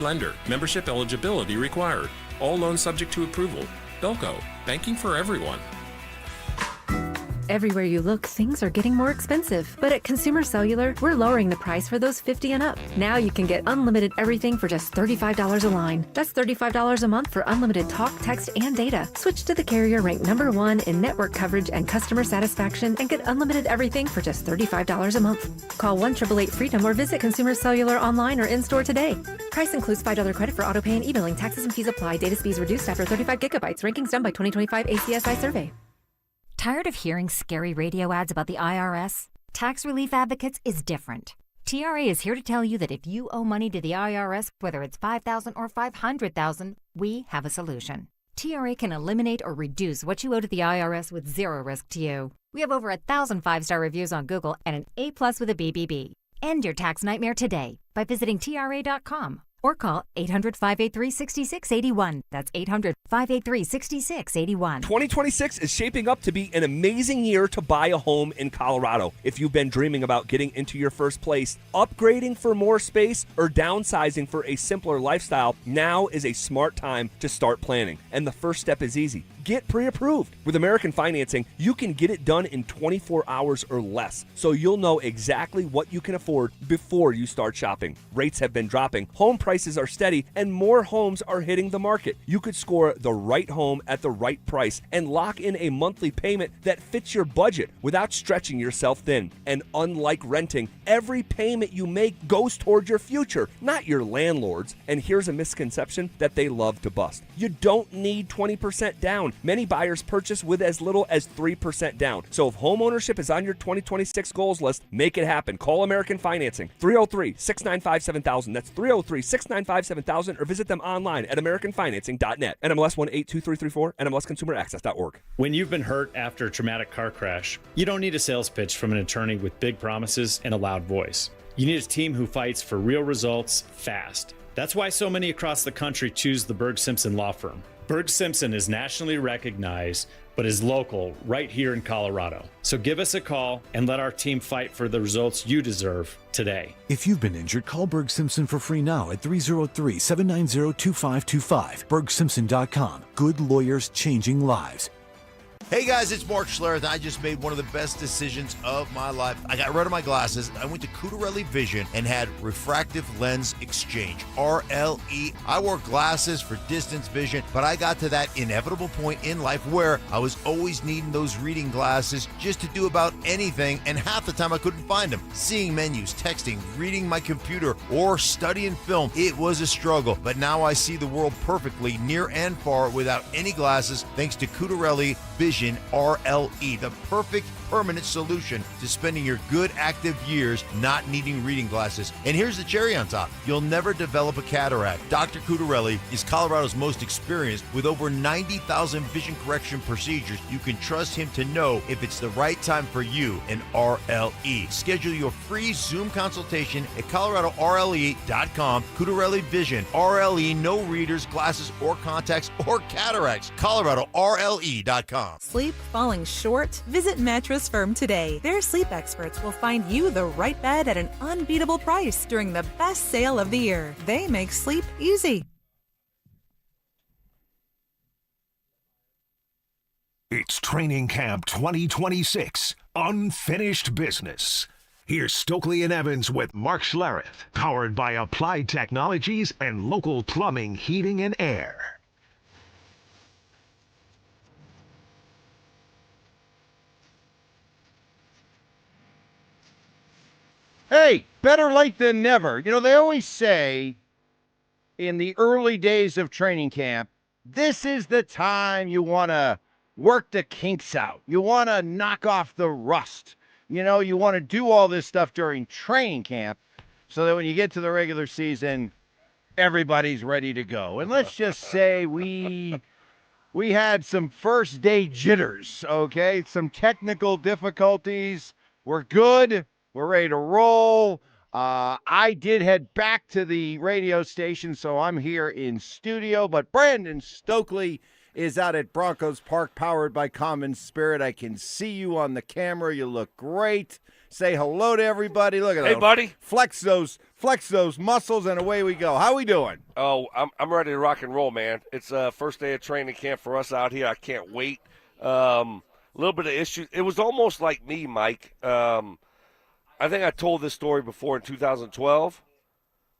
Lender. Membership eligibility required. All loans subject to approval. Belco. Banking for everyone. Everywhere you look, things are getting more expensive. But at Consumer Cellular, we're lowering the price for those 50 and up. Now you can get unlimited everything for just $35 a line. That's $35 a month for unlimited talk, text, and data. Switch to the carrier ranked #1 in network coverage and customer satisfaction and get unlimited everything for just $35 a month. Call 1-888-FREEDOM or visit Consumer Cellular online or in-store today. Price includes $5 credit for autopay and e-billing. Taxes and fees apply. Data speeds reduced after 35 gigabytes. Rankings done by 2025 ACSI survey. Tired of hearing scary radio ads about the IRS? Tax Relief Advocates is different. TRA is here to tell you that if you owe money to the IRS, whether it's $5,000 or $500,000, we have a solution. TRA can eliminate or reduce what you owe to the IRS with zero risk to you. We have over 1,000 5-star reviews on Google and an A+ with a BBB. End your tax nightmare today by visiting TRA.com or call 800-583-6681. That's 800-583-6681. 2026 is shaping up to be an amazing year to buy a home in Colorado. If you've been dreaming about getting into your first place, upgrading for more space, or downsizing for a simpler lifestyle, now is a smart time to start planning. And the first step is easy. Get pre-approved. With American Financing, you can get it done in 24 hours or less, so you'll know exactly what you can afford before you start shopping. Rates have been dropping, home prices are steady, and more homes are hitting the market. You could score the right home at the right price and lock in a monthly payment that fits your budget without stretching yourself thin. And unlike renting, every payment you make goes toward your future, not your landlord's. And here's a misconception that they love to bust. You don't need 20% down. Many buyers purchase with as little as 3% down. So if home ownership is on your 2026 goals list, make it happen. Call American Financing, 303-695-7000. That's 303-695-7000, or visit them online at americanfinancing.net. NMLS 182334, NMLSconsumeraccess.org. When you've been hurt after a traumatic car crash, you don't need a sales pitch from an attorney with big promises and a loud voice. You need a team who fights for real results fast. That's why so many across the country choose the Berg Simpson Law Firm. Berg Simpson is nationally recognized, but is local right here in Colorado. So give us a call and let our team fight for the results you deserve today. If you've been injured, call Berg Simpson for free now at 303-790-2525. BergSimpson.com. Good lawyers changing lives. Hey guys, it's Mark Schlereth. I just made one of the best decisions of my life. I got rid of my glasses. I went to Cutarelli Vision and had refractive lens exchange, RLE. I wore glasses for distance vision, but I got to that inevitable point in life where I was always needing those reading glasses just to do about anything, and half the time I couldn't find them. Seeing menus, texting, reading my computer, or studying film, it was a struggle. But now I see the world perfectly, near and far, without any glasses, thanks to Cutarelli Vision RLE, the perfect permanent solution to spending your good active years not needing reading glasses. And here's the cherry on top. You'll never develop a cataract. Dr. Cutarelli is Colorado's most experienced with over 90,000 vision correction procedures. You can trust him to know if it's the right time for you and RLE. Schedule your free Zoom consultation at coloradorle.com. Cutarelli Vision, RLE, no readers, glasses, or contacts, or cataracts. coloradorle.com. Sleep falling short? Visit Mattress Firm today. Their sleep experts will find you the right bed at an unbeatable price during the best sale of the year. They make sleep easy. It's Training Camp 2026, Unfinished Business. Here's Stokley and Evans with Mark Schlereth, powered by Applied Technologies and local plumbing, heating, and air. Hey, better late than never. You know, they always say in the early days of training camp, this is the time you want to work the kinks out. You want to knock off the rust. You know, you want to do all this stuff during training camp so that when you get to the regular season, everybody's ready to go. And let's just say we had some first day jitters, okay? Some technical difficulties. We're good. We're ready to roll. I did head back to the radio station, so I'm here in studio. But Brandon Stokley is out at Broncos Park, powered by Common Spirit. I can see you on the camera. You look great. Say hello to everybody. Look at Hey, them. buddy. Flex those muscles, and away we go. How we doing? Oh, I'm ready to rock and roll, man. It's first day of training camp for us out here. I can't wait. A little bit of issues. It was almost like me, Mike. I think I told this story before in 2012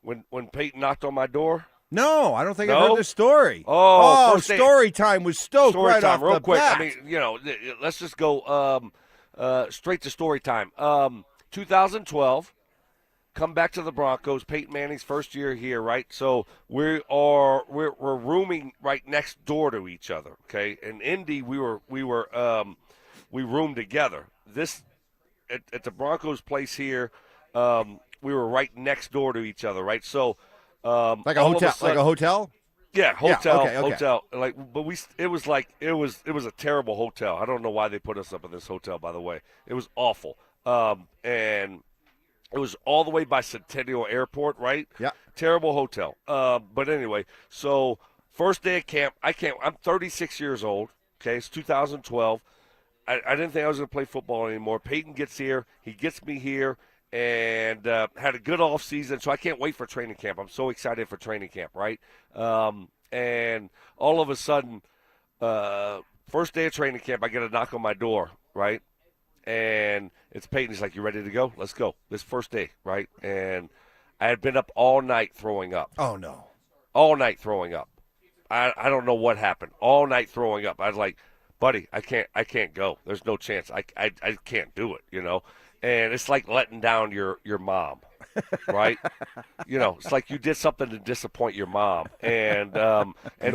when Payton knocked on my door. No, I don't think I've heard this story. Oh, story time with Stoke story right time, off real the quick. bat. I mean, let's just go straight to story time. 2012, come back to the Broncos. Peyton Manning's first year here, right? So we're rooming right next door to each other. Okay, in Indy, we roomed together. This at the Broncos place here, we were right next door to each other, right? So. Like a hotel? Yeah, hotel, okay. hotel. But it was a terrible hotel. I don't know why they put us up in this hotel. By the way, it was awful. And it was all the way by Centennial Airport, right? Yeah. Terrible hotel. But anyway, so first day of camp, I'm 36 years old. Okay, it's 2012. I didn't think I was going to play football anymore. Peyton gets here. He gets me here. And had a good off season, so I can't wait for training camp. I'm so excited for training camp, right? And all of a sudden, first day of training camp, I get a knock on my door, right? And it's Peyton. He's like, "You ready to go? Let's go." This first day, right? And I had been up all night throwing up. Oh no! All night throwing up. I don't know what happened. All night throwing up. I was like, "Buddy, I can't go. There's no chance. I can't do it," you know. And it's like letting down your mom, right? It's like you did something to disappoint your mom. And no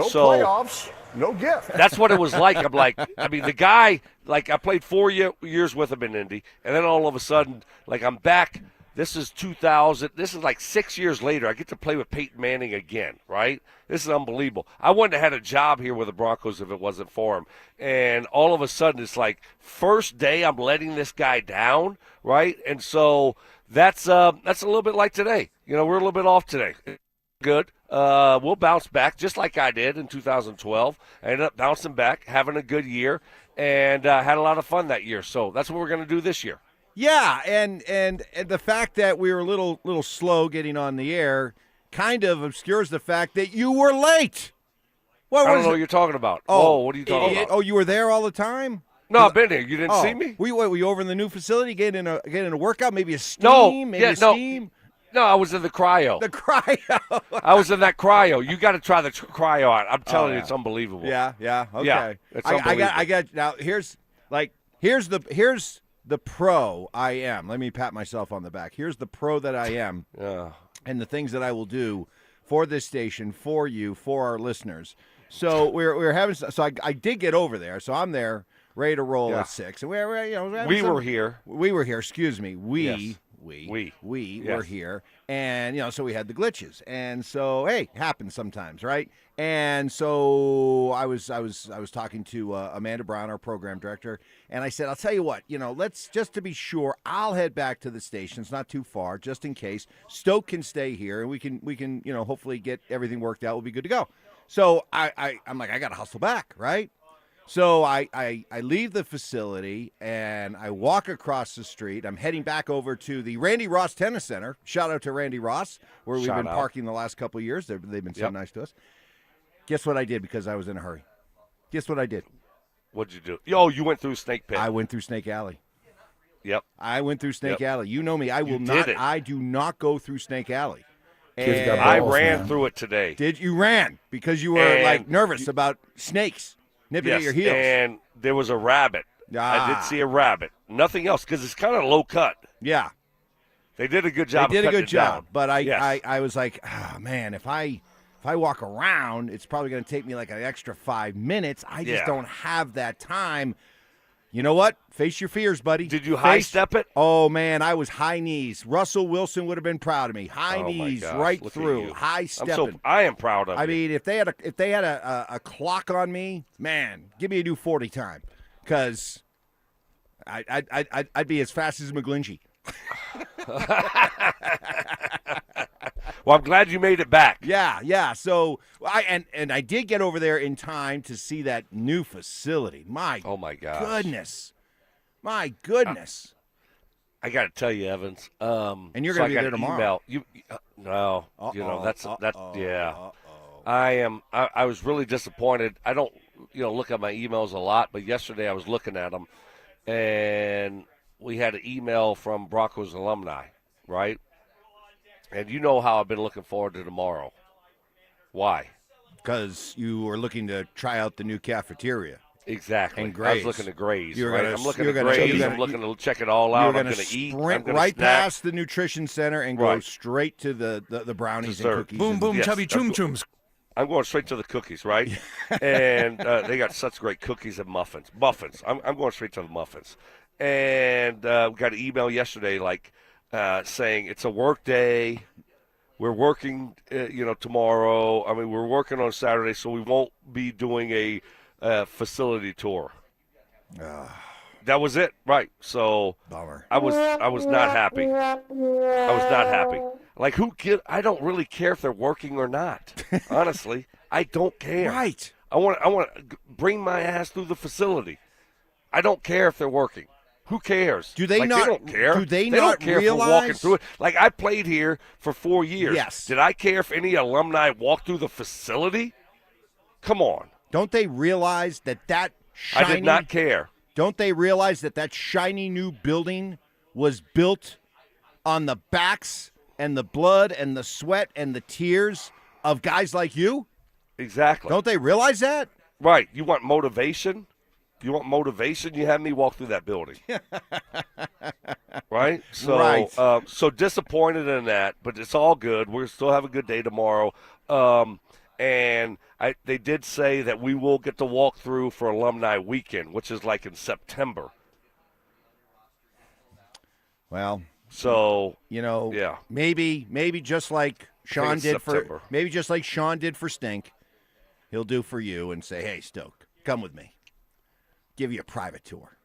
so playoffs, no gift. That's what it was like. I'm like, I mean, the guy, like I played 4 years with him in Indy, and then all of a sudden, like I'm back. This is 2000. This is like 6 years later. I get to play with Peyton Manning again, right? This is unbelievable. I wouldn't have had a job here with the Broncos if it wasn't for him. And all of a sudden, it's like first day I'm letting this guy down, right? And so that's a little bit like today. We're a little bit off today. Good. We'll bounce back just like I did in 2012. I ended up bouncing back, having a good year, and had a lot of fun that year. So that's what we're going to do this year. Yeah, and the fact that we were a little slow getting on the air kind of obscures the fact that you were late. I don't know what you're talking about. What are you talking about? Oh, you were there all the time? No, I've been here. You didn't see me? Were you over in the new facility getting a workout? Maybe a steam? Steam? No, I was in the cryo. The cryo. I was in that cryo. You got to try the cryo out. I'm telling you, it's unbelievable. Yeah. Okay. Yeah, it's unbelievable. I got. Now here's the pro I am. Let me pat myself on the back. Here's the pro that I am, and the things that I will do for this station, for you, for our listeners. So we're having. So I did get over there. So I'm there, ready to roll at 6. And we were here. We were here. Excuse me. We were here, and so we had the glitches, and so hey, happens sometimes, right? And so I was talking to Amanda Brown, our program director, and I said, I'll tell you what, let's just to be sure, I'll head back to the station. It's not too far, just in case. Stoke can stay here, and we can hopefully get everything worked out. We'll be good to go. So I'm like, I got to hustle back, right? So I leave the facility and I walk across the street. I'm heading back over to the Randy Ross Tennis Center. Shout out to Randy Ross, where we've been parking the last couple of years. They've been so nice to us. Guess what I did because I was in a hurry? Guess what I did? What'd you do? Oh, you went through Snake Pit. I went through Snake Alley. Yep. I went through Snake Alley. You know me. I do not go through Snake Alley. And I ran through it today. Did you ran because you were nervous about snakes nipping at your heels? And there was a rabbit. I did see a rabbit. Nothing else because it's kind of low cut. Yeah. They did a good job. They did a good job, down. But I was like, oh, man, if I walk around, it's probably going to take me like an extra 5 minutes. I just don't have that time. You know what? Face your fears, buddy. Did you high step it? Oh, man, I was high knees. Russell Wilson would have been proud of me. High knees right through. High stepping. I am proud of you. I mean, if they had a clock on me, man, give me a new 40 time, because I'd be as fast as McGlinchey. Well, I'm glad you made it back. Yeah. So I did get over there in time to see that new facility. Oh my gosh. My goodness. I got to tell you, Evans. And you're going to be there tomorrow. No, yeah. I was really disappointed. I don't, look at my emails a lot, but yesterday I was looking at them, and we had an email from Broncos alumni, right? And you know how I've been looking forward to tomorrow. Why? Because you were looking to try out the new cafeteria. Exactly. And Graze. I was looking to Graze. Right? I'm looking to Graze. I'm looking to check it all out. I'm going to eat. Sprint right past the nutrition center and go straight to the brownies and cookies. Boom, boom, chubby choom chooms. I'm going straight to the cookies, right? And they got such great cookies and muffins. I'm going straight to the muffins. And we got an email yesterday, saying it's a work day. We're working, tomorrow. I mean, we're working on Saturday, so we won't be doing a facility tour. That was it, right? So bummer. I was not happy. I was not happy. Like, I don't really care if they're working or not. Honestly, I don't care. Right. I want to bring my ass through the facility. I don't care if they're working. Who cares? Do they not? They don't care. They don't not care realize? for walking through it. Like, I played here for 4 years. Yes. Did I care if any alumni walked through the facility? Come on. Don't they realize that shiny? I did not care. Don't they realize that shiny new building was built on the backs and the blood and the sweat and the tears of guys like you? Exactly. Don't they realize that? Right. You want motivation? You want motivation? You have me walk through that building. Right? So, right. So disappointed in that, but it's all good. We'll still have a good day tomorrow. And they did say that we will get to walk through for Alumni Weekend, which is like in September. Well, so yeah, maybe just like Sean did for Stink, he'll do for you and say, "Hey, Stoke, come with me. Give you a private tour."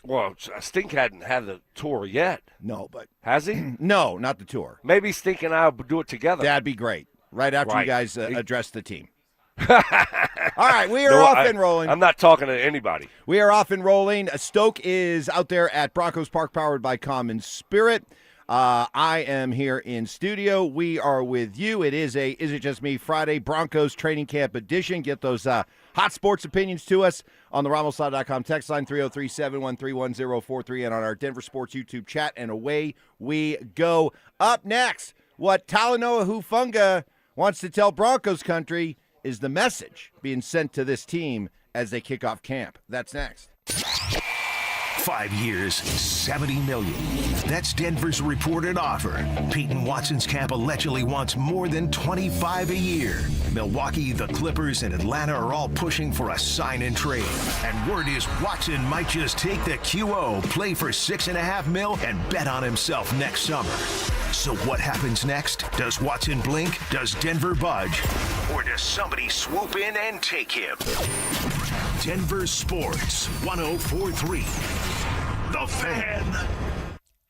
Well, Stink hadn't had the tour yet. No, but has he? No, not the tour. Maybe Stink and I will do it together. That'd be great. Right after you guys address the team. All right, we are off and rolling. I'm not talking to anybody. We are off and rolling. Stoke is out there at Broncos Park, powered by Common Spirit. I am here in studio. We are with you. It is Is It Just Me Friday Broncos Training Camp edition. Get those hot sports opinions to us on the RamosLaw.com text line 303-713-1043 and on our Denver Sports YouTube chat, and away we go. Up next, what Talanoa Hufanga wants to tell Broncos country is the message being sent to this team as they kick off camp. That's next. 5 years, $70 million. That's Denver's reported offer. Payton Watson's camp allegedly wants more than 25 a year. Milwaukee, the Clippers, and Atlanta are all pushing for a sign and trade. And word is Watson might just take the QO, play for $6.5 million, and bet on himself next summer. So what happens next? Does Watson blink? Does Denver budge? Or does somebody swoop in and take him? Denver Sports 104.3. The Fan.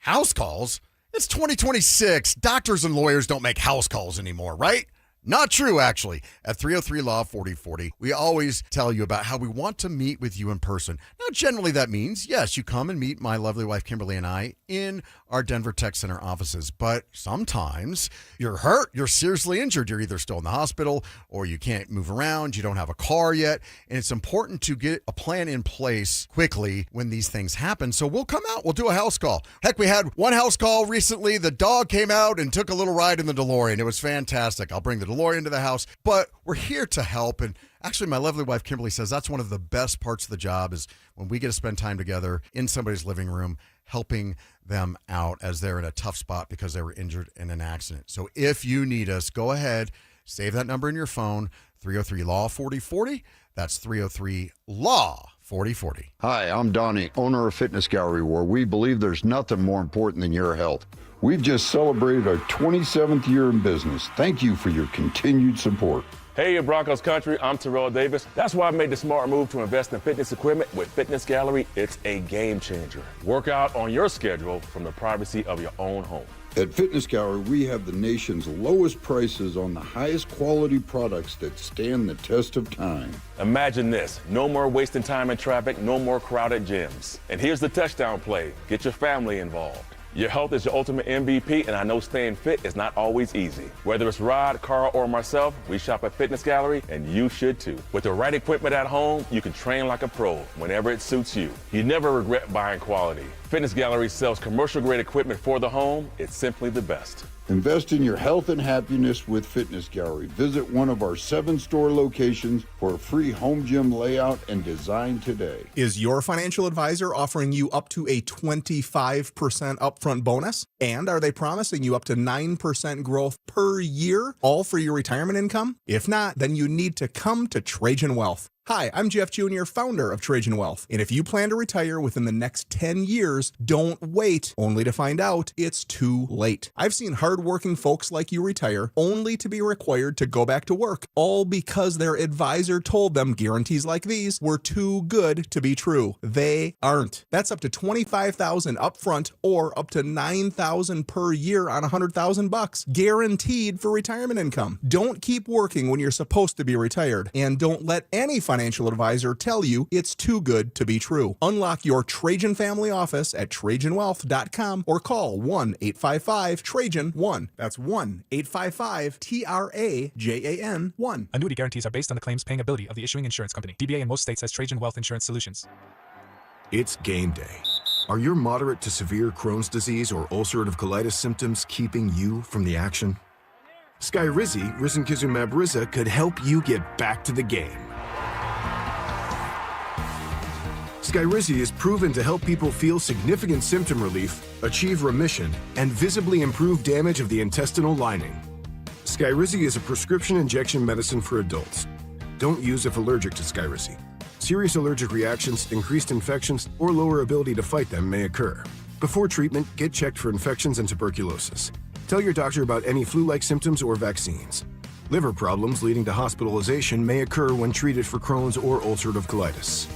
House calls? It's 2026. Doctors and lawyers don't make house calls anymore, right? Not true, actually. At 303-LAW-4040, we always tell you about how we want to meet with you in person. Now, generally that means, yes, you come and meet my lovely wife, Kimberly, and I in our Denver Tech Center offices. But sometimes you're hurt, you're seriously injured, you're either still in the hospital or you can't move around, you don't have a car yet, and it's important to get a plan in place quickly when these things happen. So we'll come out, we'll do a house call. Heck, we had one house call recently. The dog came out and took a little ride in the DeLorean. It was fantastic. I'll bring the DeLorean into the house, but we're here to help. And actually, my lovely wife, Kimberly, says that's one of the best parts of the job is when we get to spend time together in somebody's living room, helping them out as they're in a tough spot because they were injured in an accident. So if you need us, go ahead, save that number in your phone, 303-LAW-4040. That's 303-LAW-4040. Hi, I'm Donnie, owner of Fitness Gallery, where we believe there's nothing more important than your health. We've just celebrated our 27th year in business. Thank you for your continued support. Hey, Broncos country, I'm Terrell Davis. That's why I made the smart move to invest in fitness equipment with Fitness Gallery. It's a game changer. Work out on your schedule from the privacy of your own home. At Fitness Gallery, we have the nation's lowest prices on the highest quality products that stand the test of time. Imagine this. No more wasting time in traffic, no more crowded gyms. And here's the touchdown play. Get your family involved. Your health is your ultimate MVP, and I know staying fit is not always easy. Whether it's Rod, Carl, or myself, we shop at Fitness Gallery, and you should too. With the right equipment at home, you can train like a pro whenever it suits you. You never regret buying quality. Fitness Gallery sells commercial-grade equipment for the home. It's simply the best. Invest in your health and happiness with Fitness Gallery. Visit one of our 7 store locations for a free home gym layout and design today. Is your financial advisor offering you up to a 25% upfront bonus? And are they promising you up to 9% growth per year, all for your retirement income? If not, then you need to come to Trajan Wealth. Hi, I'm Jeff Jr., founder of Trajan Wealth. And if you plan to retire within the next 10 years, don't wait only to find out it's too late. I've seen hardworking folks like you retire only to be required to go back to work, all because their advisor told them guarantees like these were too good to be true. They aren't. That's up to $25,000 upfront or up to $9,000 per year on $100,000, guaranteed for retirement income. Don't keep working when you're supposed to be retired, and don't let any financial advisor tell you it's too good to be true. Unlock your Trajan family office at TrajanWealth.com or call 1-855-TRAJAN-1. That's 1-855-TRAJAN-1. Annuity guarantees are based on the claims paying ability of the issuing insurance company. DBA in most states has Trajan Wealth Insurance Solutions. It's game day. Are your moderate to severe Crohn's disease or ulcerative colitis symptoms keeping you from the action? Skyrizi, risankizumab Riza, could help you get back to the game. Skyrizi is proven to help people feel significant symptom relief, achieve remission, and visibly improve damage of the intestinal lining. Skyrizi is a prescription injection medicine for adults. Don't use if allergic to Skyrizi. Serious allergic reactions, increased infections, or lower ability to fight them may occur. Before treatment, get checked for infections and tuberculosis. Tell your doctor about any flu-like symptoms or vaccines. Liver problems leading to hospitalization may occur when treated for Crohn's or ulcerative colitis.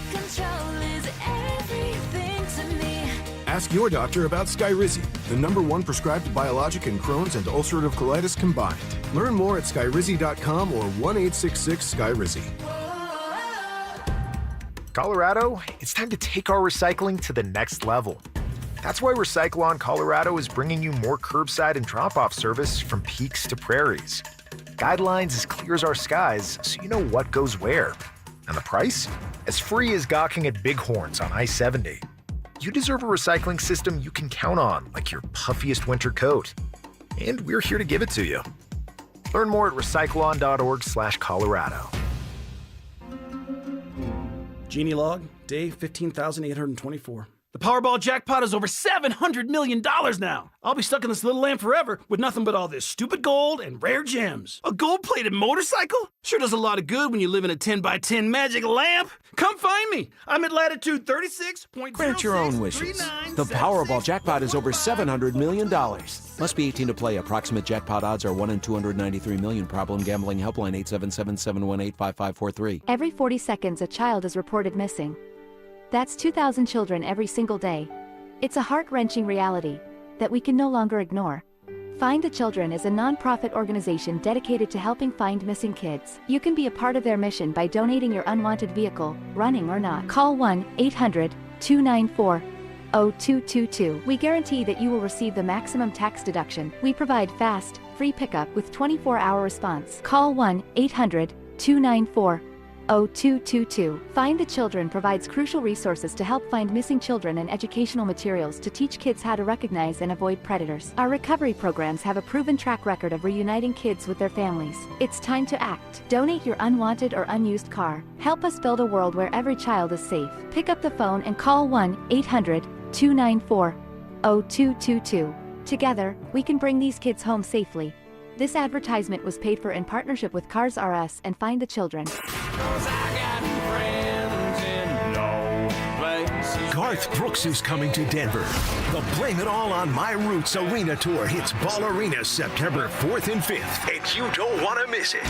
Control is everything to me. Ask your doctor about Skyrizi, the #1 prescribed biologic in Crohn's and ulcerative colitis combined. Learn more at skyrizi.com or 1-866-SKYRIZI. Colorado, it's time to take our recycling to the next level. That's why Recyclon Colorado is bringing you more curbside and drop-off service from peaks to prairies. Guidelines as clear as our skies, so you know what goes where. And the price? As free as gawking at bighorns on I-70. You deserve a recycling system you can count on, like your puffiest winter coat. And we're here to give it to you. Learn more at recyclon.org/Colorado. Genie log, day 15,824. The Powerball jackpot is over $700 million now. I'll be stuck in this little lamp forever with nothing but all this stupid gold and rare gems. A gold-plated motorcycle? Sure does a lot of good when you live in a 10x10 magic lamp. Come find me. I'm at latitude 36.06. Grant your own wishes. The Powerball jackpot is over $700 million. Must be 18 to play. Approximate jackpot odds are 1 in 293 million. Problem gambling helpline 877-718-5543. Every 40 seconds, a child is reported missing. That's 2,000 children every single day. It's a heart-wrenching reality that we can no longer ignore. Find the Children is a non-profit organization dedicated to helping find missing kids. You can be a part of their mission by donating your unwanted vehicle, running or not. Call 1-800-294-0222. We guarantee that you will receive the maximum tax deduction. We provide fast, free pickup with 24-hour response. Call 1-800-294-0222. Find the Children provides crucial resources to help find missing children and educational materials to teach kids how to recognize and avoid predators. Our recovery programs have a proven track record of reuniting kids with their families. It's time to act. Donate your unwanted or unused car. Help us build a world where every child is safe. Pick up the phone and call 1-800-294-0222. Together, we can bring these kids home safely. This advertisement was paid for in partnership with Cars R Us and Find the Children. Garth Brooks is coming to Denver. The Blame It All on My Roots Arena Tour hits Ball Arena September 4th and 5th, and you don't want to miss it.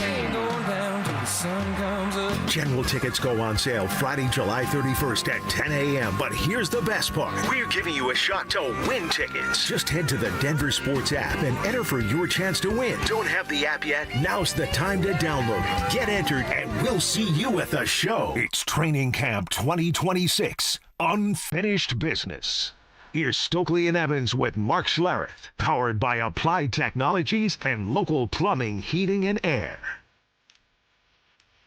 General tickets go on sale Friday, July 31st at 10 a.m., but here's the best part. We're giving you a shot to win tickets. Just head to the DenverSports app and enter for your chance to win. Don't have the app yet? Now's the time to download it. Get entered, and we'll see you at the show. It's Training Camp 2026, Unfinished Business. Here's Stokley and Evans with Mark Schlereth, powered by Applied Technologies and local plumbing, heating, and air.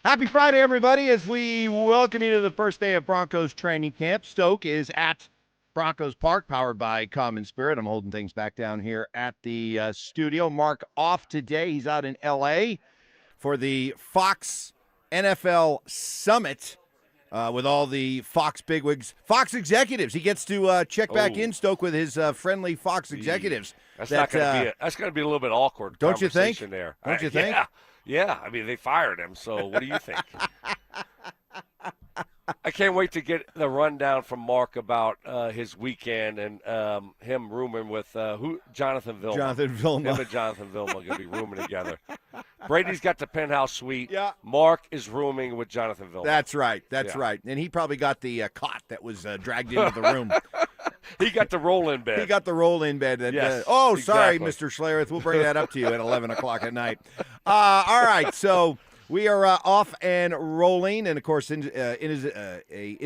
Happy Friday, everybody, as we welcome you to the first day of Broncos training camp. Stoke is at Broncos Park, powered by Common Spirit. I'm holding things back down here at the studio. Mark off today. He's out in L.A. for the Fox NFL Summit with all the Fox bigwigs, Fox executives. He gets to check back in, Stoke, with his friendly Fox executives. That's going to be a little bit awkward. Don't you think? There. Don't you think? Yeah. I mean, they fired him, so what do you think? I can't wait to get the rundown from Mark about his weekend and him rooming with Jonathan Vilma. Him and Jonathan Vilma are going to be rooming together. Brady's got the penthouse suite. Yeah. Mark is rooming with Jonathan Vilma. That's right. That's right. And he probably got the cot that was dragged into the room. He got the roll-in bed. He got the roll-in bed. And, yes, sorry, exactly. Mr. Schlereth. We'll bring that up to you at 11 o'clock at night. All right, so we are off and rolling. And, of course, Is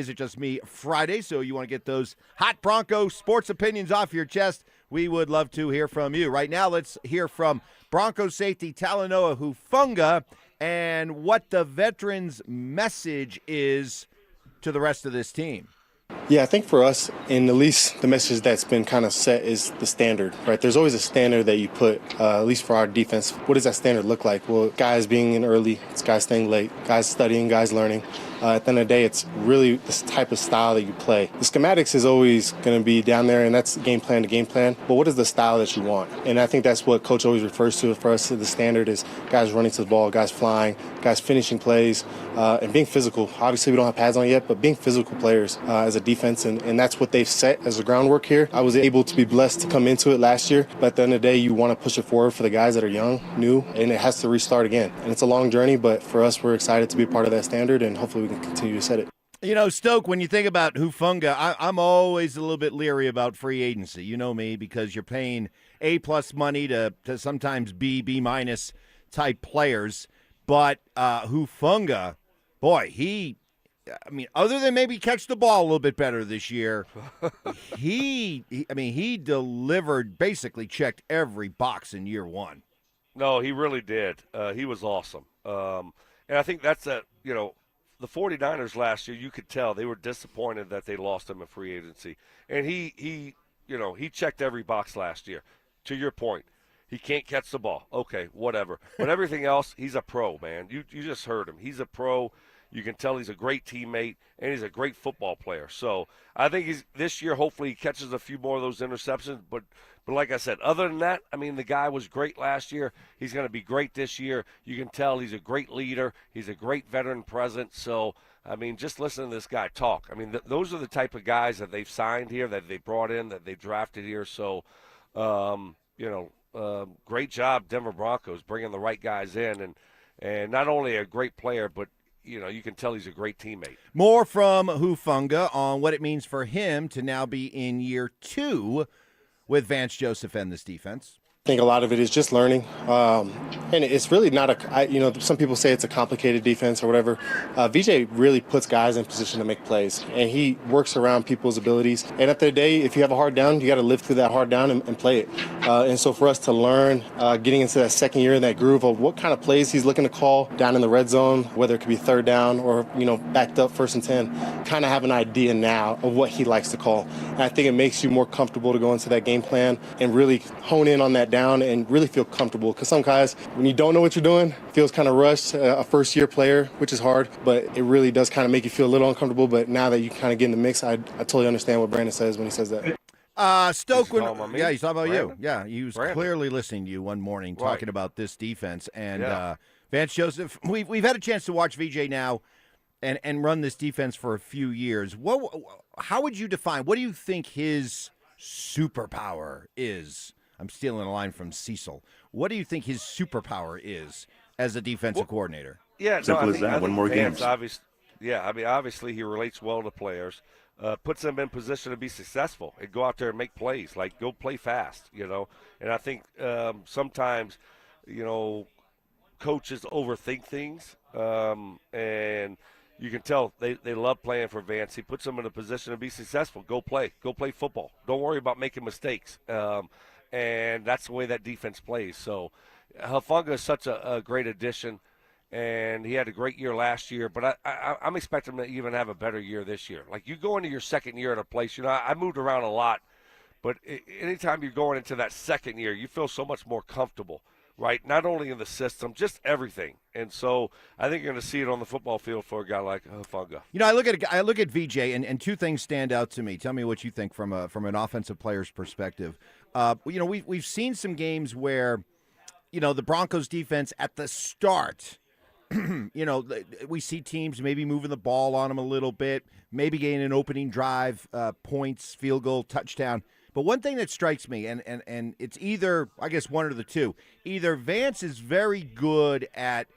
It Just Me Friday, so you want to get those hot Bronco sports opinions off your chest. We would love to hear from you. Right now, let's hear from Broncos safety Talanoa Hufanga and what the veterans' message is to the rest of this team. Yeah, I think for us, and at least the message that's been kind of set is the standard, right? There's always a standard that you put, at least for our defense. What does that standard look like? Well, guys being in early, it's guys staying late, guys studying, guys learning. At the end of the day, it's really this type of style that you play. The schematics is always going to be down there, and that's game plan to game plan. But what is the style that you want? And I think that's what Coach always refers to for us. The standard is guys running to the ball, guys flying, guys finishing plays, and being physical. Obviously, we don't have pads on yet, but being physical players as a defense, and that's what they've set as the groundwork here. I was able to be blessed to come into it last year, but at the end of the day, you want to push it forward for the guys that are young, new, and it has to restart again. And it's a long journey, but for us, we're excited to be part of that standard, and hopefully we can continue to set it. You know, Stoke, when you think about Hufanga, I'm always a little bit leery about free agency. You know me, because you're paying A-plus money to sometimes B-minus type players. But Hufanga, boy, other than maybe catch the ball a little bit better this year, he delivered, basically checked every box in year one. No, he really did. He was awesome. And I think that's the 49ers last year, you could tell they were disappointed that they lost him in free agency. And he checked every box last year. To your point, he can't catch the ball. Okay, whatever. But everything else, he's a pro, man. You just heard him. He's a pro. You can tell he's a great teammate, and he's a great football player. So I think this year, hopefully, he catches a few more of those interceptions. But like I said, other than that, the guy was great last year. He's going to be great this year. You can tell he's a great leader. He's a great veteran presence. So, just listen to this guy talk. Those are the type of guys that they've signed here, that they brought in, that they drafted here. So, great job, Denver Broncos, bringing the right guys in. And not only a great player, but you can tell he's a great teammate. More from Hufanga on what it means for him to now be in year 2 with Vance Joseph and this defense. I think a lot of it is just learning, and it's really not some people say it's a complicated defense or whatever. VJ really puts guys in position to make plays, and he works around people's abilities. And at the end of the day, if you have a hard down, you got to live through that hard down and play it. And so for us to learn, getting into that second year in that groove of what kind of plays he's looking to call down in the red zone, whether it could be third down or backed up 1st and 10, kind of have an idea now of what he likes to call. And I think it makes you more comfortable to go into that game plan and really hone in on that down and really feel comfortable, because some guys, when you don't know what you're doing, it feels kind of rushed, a first-year player, which is hard, but it really does kind of make you feel a little uncomfortable. But now that you kind of get in the mix, I totally understand what Brandon says when he says that. Stoke, he's talking about you. Yeah, he was clearly listening to you one morning talking about this defense. And Vance Joseph, we've had a chance to watch VJ now and run this defense for a few years, how would you define, what do you think his superpower is? I'm stealing a line from Cecil. What do you think his superpower is as a defensive coordinator? Yeah, Simple as that. Win more games. Obviously he relates well to players, puts them in position to be successful and go out there and make plays, like go play fast, And I think sometimes, coaches overthink things, and you can tell they love playing for Vance. He puts them in a position to be successful. Go play football. Don't worry about making mistakes. And that's the way that defense plays. So Hufanga is such a great addition, and he had a great year last year. But I'm expecting him to even have a better year this year. Like, you go into your second year at a place, I moved around a lot, but anytime you're going into that second year, you feel so much more comfortable, right? Not only in the system, just everything. And so I think you're going to see it on the football field for a guy like Hufanga. I look at VJ, and two things stand out to me. Tell me what you think from an offensive player's perspective. We've seen some games where, the Broncos defense at the start, we see teams maybe moving the ball on them a little bit, maybe getting an opening drive, points, field goal, touchdown. But one thing that strikes me, and it's either, I guess, one or the two, either Vance is very good at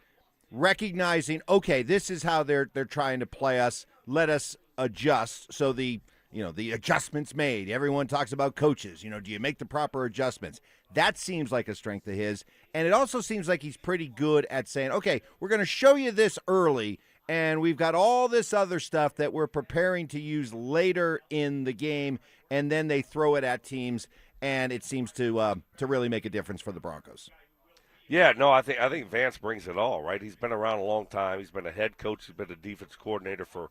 recognizing, okay, this is how they're trying to play us, let us adjust. So the adjustments made. Everyone talks about coaches. Do you make the proper adjustments? That seems like a strength of his. And it also seems like he's pretty good at saying, okay, we're going to show you this early, and we've got all this other stuff that we're preparing to use later in the game, and then they throw it at teams, and it seems to really make a difference for the Broncos. Yeah, no, I think Vance brings it all, right? He's been around a long time. He's been a head coach. He's been a defense coordinator for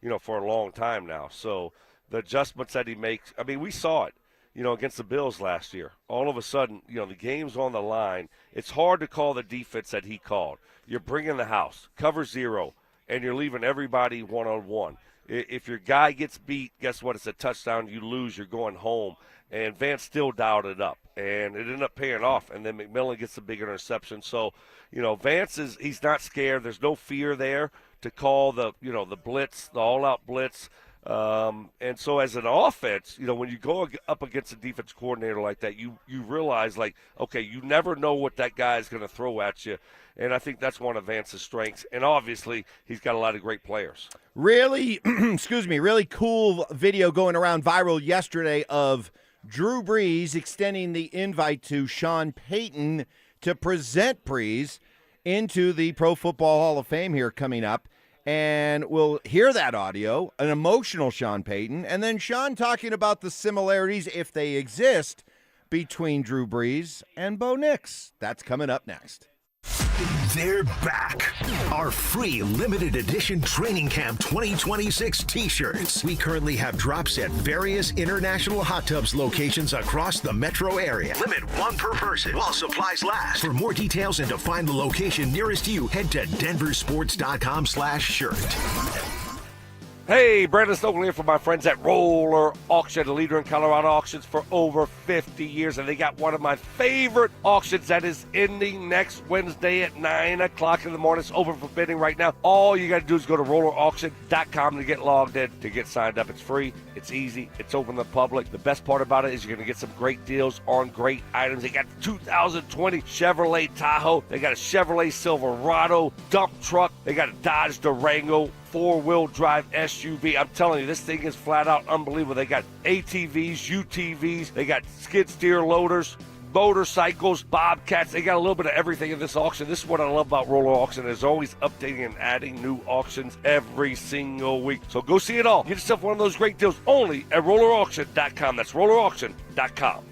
a long time now. So the adjustments that he makes, we saw it, against the Bills last year. All of a sudden, the game's on the line. It's hard to call the defense that he called. You're bringing the house, cover zero, and you're leaving everybody one-on-one. If your guy gets beat, guess what? It's a touchdown. You lose, you're going home. And Vance still dialed it up, and it ended up paying off. And then McMillan gets the big interception. So, Vance he's not scared. There's no fear there to call the blitz, the all-out blitz. And so as an offense, when you go up against a defense coordinator like that, you realize, okay, you never know what that guy is going to throw at you. And I think that's one of Vance's strengths. And obviously, he's got a lot of great players. Really, really cool video going around viral yesterday of Drew Brees extending the invite to Sean Payton to present Brees into the Pro Football Hall of Fame here coming up. And we'll hear that audio, an emotional Sean Payton, and then Sean talking about the similarities, if they exist, between Drew Brees and Bo Nix. That's coming up next. They're back. Our free limited edition Training Camp 2026 t-shirts. We currently have drops at various international hot tubs locations across the metro area. Limit one per person while supplies last. For more details and to find the location nearest you, head to DenverSports.com/shirt. Hey, Brandon Stokley here for my friends at Roller Auction, a leader in Colorado auctions for over 50 years. And they got one of my favorite auctions that is ending next Wednesday at 9 o'clock in the morning. It's open for bidding right now. All you got to do is go to rollerauction.com to get logged in, to get signed up. It's free. It's easy. It's open to the public. The best part about it is you're going to get some great deals on great items. They got 2020 Chevrolet Tahoe. They got a Chevrolet Silverado dump truck. They got a Dodge Durango four-wheel drive SUV. I'm telling you, this thing is flat out unbelievable. They got ATVs, UTVs, they got skid steer loaders, motorcycles, bobcats. They got a little bit of everything in this auction. This is what I love about Roller Auction. There's always updating and adding new auctions every single week. So go see it all. Get yourself one of those great deals only at rollerauction.com. That's rollerauction.com.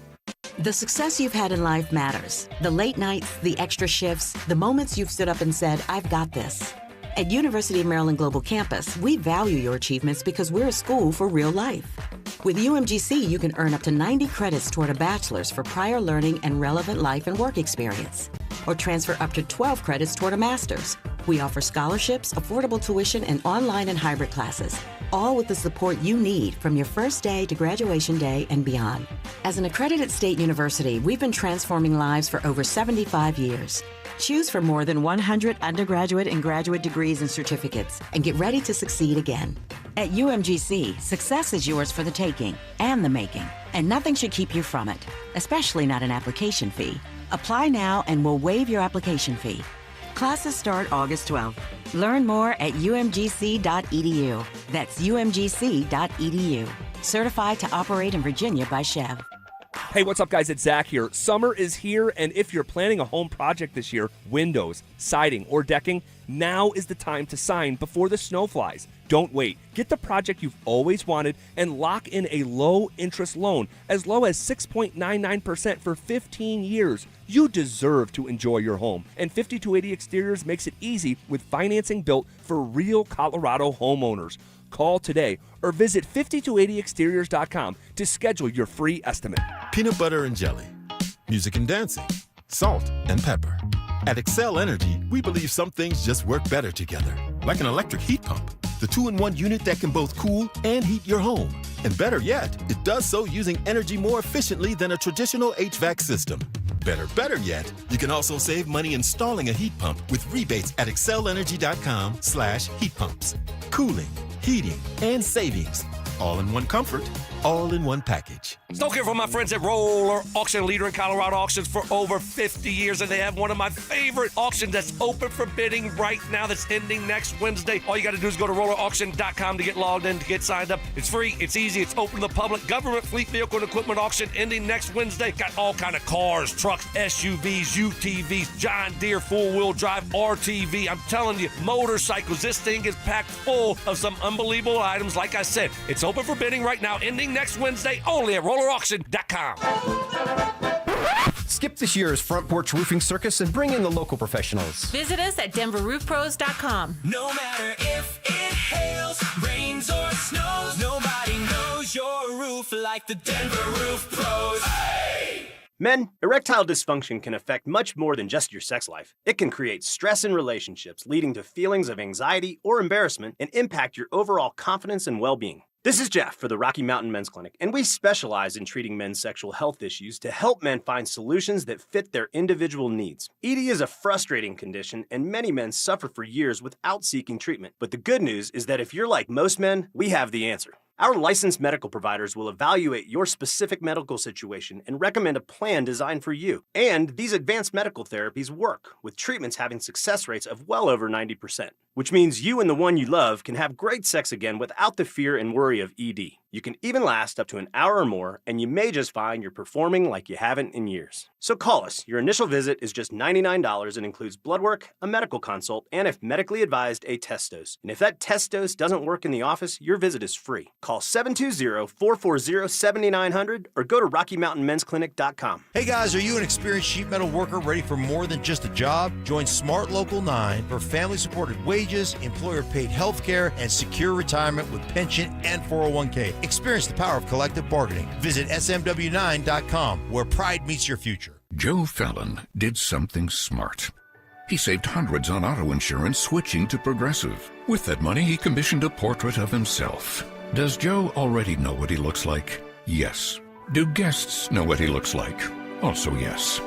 The success you've had in life matters. The late nights, the extra shifts, the moments you've stood up and said, I've got this. At University of Maryland Global Campus, we value your achievements because we're a school for real life. With UMGC, you can earn up to 90 credits toward a bachelor's for prior learning and relevant life and work experience, or transfer up to 12 credits toward a master's. We offer scholarships, affordable tuition, and online and hybrid classes, all with the support you need from your first day to graduation day and beyond. As an accredited state university, we've been transforming lives for over 75 years. Choose from more than 100 undergraduate and graduate degrees and certificates and get ready to succeed again. At UMGC, success is yours for the taking and the making, and nothing should keep you from it, especially not an application fee. Apply now and we'll waive your application fee. Classes start August 12th. Learn more at umgc.edu. That's umgc.edu. Certified to operate in Virginia by Chev. Hey, what's up, guys? It's Zach here. Summer is here, and if you're planning a home project this year, windows, siding, or decking, now is the time to sign before the snow flies. Don't wait. Get the project you've always wanted and lock in a low-interest loan as low as 6.99% for 15 years. You deserve to enjoy your home, and 5280 Exteriors makes it easy with financing built for real Colorado homeowners. Call today or visit 5280exteriors.com to schedule your free estimate. Peanut butter and jelly, music and dancing, salt and pepper. At Excel Energy, we believe some things just work better together, like an electric heat pump, the 2-in-1 unit that can both cool and heat your home. And better yet, it does so using energy more efficiently than a traditional HVAC system. Better yet, you can also save money installing a heat pump with rebates at excelenergy.com/heat pumps. Cooling, heating, and savings. All in one comfort, all in one package. Stoke here from my friends at Roller Auction, leader in Colorado auctions for over 50 years, and they have one of my favorite auctions that's open for bidding right now that's ending next Wednesday. All you got to do is go to rollerauction.com to get logged in, to get signed up. It's free, it's easy, it's open to the public. Government fleet vehicle and equipment auction ending next Wednesday. Got all kind of cars, trucks, SUVs, UTVs, John Deere full-wheel drive, RTV. I'm telling you, motorcycles. This thing is packed full of some unbelievable items. Like I said, it's open for bidding right now, ending next Wednesday, only at rollerauction.com. Skip this year's front porch roofing circus and bring in the local professionals. Visit us at DenverRoofPros.com. No matter if it hails, rains, or snows, nobody knows your roof like the Denver Roof Pros. Hey! Men, erectile dysfunction can affect much more than just your sex life. It can create stress in relationships, leading to feelings of anxiety or embarrassment, and impact your overall confidence and well-being. This is Jeff for the Rocky Mountain Men's Clinic, and we specialize in treating men's sexual health issues to help men find solutions that fit their individual needs. ED is a frustrating condition, and many men suffer for years without seeking treatment. But the good news is that if you're like most men, we have the answer. Our licensed medical providers will evaluate your specific medical situation and recommend a plan designed for you. And these advanced medical therapies work, with treatments having success rates of well over 90%, which means you and the one you love can have great sex again without the fear and worry of ED. You can even last up to an hour or more, and you may just find you're performing like you haven't in years. So call us. Your initial visit is just $99 and includes blood work, a medical consult, and if medically advised, a test dose. And if that test dose doesn't work in the office, your visit is free. Call 720-440-7900 or go to RockyMountainMen'sClinic.com. Hey guys, are you an experienced sheet metal worker ready for more than just a job? Join Smart Local 9 for family-supported wages, employer-paid health care, and secure retirement with pension and 401k. Experience the power of collective bargaining. Visit smw9.com, where pride meets your future. Joe Fallon did something smart. He saved hundreds on auto insurance switching to Progressive. With that money, he commissioned a portrait of himself. Does Joe already know what he looks like? Yes. Do guests know what he looks like? Also yes.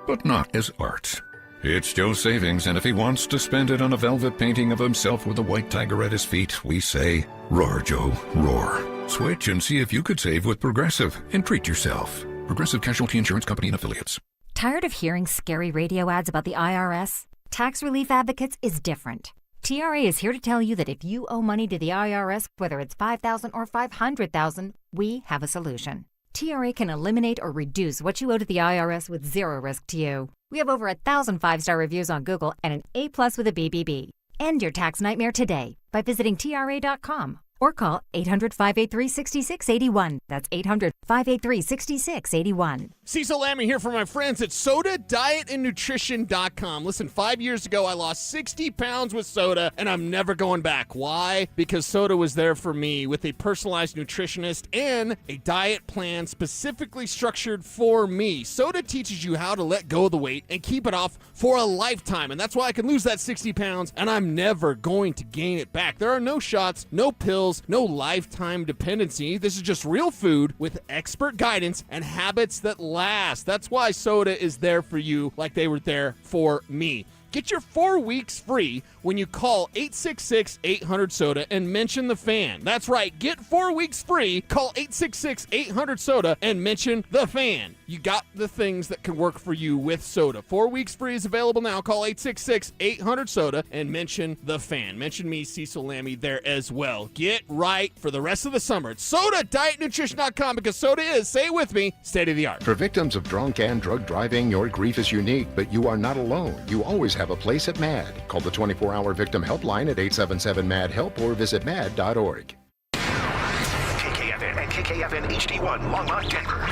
But not as art. It's Joe's savings, and if he wants to spend it on a velvet painting of himself with a white tiger at his feet, we say, roar, Joe, roar. Switch and see if you could save with Progressive and treat yourself. Progressive Casualty Insurance Company and Affiliates. Tired of hearing scary radio ads about the IRS? Tax Relief Advocates is different. TRA is here to tell you that if you owe money to the IRS, whether it's $5,000 or $500,000, we have a solution. TRA can eliminate or reduce what you owe to the IRS with zero risk to you. We have over 1,000 5-star reviews on Google and an A+ with a BBB. End your tax nightmare today by visiting TRA.com or call 800-583-6681. That's 800-583-6681. Cecil Lammy here for my friends at SodaDietAndNutrition.com. Listen, 5 years ago, I lost 60 pounds with soda, and I'm never going back. Why? Because soda was there for me with a personalized nutritionist and a diet plan specifically structured for me. Soda teaches you how to let go of the weight and keep it off for a lifetime, and that's why I can lose that 60 pounds, and I'm never going to gain it back. There are no shots, no pills, pills, no lifetime dependency. This is just real food with expert guidance and habits that last. That's why soda is there for you like they were there for me. Get your 4 weeks free when you call 866-800-SODA and mention the fan. That's right. Get 4 weeks free. Call 866-800-SODA and mention the fan. You got the things that can work for you with soda. 4 weeks free is available now. Call 866-800-SODA and mention the fan. Mention me, Cecil Lammy, there as well. Get right for the rest of the summer. It's SodaDietNutrition.com because soda is, say it with me, state of the art. For victims of drunk and drug driving, your grief is unique, but you are not alone. You always have a place at MAD. Call the 24-hour victim helpline at 877-MAD-HELP or visit mad.org. KKFN and KKFN HD1 Longmont, Denver.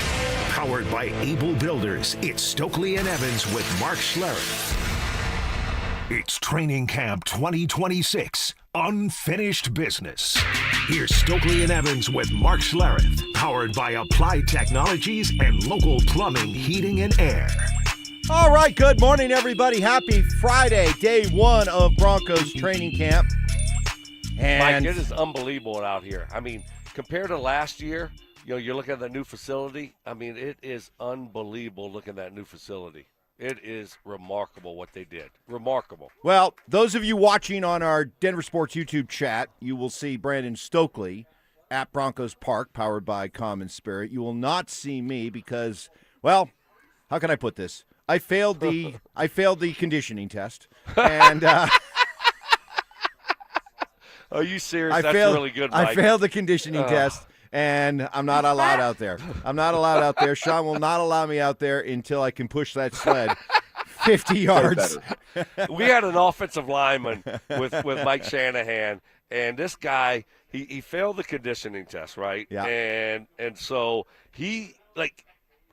Powered by Able Builders, it's Stokley and Evans with Mark Schlereth. It's Training Camp 2026, Unfinished Business. Here's Stokley and Evans with Mark Schlereth, powered by Applied Technologies and local plumbing, heating, and air. All right, good morning, everybody. Happy Friday, day one of Broncos training camp. And Mike, it is unbelievable out here. I mean, compared to last year, you're looking at the new facility. I mean, it is unbelievable looking at that new facility. It is remarkable what they did. Remarkable. Well, those of you watching on our Denver Sports YouTube chat, you will see Brandon Stokley at Broncos Park, powered by Common Spirit. You will not see me because, well, how can I put this? I failed the conditioning test, and are you serious? That's really good, Mike. I failed the conditioning test, and I'm not allowed out there. I'm not allowed out there. Sean will not allow me out there until I can push that sled 50 yards. We had an offensive lineman with Mike Shanahan, and this guy he failed the conditioning test, right? Yeah. And so he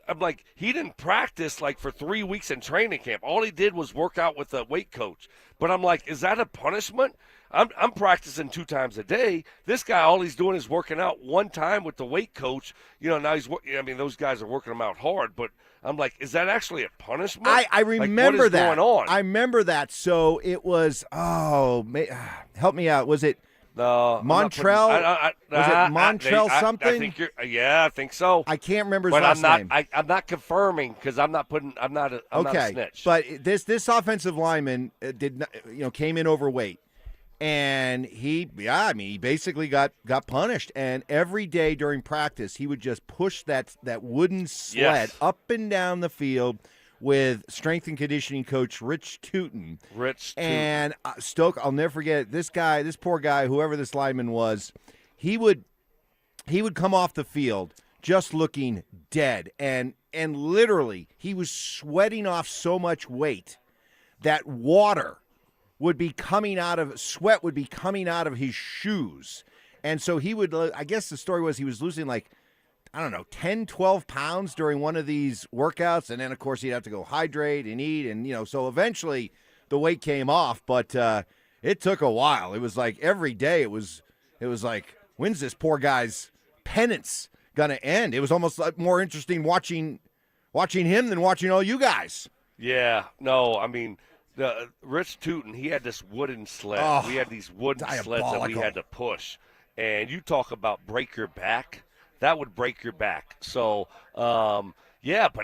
I'm like, he didn't practice for 3 weeks in training camp. All he did was work out with the weight coach. But I'm like, is that a punishment? I'm practicing 2 times a day. This guy, all he's doing is working out 1 time with the weight coach. Now those guys are working him out hard. But I'm like, is that actually a punishment? I remember what is that. going on? I remember that. So it was. Help me out. Was it? Montrell? Was it Montrell something? I think so. I can't remember his last name. I'm not confirming because I'm not a snitch. But this offensive lineman came in overweight, and he basically got punished. And every day during practice, he would just push that wooden sled up and down the field with strength and conditioning coach Rich Tootin. And I'll never forget this poor guy, whoever this lineman was. He would come off the field just looking dead, and literally he was sweating off so much weight that sweat would be coming out of his shoes. And so he would, I guess the story was he was losing 10, 12 pounds during one of these workouts. And then, of course, he'd have to go hydrate and eat. And, so eventually the weight came off. But it took a while. It was like every day it was like, when's this poor guy's penance going to end? It was almost more interesting watching him than watching all you guys. Yeah. No, I mean, Rich Tootin, he had this wooden sled. We had these wooden sleds that we had to push. And you talk about break your back. That would break your back. So, but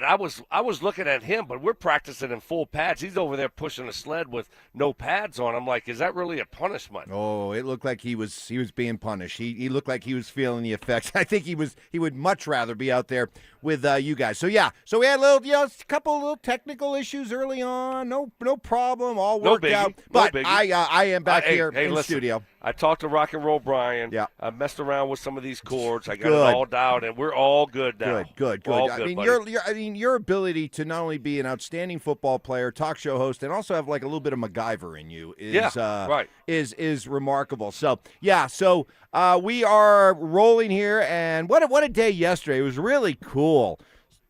I was looking at him, but we're practicing in full pads. He's over there pushing a sled with no pads on. I'm like, is that really a punishment? Oh, it looked like he was being punished. He looked like he was feeling the effects. I think he would much rather be out there with you guys. So so we had a couple little technical issues early on. No problem. All worked out. But I am back here in the studio. I talked to Rock and Roll Brian. Yeah. I messed around with some of these chords. I got it all down, and we're all good now. Good. Your ability to not only be an outstanding football player, talk show host, and also have a little bit of MacGyver in you is remarkable. So we are rolling here, and what a day yesterday. It was really cool.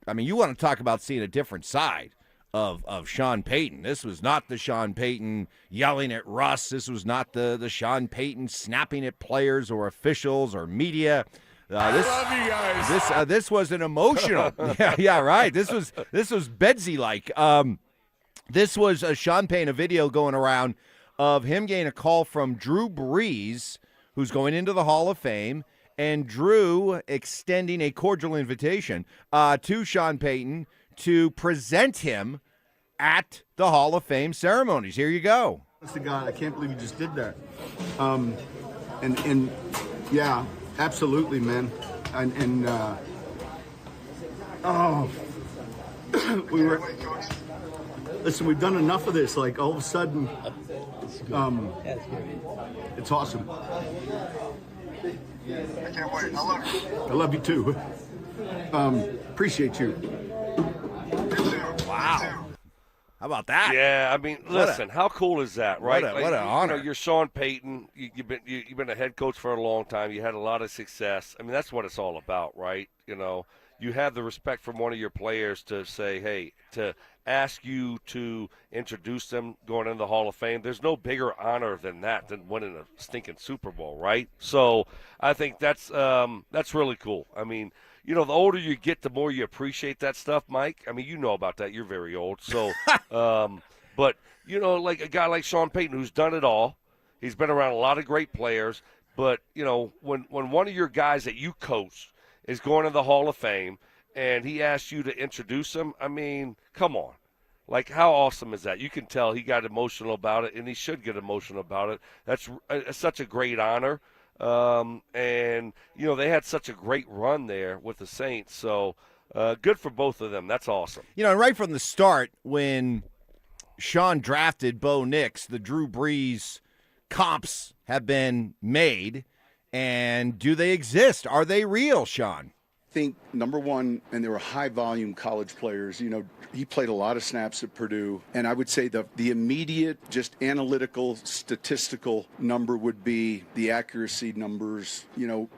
I mean, you want to talk about seeing a different side of Sean Payton. This was not the Sean Payton yelling at Russ. This was not the Sean Payton snapping at players or officials or media. I love you guys. This was an emotional. Right. This was Bedsy-like. This was Sean Payton, a video going around of him getting a call from Drew Brees who's going into the Hall of Fame, and Drew extending a cordial invitation to Sean Payton to present him at the Hall of Fame ceremonies. Here you go. Honest to God, I can't believe you just did that. And yeah, absolutely, man. Listen, we've done enough of this. Like all of a sudden, it's awesome. I can't wait. I love you too. Appreciate you. Wow. How about that? Yeah, I mean, listen, how cool is that, right? What an honor. You're Sean Payton. You've been a head coach for a long time. You had a lot of success. I mean, that's what it's all about, right? You have the respect from one of your players to say, hey, to ask you to introduce them going into the Hall of Fame. There's no bigger honor than that, than winning a stinking Super Bowl, right? So I think that's really cool. I mean, the older you get, the more you appreciate that stuff, Mike. I mean, you know about that. You're very old. So, but, like a guy like Sean Payton, who's done it all, he's been around a lot of great players. But, when one of your guys that you coach is going to the Hall of Fame and he asks you to introduce him, I mean, come on. Like, how awesome is that? You can tell he got emotional about it, and he should get emotional about it. That's such a great honor. And, they had such a great run there with the Saints. So good for both of them. That's awesome. And right from the start, when Sean drafted Bo Nix, the Drew Brees comps have been made. And do they exist? Are they real, Sean? I think, number one, and they were high-volume college players. He played a lot of snaps at Purdue. And I would say the immediate, just analytical, statistical number would be the accuracy numbers.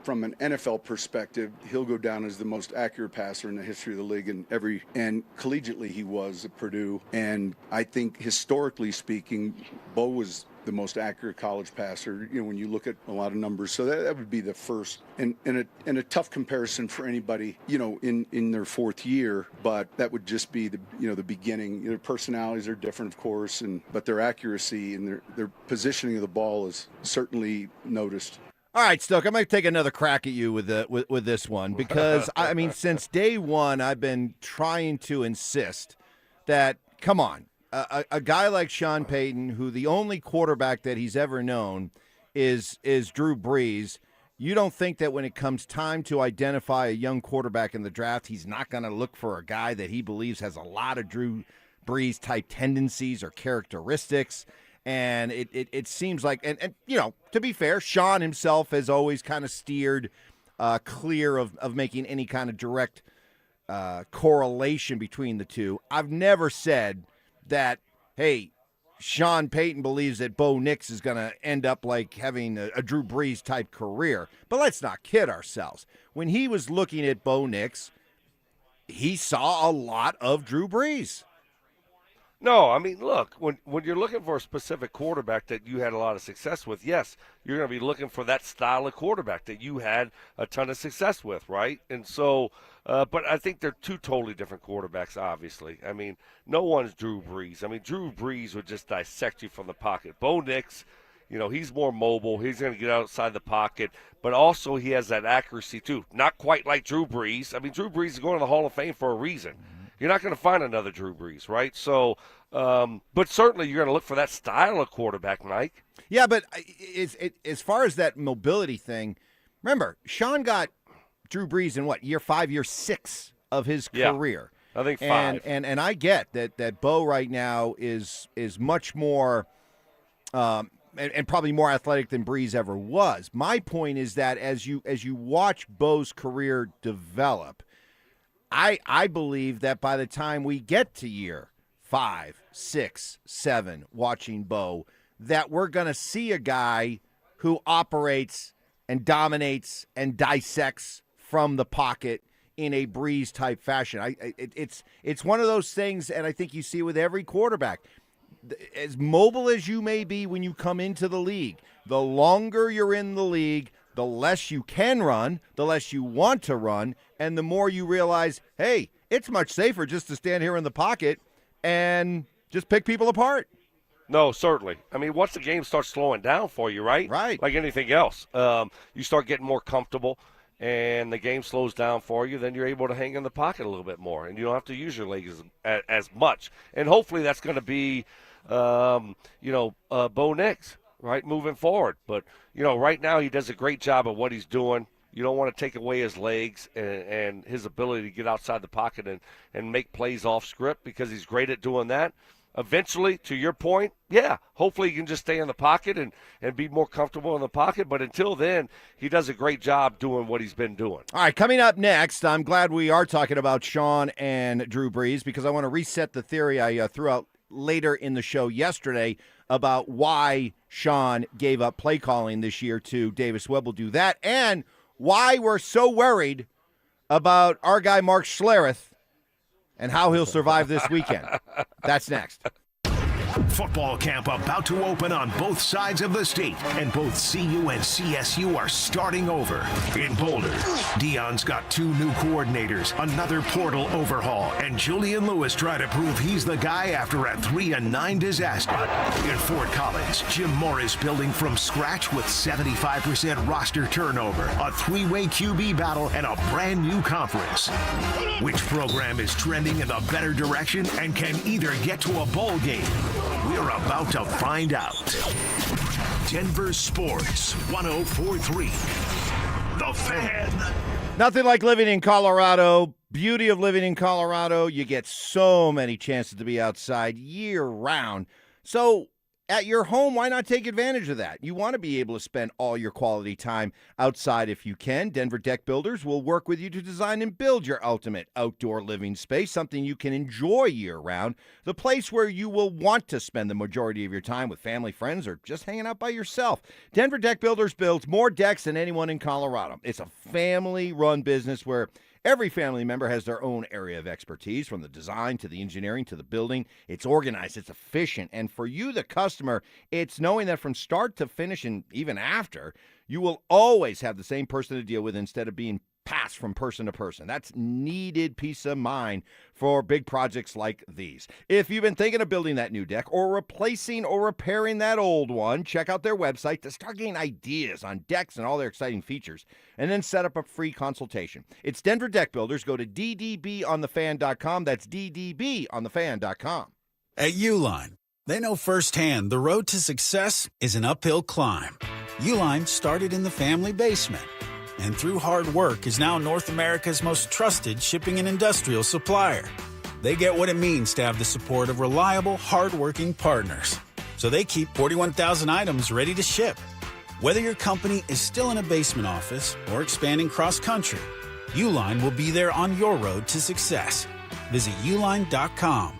From an NFL perspective, he'll go down as the most accurate passer in the history of the league. And collegiately, he was at Purdue. And I think, historically speaking, Bo was the most accurate college passer, when you look at a lot of numbers. So that would be the first, and a tough comparison for anybody, in their fourth year, but that would just be the beginning. Their personalities are different, of course, but their accuracy and their positioning of the ball is certainly noticed. All right, Stoke, I'm going to take another crack at you with this one, because, I mean, since day one, I've been trying to insist that, come on, a guy like Sean Payton, who the only quarterback that he's ever known is Drew Brees, you don't think that when it comes time to identify a young quarterback in the draft, he's not going to look for a guy that he believes has a lot of Drew Brees-type tendencies or characteristics? And it seems like, and to be fair, Sean himself has always kind of steered clear of making any kind of direct correlation between the two. I've never said that, hey, Sean Payton believes that Bo Nix is going to end up like having a Drew Brees type career. But let's not kid ourselves. When he was looking at Bo Nix, he saw a lot of Drew Brees. No, I mean, look, when you're looking for a specific quarterback that you had a lot of success with, yes, you're going to be looking for that style of quarterback that you had a ton of success with, right? And so, but I think they're two totally different quarterbacks, obviously. I mean, no one's Drew Brees. I mean, Drew Brees would just dissect you from the pocket. Bo Nix, he's more mobile. He's going to get outside the pocket, but also he has that accuracy too. Not quite like Drew Brees. I mean, Drew Brees is going to the Hall of Fame for a reason. You're not going to find another Drew Brees, right? So, but certainly you're going to look for that style of quarterback, Mike. Yeah, but as far as that mobility thing, remember, Sean got Drew Brees in year 5, year 6 of his career. I think 5. And I get that Bo right now is much more and probably more athletic than Brees ever was. My point is that as you watch Bo's career develop, I believe that by the time we get to year 5, 6, 7, watching Bo, that we're going to see a guy who operates and dominates and dissects from the pocket in a Brees-type fashion. It's one of those things, and I think you see with every quarterback. As mobile as you may be when you come into the league, the longer you're in the league, the less you can run, the less you want to run, and the more you realize, hey, it's much safer just to stand here in the pocket and just pick people apart. No, certainly. I mean, once the game starts slowing down for you, right? Right. Like anything else, you start getting more comfortable, and the game slows down for you, then you're able to hang in the pocket a little bit more, and you don't have to use your legs as much. And hopefully that's going to be, Bo Nix, right, moving forward. But, right now he does a great job of what he's doing. You don't want to take away his legs and his ability to get outside the pocket and make plays off script, because he's great at doing that. Eventually, to your point, yeah, hopefully he can just stay in the pocket and be more comfortable in the pocket. But until then, he does a great job doing what he's been doing. All right, coming up next, I'm glad we are talking about Sean and Drew Brees, because I want to reset the theory I threw out later in the show yesterday about why Sean gave up play calling this year to Davis Webb. We'll do that, and why we're so worried about our guy Mark Schlereth and how he'll survive this weekend. That's next. Football camp about to open on both sides of the state, and both CU and CSU are starting over. In Boulder, Dion's got 2 new coordinators, another portal overhaul, and Julian Lewis trying to prove he's the guy after a 3-9 disaster. In Fort Collins, Jim Morris building from scratch with 75% roster turnover, a 3-way QB battle, and a brand new conference. Which program is trending in the better direction and can either get to a bowl game? We're about to find out. Denver Sports 104.3. The Fan. Nothing like living in Colorado. Beauty of living in Colorado, you get so many chances to be outside year-round. So at your home, why not take advantage of that? You want to be able to spend all your quality time outside if you can. Denver Deck Builders will work with you to design and build your ultimate outdoor living space, something you can enjoy year-round, the place where you will want to spend the majority of your time with family, friends, or just hanging out by yourself. Denver Deck Builders builds more decks than anyone in Colorado. It's a family-run business where every family member has their own area of expertise, from the design to the engineering to the building. It's organized, it's efficient, and for you, the customer, it's knowing that from start to finish and even after, you will always have the same person to deal with instead of being passed from person to person. That's needed peace of mind for big projects like these. If you've been thinking of building that new deck or replacing or repairing that old one, check out their website to start getting ideas on decks and all their exciting features, and then set up a free consultation. It's Denver Deck Builders. Go to ddbonthefan.com. That's ddbonthefan.com. At Uline, they know firsthand the road to success is an uphill climb. Uline started in the family basement, and through hard work is now North America's most trusted shipping and industrial supplier. They get what it means to have the support of reliable, hard-working partners. So they keep 41,000 items ready to ship. Whether your company is still in a basement office or expanding cross-country, Uline will be there on your road to success. Visit uline.com.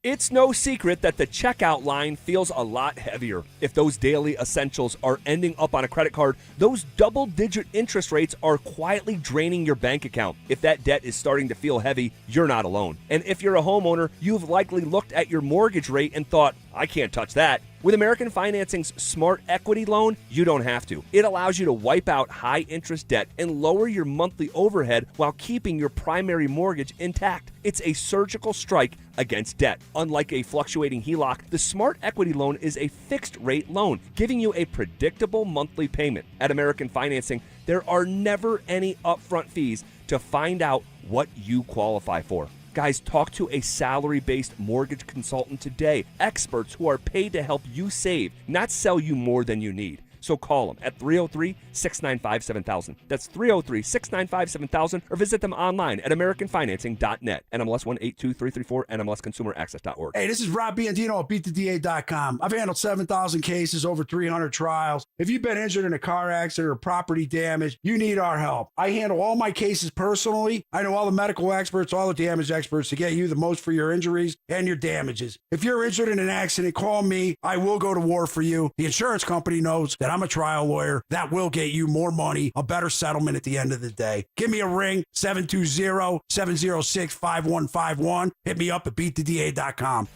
It's no secret that the checkout line feels a lot heavier. If those daily essentials are ending up on a credit card, those double-digit interest rates are quietly draining your bank account. If that debt is starting to feel heavy, you're not alone. And if you're a homeowner, you've likely looked at your mortgage rate and thought, I can't touch that. With American Financing's Smart Equity Loan, you don't have to. It allows you to wipe out high-interest debt and lower your monthly overhead while keeping your primary mortgage intact. It's a surgical strike against debt. Unlike a fluctuating HELOC, the Smart Equity Loan is a fixed-rate loan, giving you a predictable monthly payment. At American Financing, there are never any upfront fees to find out what you qualify for. Guys, talk to a salary-based mortgage consultant today. Experts who are paid to help you save, not sell you more than you need. So call them at 303-695-7000. That's 303-695-7000, or visit them online at americanfinancing.net. NMLS 182334, NMLSconsumeraccess.org. Hey, this is Rob Biandino at BeatTheDA.com. I've handled 7,000 cases, over 300 trials. If you've been injured in a car accident or property damage, you need our help. I handle all my cases personally. I know all the medical experts, all the damage experts to get you the most for your injuries and your damages. If you're injured in an accident, call me. I will go to war for you. The insurance company knows that I'm a trial lawyer. That will get you more money, a better settlement at the end of the day. Give me a ring, 720-706-5151. Hit me up at beattheda.com.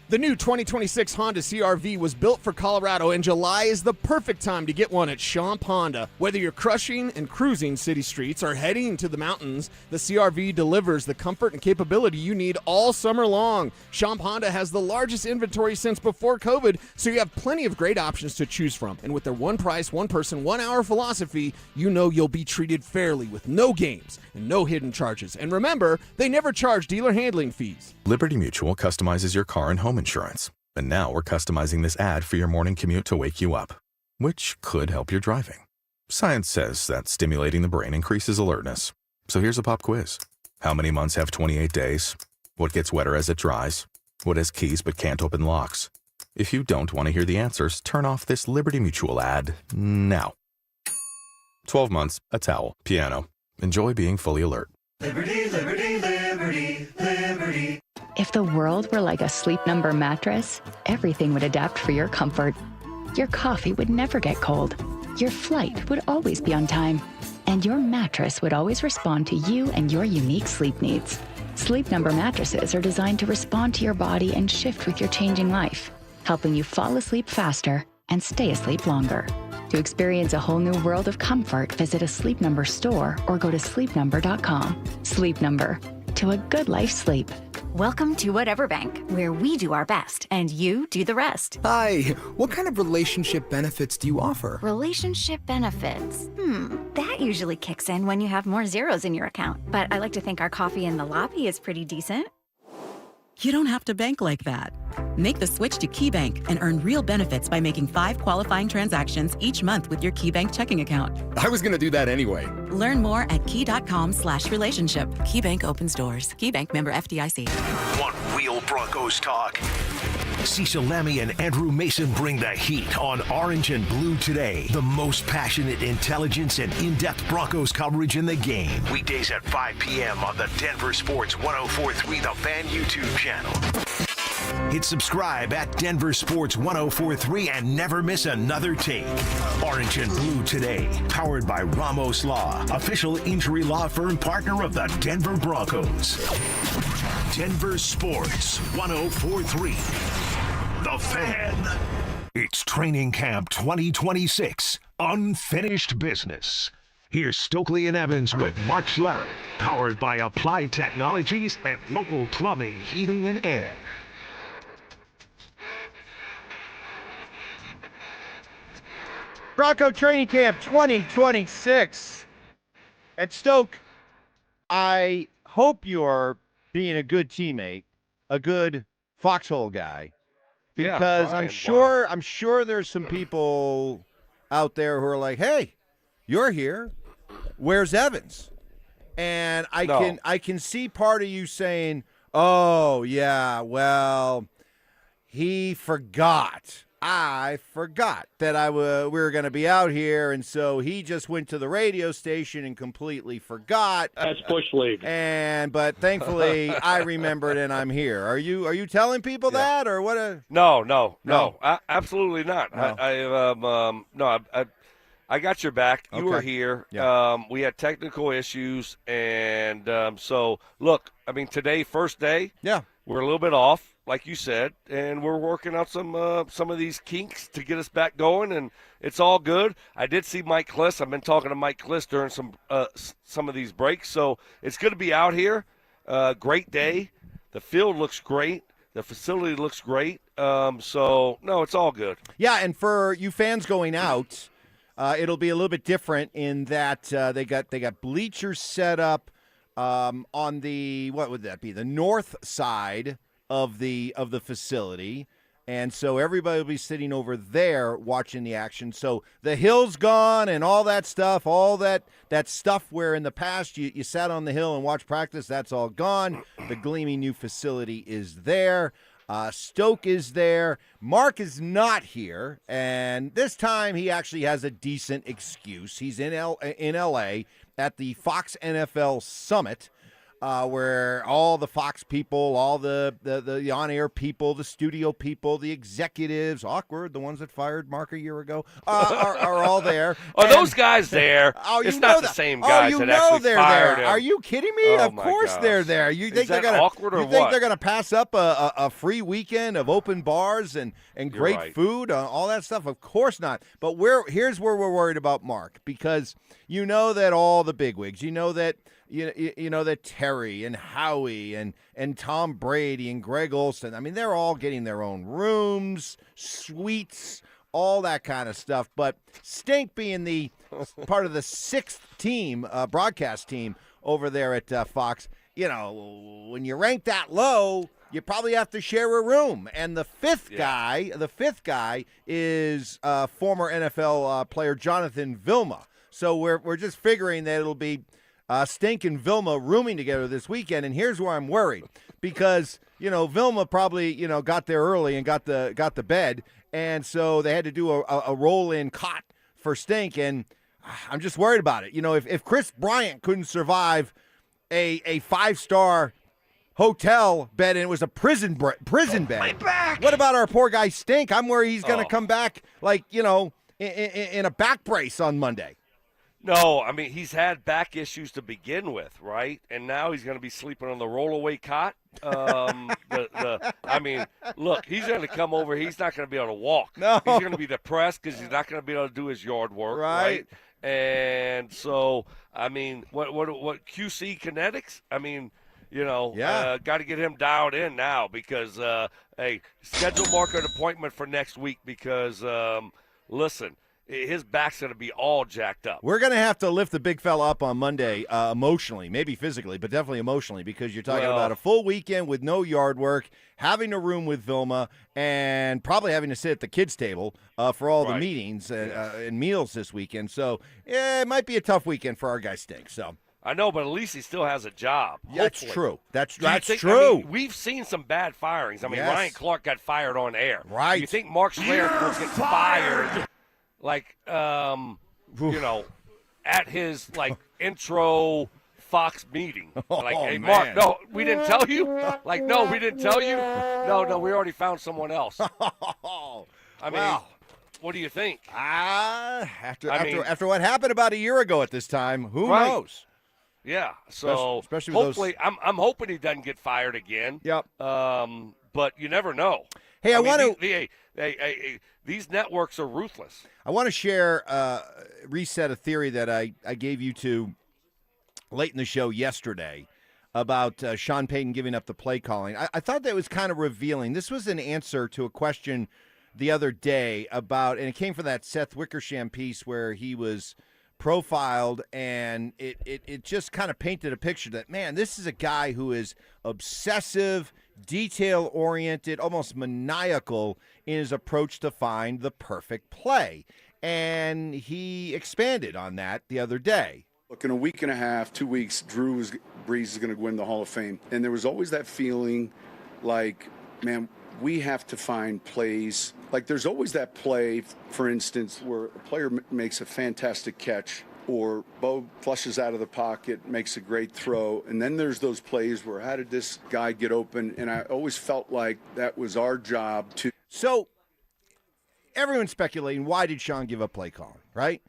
The new 2026 Honda CR-V was built for Colorado, and July is the perfect time to get one at Champ Honda. Whether you're crushing and cruising city streets or heading to the mountains, the CR-V delivers the comfort and capability you need all summer long. Champ Honda has the largest inventory since before COVID, so you have plenty of great options to choose from. And with their one price, one person, 1 hour philosophy, you know you'll be treated fairly with no games and no hidden charges. And remember, they never charge dealer handling fees. Liberty Mutual customizes your car and home insurance. And now we're customizing this ad for your morning commute to wake you up, which could help your driving. Science says that stimulating the brain increases alertness. So here's a pop quiz. How many months have 28 days? What gets wetter as it dries? What has keys but can't open locks? If you don't want to hear the answers, turn off this Liberty Mutual ad now. 12 months, a towel, piano. Enjoy being fully alert. Liberty, liberty, liberty, liberty. If the world were like a Sleep Number mattress, everything would adapt for your comfort. Your coffee would never get cold. Your flight would always be on time. And your mattress would always respond to you and your unique sleep needs. Sleep Number mattresses are designed to respond to your body and shift with your changing life, helping you fall asleep faster and stay asleep longer. To experience a whole new world of comfort, visit a Sleep Number store or go to sleepnumber.com. Sleep Number. To a good life sleep. Welcome to Whatever Bank, where we do our best and you do the rest. Hi, what kind of relationship benefits do you offer? Relationship benefits. That usually kicks in when you have more zeros in your account. But I like to think our coffee in the lobby is pretty decent. You don't have to bank like that. Make the switch to KeyBank and earn real benefits by making 5 qualifying transactions each month with your KeyBank checking account. I was going to do that anyway. Learn more at key.com/relationship. KeyBank opens doors. KeyBank member FDIC. Want real Broncos talk? Cecil Lammy and Andrew Mason bring the heat on Orange and Blue Today. The most passionate intelligence and in-depth Broncos coverage in the game. Weekdays at 5 p.m. on the Denver Sports 104.3 The Fan YouTube channel. Hit subscribe at Denver Sports 104.3 and never miss another take. Orange and Blue Today, powered by Ramos Law, official injury law firm partner of the Denver Broncos. Denver Sports 104.3. The Fan. It's Training Camp 2026, Unfinished Business. Here's Stokley and Evans with Mark Schlereth, powered by Applied Technologies and Local Plumbing, Heating, and Air. Bronco Training Camp 2026. At Stoke, I hope you're being a good teammate, a good foxhole guy, because I'm sure there's some people out there who are like, "Hey, you're here. Where's Evans?" And I can see part of you saying, "Oh yeah, well, he forgot. I forgot that we were going to be out here, and so he just went to the radio station and completely forgot." That's Bush League. But thankfully, I remembered, and I'm here. Are you telling people that, or what? No, absolutely not. No. I got your back. You were here. Yeah. We had technical issues, and so look. I mean, today, first day. Yeah. We're a little bit off, like you said, and we're working out some of these kinks to get us back going, and it's all good. I did see Mike Kliss. I've been talking to Mike Kliss during some of these breaks, so it's good to be out here. Great day. The field looks great. The facility looks great. So, no, it's all good. Yeah, and for you fans going out, it'll be a little bit different in that they got bleachers set up on the, what would that be, the north side of the facility, and so everybody will be sitting over there watching the action. So the hill's gone and all that stuff, that stuff where in the past you sat on the hill and watched practice, that's all gone. The gleaming new facility is there. Stoke is there. Mark is not here, and this time he actually has a decent excuse. He's in L.A. at the Fox NFL Summit. where all the Fox people, all the on-air people, the studio people, the executives, awkward, the ones that fired Mark a year ago, are all there. Are those guys there? Oh, it's you not know the that. same guys you that know actually they're fired there. him. Are you kidding me? Oh, of my course gosh. they're there. You Is think that they're gonna awkward or you think what? they're gonna pass up a free weekend of open bars and great right. food, all that stuff? Of course not. But here's where we're worried about Mark, because you know that all the bigwigs, you know that you know that Terry and Howie and Tom Brady and Greg Olson, I mean, they're all getting their own rooms, suites, all that kind of stuff. But Stink being the part of the sixth team, broadcast team over there at Fox, you know, when you rank that low, you probably have to share a room. And the fifth guy is former NFL player Jonathan Vilma. So we're just figuring that it'll be Stink and Vilma rooming together this weekend. And here's where I'm worried, because Vilma probably got there early and got the bed, and so they had to do a roll-in cot for Stink. And I'm just worried about it. If Chris Bryant couldn't survive a 5-star hotel bed and it was a prison bed, my back. What about our poor guy Stink? I'm worried he's going to come back in a back brace on Monday. No, I mean, he's had back issues to begin with, right? And now he's going to be sleeping on the rollaway cot. I mean, look, he's going to come over. He's not going to be able to walk. No. He's going to be depressed because he's not going to be able to do his yard work, right? And so, I mean, what QC Kinetics? I mean, got to get him dialed in now because, hey, schedule Mark an appointment for next week because, listen, his back's going to be all jacked up. We're going to have to lift the big fella up on Monday emotionally, maybe physically, but definitely emotionally, because you're talking about a full weekend with no yard work, having a room with Vilma, and probably having to sit at the kids' table for all the meetings and meals this weekend. So it might be a tough weekend for our guy Stink. So I know, but at least he still has a job. That's hopefully. true. That's true. I mean, we've seen some bad firings. I mean, Yes. Ryan Clark got fired on air. Right. Do you think Mark Schlereth will get fired? At his intro Fox meeting. Hey, Mark, no, we didn't tell you? No, we didn't tell you? No, we already found someone else. I mean, what do you think? After what happened about a year ago at this time, who knows? Yeah, so especially with hopefully, I'm hoping he doesn't get fired again. Yep. But you never know. Hey, I want to. These networks are ruthless. I want to share, reset a theory that I gave you to late in the show yesterday about Sean Payton giving up the play calling. I thought that was kind of revealing. This was an answer to a question the other day about, and it came from that Seth Wickersham piece where he was profiled, and it just kind of painted a picture that, man, this is a guy who is obsessive, detail-oriented, almost maniacal in his approach to find the perfect play. And he expanded on that the other day. Look, in a week and a half, 2 weeks, Brees is going to win the Hall of Fame. And there was always that feeling like, man, we have to find plays. Like there's always that play, for instance, where a player makes a fantastic catch or Bo flushes out of the pocket, makes a great throw. And then there's those plays where how did this guy get open? And I always felt like that was our job to. So everyone's speculating, why did Sean give up play calling, right?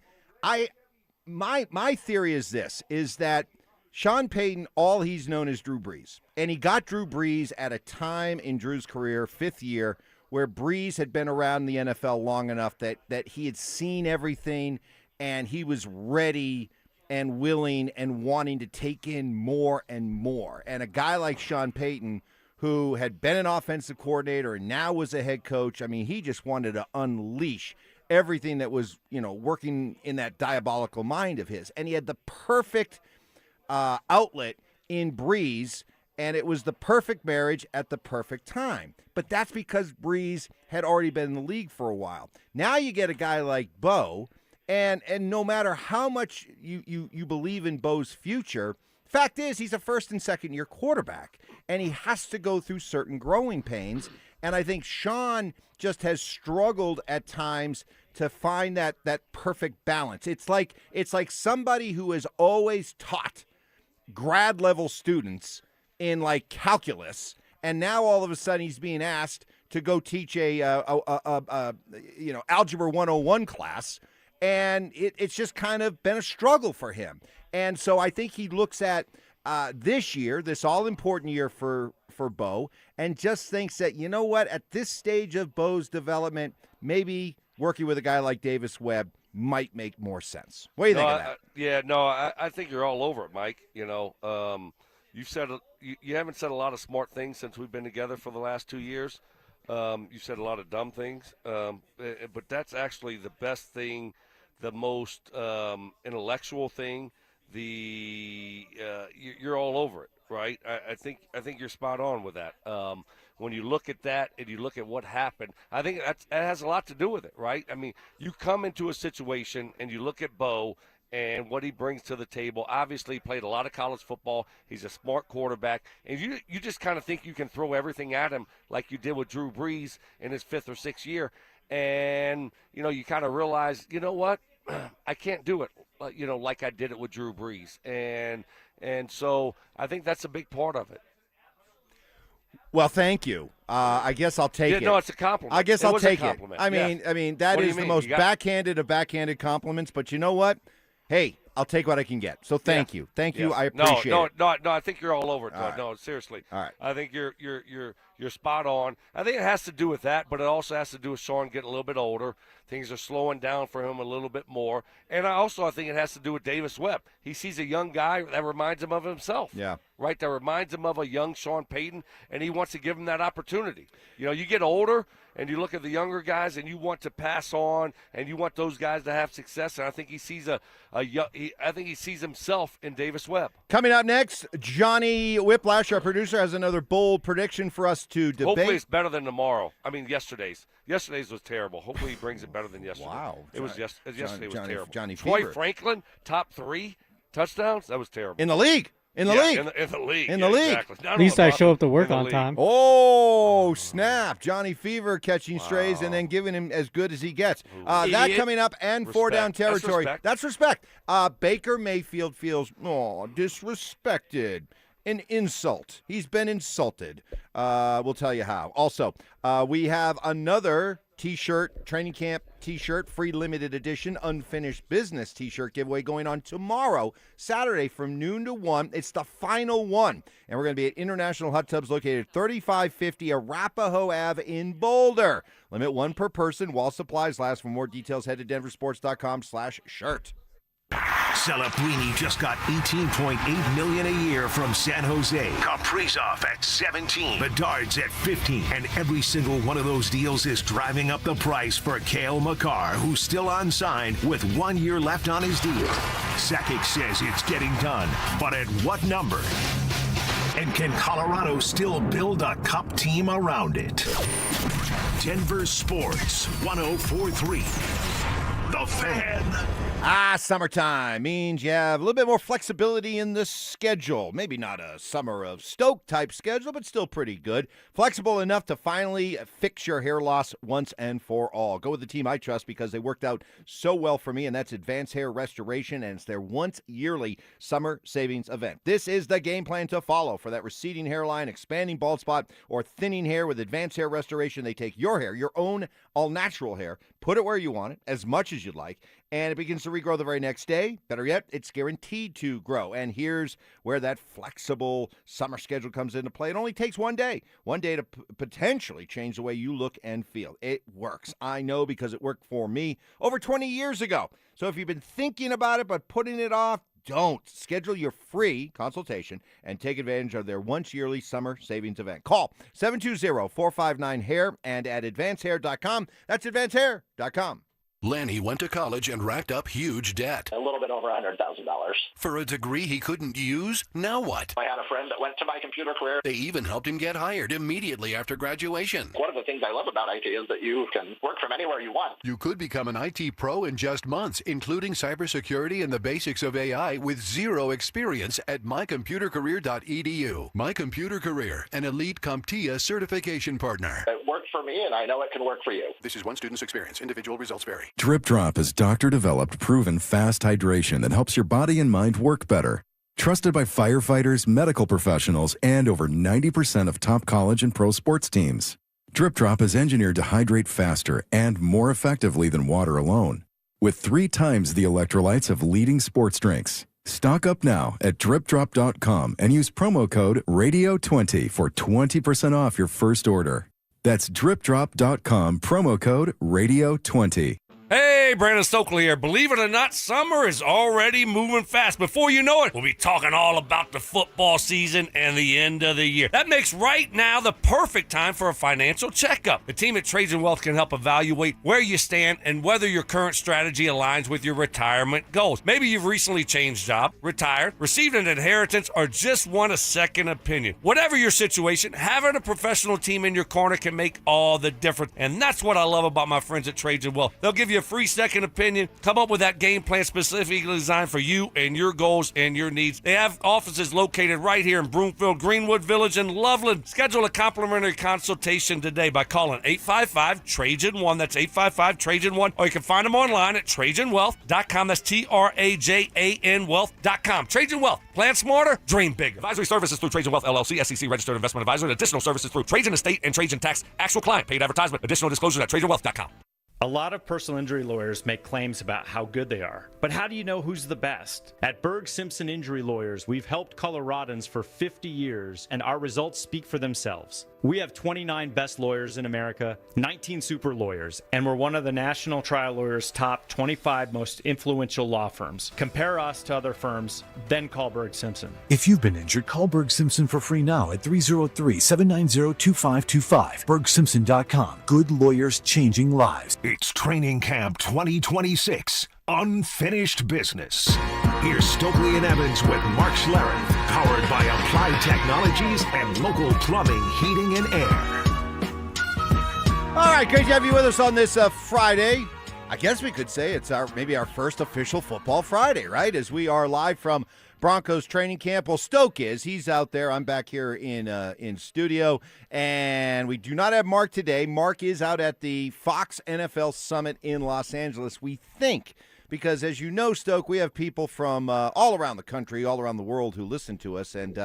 My theory is this, is that Sean Payton, all he's known is Drew Brees. And he got Drew Brees at a time in Drew's career, 5th year, where Brees had been around the NFL long enough that he had seen everything and he was ready and willing and wanting to take in more and more. And a guy like Sean Payton, who had been an offensive coordinator and now was a head coach, I mean, he just wanted to unleash everything that was, working in that diabolical mind of his. And he had the perfect outlet in Brees, and it was the perfect marriage at the perfect time. But that's because Brees had already been in the league for a while. Now you get a guy like Bo, and no matter how much you believe in Bo's future, fact is he's a first and second year quarterback, and he has to go through certain growing pains. And I think Sean just has struggled at times to find that perfect balance. It's like somebody who has always taught grad level students in like calculus, and now all of a sudden he's being asked to go teach a algebra 101 class, and it's just kind of been a struggle for him. And so I think he looks at this year, this all-important year for Bo, and just thinks that, you know what, at this stage of Bo's development, maybe working with a guy like Davis Webb might make more sense. What do you think of that? I think you're all over it, Mike. You haven't said a lot of smart things since we've been together for the last 2 years. You said a lot of dumb things, but that's actually the best thing, the most intellectual thing. You're all over it, right? I think you're spot on with that. When you look at that and you look at what happened, I think that has a lot to do with it, right? I mean, you come into a situation and you look at Bo and what he brings to the table. Obviously, he played a lot of college football. He's a smart quarterback. And you just kind of think you can throw everything at him like you did with Drew Brees in his 5th or 6th year. And, you kind of realize, you know what? I can't do it, like I did it with Drew Brees. And so I think that's a big part of it. Well, thank you. I guess I'll take it. No, it's a compliment. I guess I'll take it. I mean, that is the most backhanded of backhanded compliments. But you know what? Hey, I'll take what I can get. So thank you. Thank you. I appreciate it. No, I think you're all over it. Right. No, seriously. All right. I think you're spot on. I think it has to do with that, but it also has to do with Sean getting a little bit older. Things are slowing down for him a little bit more. And I think it has to do with Davis Webb. He sees a young guy that reminds him of himself. Yeah. Right? That reminds him of a young Sean Payton, and he wants to give him that opportunity. You get older, and you look at the younger guys, and you want to pass on, and you want those guys to have success. And I think he sees I think he sees himself in Davis Webb. Coming up next, Johnny Whiplash, our producer, has another bold prediction for us to debate. Hopefully it's better than tomorrow. I mean, yesterday's. Yesterday's was terrible. Hopefully he brings it better than yesterday. Wow. Yesterday was terrible. Johnny Troy Fever. Franklin, top 3 touchdowns. That was terrible. In the league. In the league. Exactly. At least I show up to work on time. Oh, snap. Johnny Fever catching strays and then giving him as good as he gets. That coming up and four down territory. That's respect. Baker Mayfield feels disrespected. An insult. He's been insulted. We'll tell you how. Also, we have another T-shirt, training camp T-shirt, free limited edition, unfinished business T-shirt giveaway going on tomorrow, Saturday from noon to 1. It's the final one. And we're going to be at International Hot Tubs located 3550 Arapahoe Ave in Boulder. Limit 1 per person while supplies last. For more details, head to DenverSports.com/shirt. Celebrini just got $18.8 million a year from San Jose. Kaprizov at 17. Bedard's at 15. And every single one of those deals is driving up the price for Cale Makar, who's still unsigned with 1 year left on his deal. Sakic says it's getting done, but at what number? And can Colorado still build a cup team around it? Denver Sports 104.3. The Fan. Summertime means you have a little bit more flexibility in the schedule. Maybe not a summer of Stoke type schedule, but still pretty good. Flexible enough to finally fix your hair loss once and for all. Go with the team I trust because they worked out so well for me, and that's Advanced Hair Restoration, and it's their once yearly summer savings event. This is the game plan to follow for that receding hairline, expanding bald spot, or thinning hair. With Advanced Hair Restoration, they take your hair, your own all-natural hair, put it where you want it, as much as you'd like, and it begins to regrow the very next day. Better yet, it's guaranteed to grow. And here's where that flexible summer schedule comes into play. It only takes one day to potentially change the way you look and feel. It works. I know because it worked for me over 20 years ago. So if you've been thinking about it but putting it off, don't. Schedule your free consultation and take advantage of their once yearly summer savings event. Call 720-459-HAIR and at advancehair.com. That's advancehair.com. Lanny went to college and racked up huge debt. A little bit over $100,000. For a degree he couldn't use? Now what? I had a friend that went to my computer career. They even helped him get hired immediately after graduation. One of the things I love about IT is that you can work from anywhere you want. You could become an IT pro in just months, including cybersecurity and the basics of AI with zero experience at mycomputercareer.edu. My Computer Career, an elite CompTIA certification partner. It worked for me, and I know it can work for you. This is one student's experience. Individual results vary. Drip Drop is doctor-developed, proven fast hydration that helps your body and mind work better. Trusted by firefighters, medical professionals, and over 90% of top college and pro sports teams. Drip Drop is engineered to hydrate faster and more effectively than water alone, with 3 times the electrolytes of leading sports drinks. Stock up now at dripdrop.com and use promo code RADIO20 for 20% off your first order. That's dripdrop.com, promo code RADIO20. Hey, Brandon Stokley here. Believe it or not, summer is already moving fast. Before you know it, we'll be talking all about the football season and the end of the year. That makes right now the perfect time for a financial checkup. The team at Trajan Wealth can help evaluate where you stand and whether your current strategy aligns with your retirement goals. Maybe you've recently changed job, retired, received an inheritance, or just want a second opinion. Whatever your situation, having a professional team in your corner can make all the difference. And that's what I love about my friends at Trajan Wealth. They'll give you a free second opinion, come up with that game plan specifically designed for you and your goals and your needs. They have offices located right here in Broomfield, Greenwood Village, and Loveland. Schedule a complimentary consultation today by calling 855-TRAJAN-1. That's 855-TRAJAN-1. Or you can find them online at TrajanWealth.com. That's TRAJAN Wealth.com. Trajan Wealth. Plan smarter, dream big. Advisory services through Trajan Wealth, LLC, SEC Registered Investment Advisor. Additional services through Trajan Estate and Trajan Tax. Actual client. Paid advertisement. Additional disclosures at TrajanWealth.com. A lot of personal injury lawyers make claims about how good they are. But how do you know who's the best? At Berg Simpson Injury Lawyers, we've helped Coloradans for 50 years, and our results speak for themselves. We have 29 best lawyers in America, 19 super lawyers, and we're one of the National Trial Lawyers' top 25 most influential law firms. Compare us to other firms, then call Berg Simpson. If you've been injured, call Berg Simpson for free now at 303-790-2525. BergSimpson.com. Good lawyers changing lives. It's Training Camp 2026. Unfinished Business. Here's Stokley and Evans with Mark Schlereth, powered by Applied Technologies and local plumbing, heating, and air. All right, great to have you with us on this Friday. I guess we could say it's maybe our first official Football Friday, right? As we are live from Broncos training camp. Well, Stoke is. He's out there. I'm back here in studio, and we do not have Mark today. Mark is out at the Fox NFL Summit in Los Angeles, we think, because as you know, Stoke, we have people from all around the country, all around the world who listen to us, and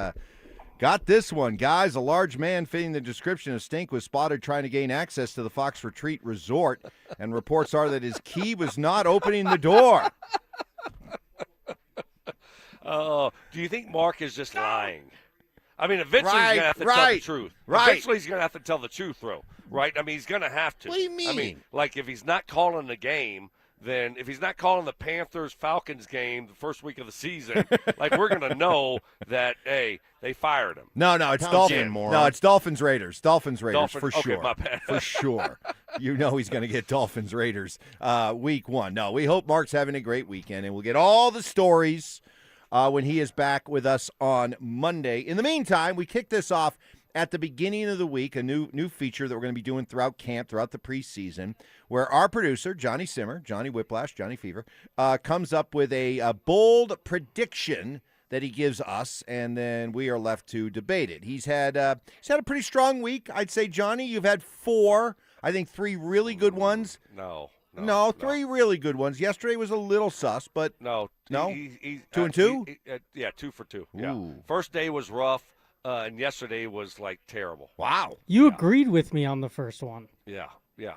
got this one, guys. A large man fitting the description of Stink was spotted trying to gain access to the Fox Retreat Resort, and reports are that his key was not opening the door. Do you think Mark is just lying? I mean, eventually he's going to have to tell the truth. Right. Eventually he's going to have to tell the truth, though, right? I mean, he's going to have to. What do you mean? I mean, like if he's not calling the game, then if he's not calling the Panthers-Falcons game the first week of the season, like we're going to know that, hey, they fired him. No, it's Dolphins. No, it's Dolphins-Raiders. Dolphins-Raiders for sure. Okay, my bad. For sure. You know he's going to get Dolphins-Raiders week 1. No, we hope Mark's having a great weekend, and we'll get all the stories when he is back with us on Monday. In the meantime, we kick this off at the beginning of the week, a new feature that we're going to be doing throughout camp, throughout the preseason, where our producer, Johnny Simmer, Johnny Whiplash, Johnny Fever, comes up with a bold prediction that he gives us, and then we are left to debate it. He's had a pretty strong week, I'd say, Johnny. You've had 4, I think 3 really good ones. No, 3 really good ones. Yesterday was a little sus, but no. 2 and 2? Yeah, 2 for 2. Ooh. Yeah. First day was rough, and yesterday was like terrible. Wow. You agreed with me on the first one. Yeah.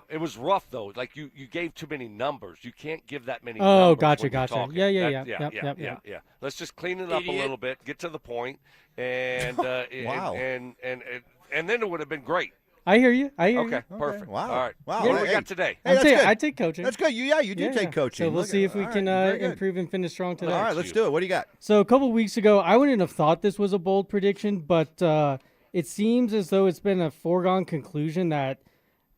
It was rough though. Like you gave too many numbers. You can't give that many. Oh, numbers gotcha. Yeah. Let's just clean it up a little bit, get to the point, and wow. and then it would have been great. I hear you. Okay, perfect. Wow. All right. Wow. What do we got today? Hey, I take coaching. That's good. You do take coaching. So we'll see if we can improve and finish strong today. All right, let's do it. What do you got? So a couple weeks ago, I wouldn't have thought this was a bold prediction, but it seems as though it's been a foregone conclusion that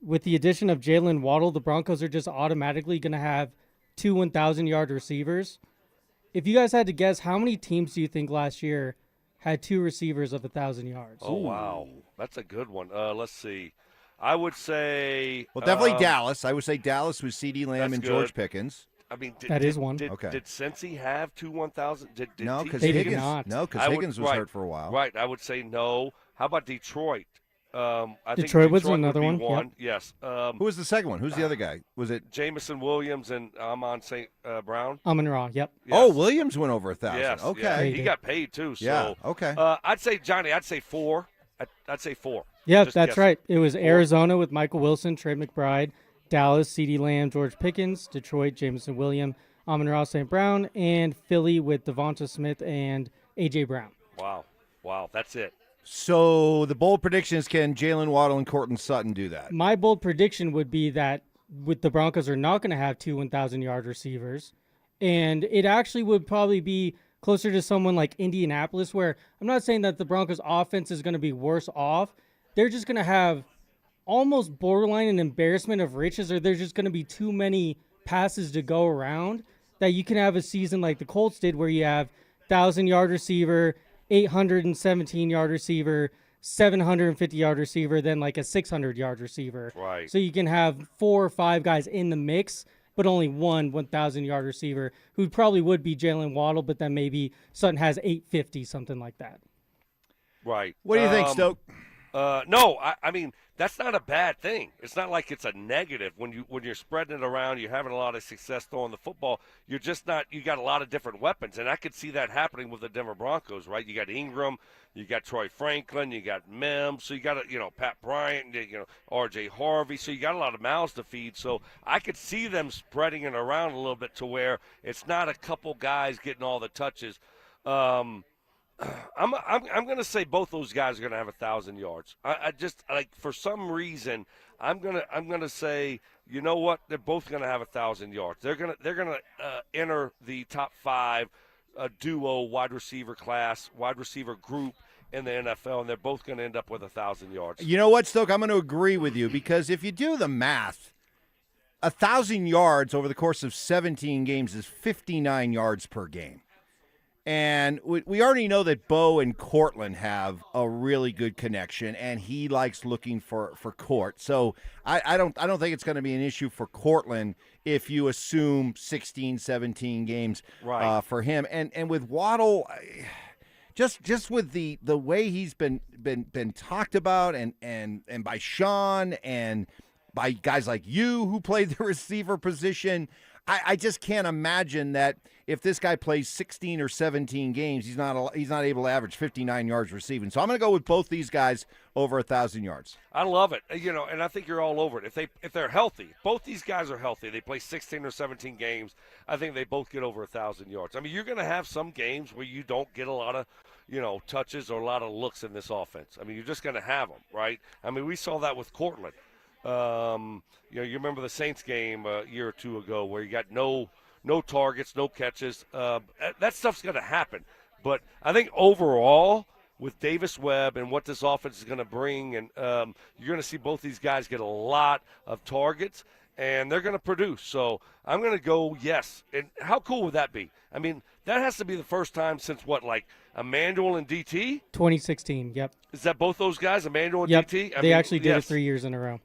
with the addition of Jalen Waddle, the Broncos are just automatically going to have 2 1,000-yard receivers. If you guys had to guess, how many teams do you think last year had 2 receivers of 1,000 yards? Oh, wow. That's a good one. Let's see. I would say – well, definitely Dallas. I would say Dallas with CeeDee Lamb and George Pickens. I mean, that is one. Did Cincy have 2 1,000? No, because Higgins was hurt for a while. Right. I would say no. How about Detroit? I think Detroit was would another be one. one. Yep. Yes. Who was the second one? Who's the other guy? Was it Jamison Williams and Amon St. Brown? Amon-Ra, yep. Yes. Oh, Williams went over 1,000. Yes. Okay. Yeah. He got paid too. So, Yeah, okay. I'd say, Johnny, I'd say 4. I'd say 4. Yeah, Just that's guessing. right. It was 4. Arizona with Michael Wilson, Trey McBride, Dallas, CeeDee Lamb, George Pickens, Detroit, Jamison Williams, Amon-Ra St. Brown, and Philly with Devonta Smith and A.J. Brown. Wow. That's it. So the bold predictions, can Jalen Waddle and Courtland Sutton do that? My bold prediction would be that with the Broncos are not going to have 2 1,000-yard receivers, and it actually would probably be closer to someone like Indianapolis, where I'm not saying that the Broncos offense is going to be worse off. They're just going to have almost borderline an embarrassment of riches, or there's just going to be too many passes to go around that you can have a season like the Colts did where you have 1,000-yard receiver, 817-yard receiver, 750-yard receiver, then like a 600-yard receiver. Right. So you can have 4 or 5 guys in the mix, but only one 1,000-yard receiver who probably would be Jalen Waddle, but then maybe Sutton has 850, something like that. Right. What do you think, Stoke? No, I mean, that's not a bad thing. It's not like it's a negative when you're spreading it around. You're having a lot of success throwing the football. You're just not. You got a lot of different weapons, and I could see that happening with the Denver Broncos. Right? You got Ingram, you got Troy Franklin, you got Mims. So you got Pat Bryant, R.J. Harvey. So you got a lot of mouths to feed. So I could see them spreading it around a little bit to where it's not a couple guys getting all the touches. I'm going to say both those guys are going to have 1,000 yards. I just like for some reason I'm going to say, you know what, they're both going to have 1,000 yards. They're going to enter the top 5 duo wide receiver group in the NFL, and they're both going to end up with 1,000 yards. You know what, Stoke? I'm going to agree with you because if you do the math, 1,000 yards over the course of 17 games is 59 yards per game. And we already know that Bo and Courtland have a really good connection, and he likes looking for Court. So I don't think it's going to be an issue for Courtland if you assume 16, 17 games for him. And with Waddle, just with the way he's been talked about and by Sean and by guys like you who played the receiver position, I just can't imagine that if this guy plays 16 or 17 games, he's not able to average 59 yards receiving. So I'm going to go with both these guys over 1,000 yards. I love it. And I think you're all over it. If they're healthy, both these guys are healthy. They play 16 or 17 games. I think they both get over 1,000 yards. I mean, you're going to have some games where you don't get a lot of, touches or a lot of looks in this offense. I mean, you're just going to have them, right? I mean, we saw that with Courtland. You remember the Saints game a year or two ago where you got no targets, no catches. That stuff's going to happen. But I think overall, with Davis Webb and what this offense is going to bring, and you're going to see both these guys get a lot of targets, and they're going to produce. So I'm going to go yes. And how cool would that be? I mean, that has to be the first time since Emmanuel and DT? 2016, yep. Is that both those guys, Emmanuel and yep. DT? They actually did it 3 years in a row.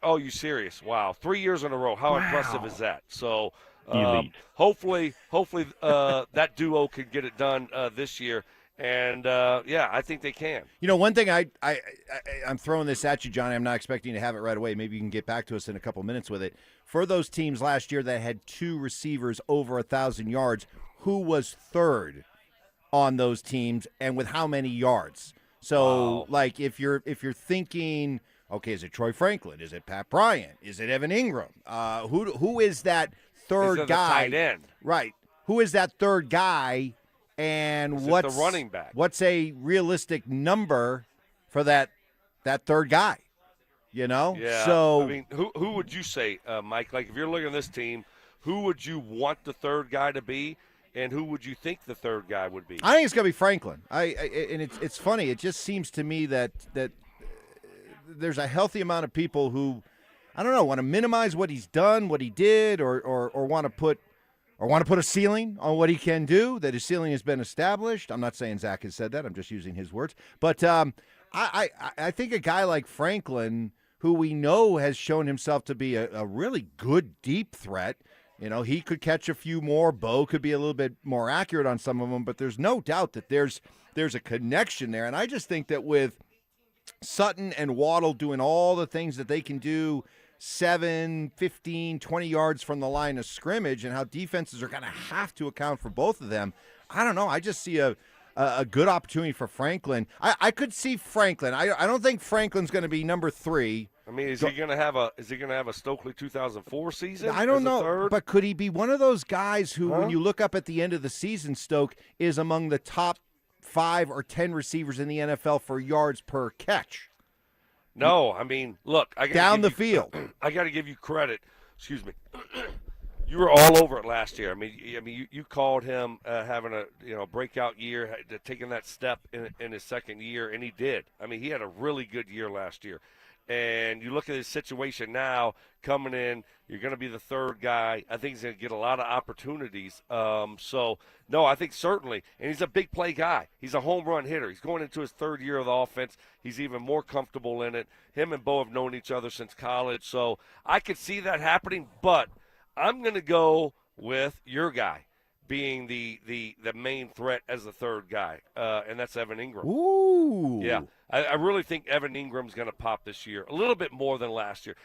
Oh, you serious? Wow. 3 years in a row. How impressive is that? So Elite. hopefully that duo can get it done this year. And, I think they can. One thing I'm throwing this at you, Johnny. I'm not expecting to have it right away. Maybe you can get back to us in a couple minutes with it. For those teams last year that had 2 receivers over 1,000 yards, who was third on those teams and with how many yards? So, if you're thinking, okay, is it Troy Franklin? Is it Pat Bryant? Is it Evan Ingram? Who is that third guy? The tight end. Right. Who is that third guy? And what's the running back? What's a realistic number for that third guy? Yeah. So I mean, who would you say, Mike? Like if you're looking at this team, who would you want the third guy to be, and who would you think the third guy would be? I think it's going to be Franklin. And it's funny. It just seems to me that there's a healthy amount of people who, I don't know, want to minimize what he's done, what he did, or want to put a ceiling on what he can do, that his ceiling has been established. I'm not saying Zach has said that. I'm just using his words. But I think a guy like Franklin, who we know has shown himself to be a really good deep threat, he could catch a few more. Bo could be a little bit more accurate on some of them, but there's no doubt that there's a connection there. And I just think that with Sutton and Waddle doing all the things that they can do 7, 15, 20 yards from the line of scrimmage, and how defenses are going to have to account for both of them. I don't know. I just see a good opportunity for Franklin. I could see Franklin. I don't think Franklin's going to be number 3. I mean, is he going to have a Stokley 2004 season? I don't know, third? but could he be one of those guys who, when you look up at the end of the season, Stoke, is among the top 5 or 10 receivers in the NFL for yards per catch? No, I mean, look, down the field. I got to give you credit. Excuse me. You were all over it last year. I mean, you called him having a breakout year, taking that step in his second year, and he did. I mean, he had a really good year last year. And you look at his situation now, coming in, you're going to be the third guy. I think he's going to get a lot of opportunities. So, no, I think certainly. And he's a big play guy. He's a home run hitter. He's going into his third year of the offense. He's even more comfortable in it. Him and Bo have known each other since college. So I could see that happening. But I'm going to go with your guy being the main threat as the third guy, and that's Evan Ingram. Ooh. Yeah. I really think Evan Ingram's going to pop this year, a little bit more than last year.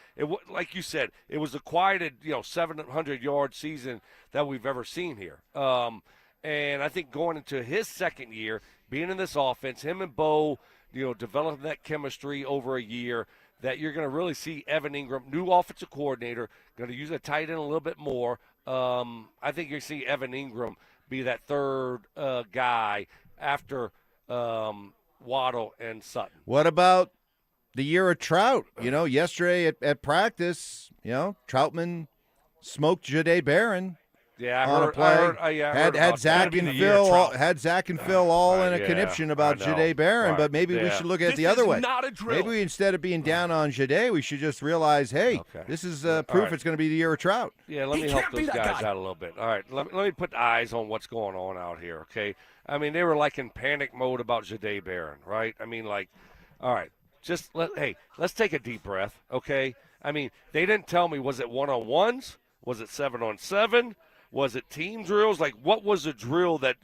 Like you said, it was a quieted, 700-yard season that we've ever seen here. And I think going into his second year, being in this offense, him and Bo, developing that chemistry over a year, that you're going to really see Evan Ingram, new offensive coordinator, going to use a tight end a little bit more. I think you're going to see Evan Ingram be that third guy after Waddle and Sutton. What about the year of Trout? Yesterday at practice, Troutman smoked Jahdae Barron. Yeah, had Zach and Phil all in a conniption about Jahdae Barron, but maybe we should look at it the other way. Not a drill. Maybe instead of being down on Jahdae, we should just realize, hey, this is proof it's going to be the year of Trout. Yeah, let me help those guys out a little bit. All right, let me put eyes on what's going on out here, okay? I mean, they were like in panic mode about Jahdae Barron, right? I mean, all right, let's take a deep breath, okay? I mean, they didn't tell me, was it one-on-ones? Was it 7-on-7? Was it team drills? Like, what was the drill that,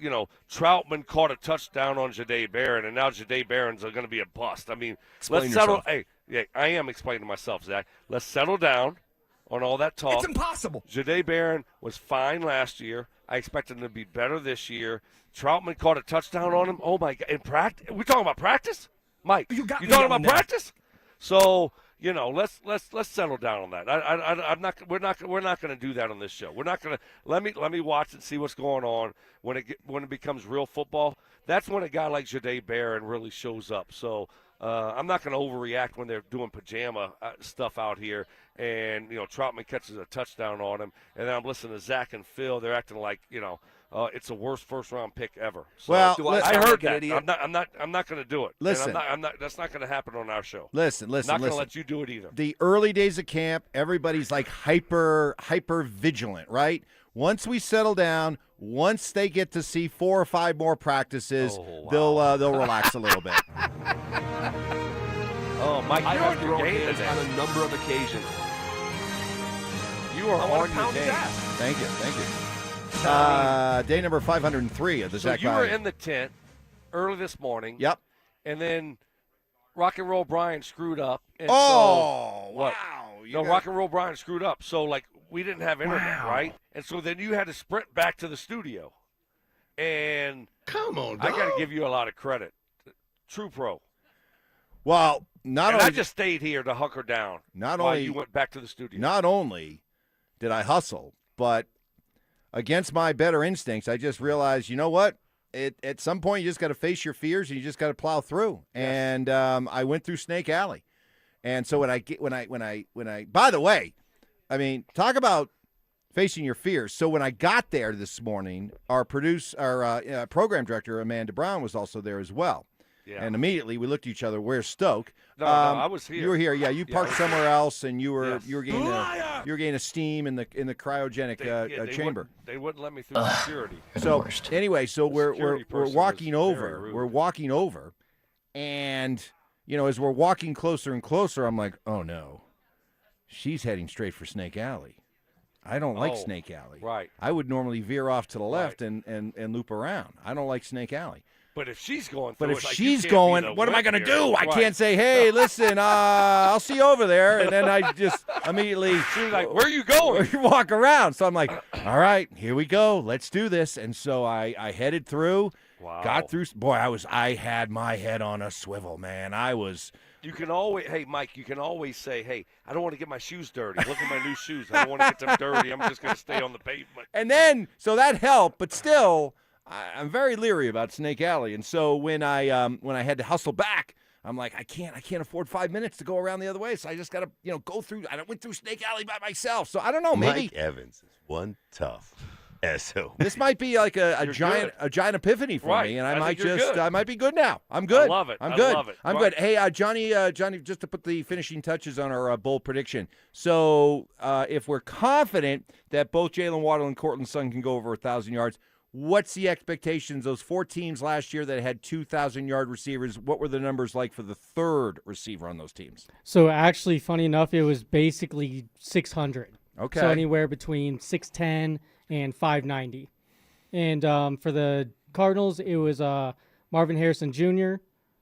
Troutman caught a touchdown on Jahdae Barron, and now Jahdae Barron's going to be a bust? I mean, let's settle. Hey, yeah, I am explaining to myself, Zach. Let's settle down on all that talk. It's impossible. Jahdae Barron was fine last year. I expect him to be better this year. Troutman caught a touchdown on him. Oh, my God. In practice? We're talking about practice? Mike, you talking about practice? So, let's settle down on that. We're not going to do that on this show. We're not going to let me watch and see what's going on when it becomes real football. That's when a guy like Jahdae Barron really shows up. So I'm not going to overreact when they're doing pajama stuff out here, and Troutman catches a touchdown on him, and then I'm listening to Zach and Phil. They're acting like it's the worst first-round pick ever. So, well, I heard that. I'm not going to do it. Listen, that's not going to happen on our show. Listen. Not going to let you do it either. The early days of camp, everybody's like hyper vigilant, right? Once we settle down, once they get to see 4 or 5 more practices, they'll relax a little bit. Oh, Mike, I you're have on your thrown game hands today. on a number of occasions. You are on your game. Thank you. Day number 503 of the Zach So you were Byer. in the tent early this morning. Yep. And then Rock and Roll Brian screwed up. And wow. Rock and Roll Brian screwed up. So, we didn't have internet, right? And so then you had to sprint back to the studio. And come on, I got to give you a lot of credit. True pro. Well, I just stayed here to hunker down while you went back to the studio. Not only did I hustle, but against my better instincts, I just realized, you know what? At some point, you just got to face your fears and you just got to plow through. Yes. And I went through Snake Alley, and so when I by the way, I mean, talk about facing your fears. So when I got there this morning, our program director Amanda Brown was also there as well. Yeah. And immediately we looked at each other. Where's Stoke? No, I was here. You were here, yeah. You parked somewhere else, and you were getting a steam in the cryogenic chamber. They wouldn't let me through security. So anyway, we're walking over. We're walking over, and as we're walking closer and closer, I'm like, oh no, she's heading straight for Snake Alley. I don't like Snake Alley. Right. I would normally veer off to the left and loop around. I don't like Snake Alley. But if she's going But through if it, like, she's you can't going, be the what am I whip going to here. do? I Right. can't say, hey, listen, I'll see you over there. And then I just immediately. She's like, where are you going? Walk around. So I'm like, all right, here we go. Let's do this. And so I headed through, got through. Boy, I had my head on a swivel, man. You can always, hey, Mike, you can always say, hey, I don't want to get my shoes dirty. Look at my new shoes. I don't want to get them dirty. I'm just going to stay on the pavement. And then, so that helped, but still, I'm very leery about Snake Alley. And so when I had to hustle back, I'm like, I can't afford 5 minutes to go around the other way. So I just got to, go through. I went through Snake Alley by myself. So I don't know, maybe Mike Evans is one tough SO. this might be like a giant epiphany for me, and I might be good now. I'm good. I love it. I'm good. I love it. I'm Right. good. Hey, Johnny, just to put the finishing touches on our bold prediction. So if we're confident that both Jalen Waddle and Cortland Sutton can go over 1,000 yards, what's the expectations? Those 4 teams last year that had 2,000-yard receivers, what were the numbers like for the third receiver on those teams? So actually, funny enough, it was basically 600. Okay. So anywhere between 610 and 590. And for the Cardinals, it was Marvin Harrison Jr.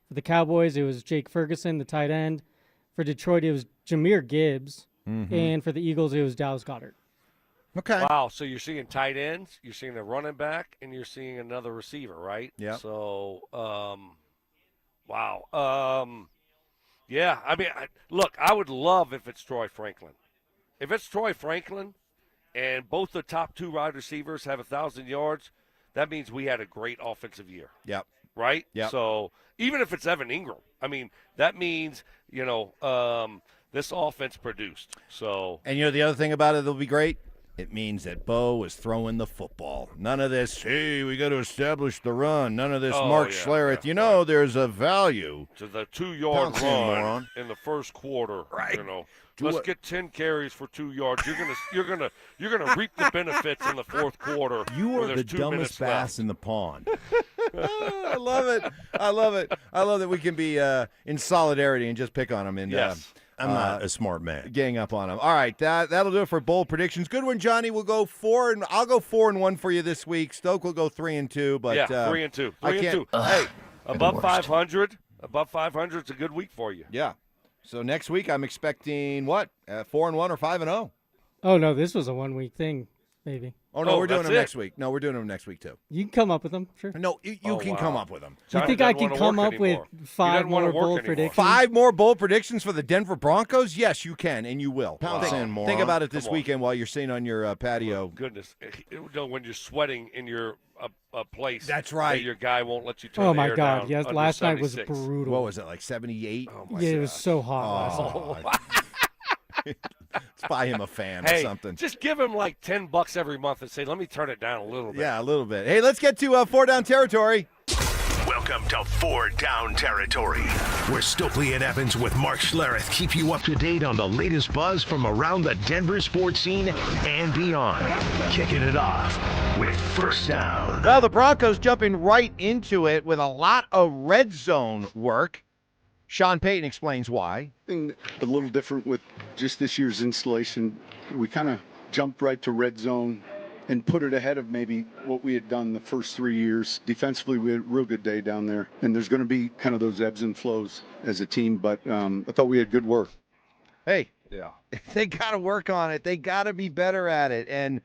For the Cowboys, it was Jake Ferguson, the tight end. For Detroit, it was Jahmyr Gibbs. Mm-hmm. And for the Eagles, it was Dallas Goedert. Okay. Wow, so you're seeing tight ends, you're seeing a running back, and you're seeing another receiver, right? Yeah. So, wow. Yeah, I mean, look, I would love if it's Troy Franklin. If it's Troy Franklin and both the top 2 wide receivers have 1,000 yards, that means we had a great offensive year. Yep. Right? Yep. So even if it's Evan Ingram, I mean, that means, this offense produced. So. And the other thing about it that'll be great? It means that Bo is throwing the football. None of this, hey, we got to establish the run. None of this, Mark Schlereth. There's a value. To the 2-yard Pounce in, run moron. in the first quarter. Right. Let's get 10 carries for 2 yards. You're gonna reap the benefits in the fourth quarter. You where are there's the 2 dumbest minutes bass left. in the pond. I love it. I love it. I love that we can be in solidarity and just pick on them. And Yes. I'm not a smart man. Gang up on them. All right, that'll do it for bold predictions. Good one, Johnny. We'll go 4 and I'll go 4-1 for you this week. Stoke will go 3-2. But 3-2. I 3-2. can't. Hey, above 500. Above 500 is a good week for you. Yeah. So next week I'm expecting what? 4-1 or 5-0? Oh, no, this was a 1-week thing, maybe. Oh, no, we're doing that's them it? next week. No, we're doing them next week, too. You can come up with them, sure. No, you can come up with them. You think I can come up with 5 more bold predictions? 5 more bold predictions for the Denver Broncos? Yes, you can, and you will. Pounce in, moron. Think about it this Come on. weekend while you're sitting on your patio. Goodness. When you're sweating in your a place. That's right. That your guy won't let you turn Oh, the my air God. down Yes, under last night was 76. brutal. What was it, like 78? Oh, my Yeah, God. it was so hot last night. Let's buy him a fan Hey, or something. just give him like $10 every month and say, let me turn it down a little bit. Yeah, a little bit. Hey, let's get to 4 Down Territory. Welcome to 4 Down Territory, where Stokley and Evans with Mark Schlereth keep you up to date on the latest buzz from around the Denver sports scene and beyond. Kicking it off with First Down. Well, the Broncos jumping right into it with a lot of red zone work. Sean Payton explains why. Thing a little different with just this year's installation, we kind of jumped right to red zone and put it ahead of maybe what we had done the first 3 years. Defensively, we had a real good day down there, and there's going to be kind of those ebbs and flows as a team, but I thought we had good work. Hey, Yeah. they got to work on it. They got to be better at it. And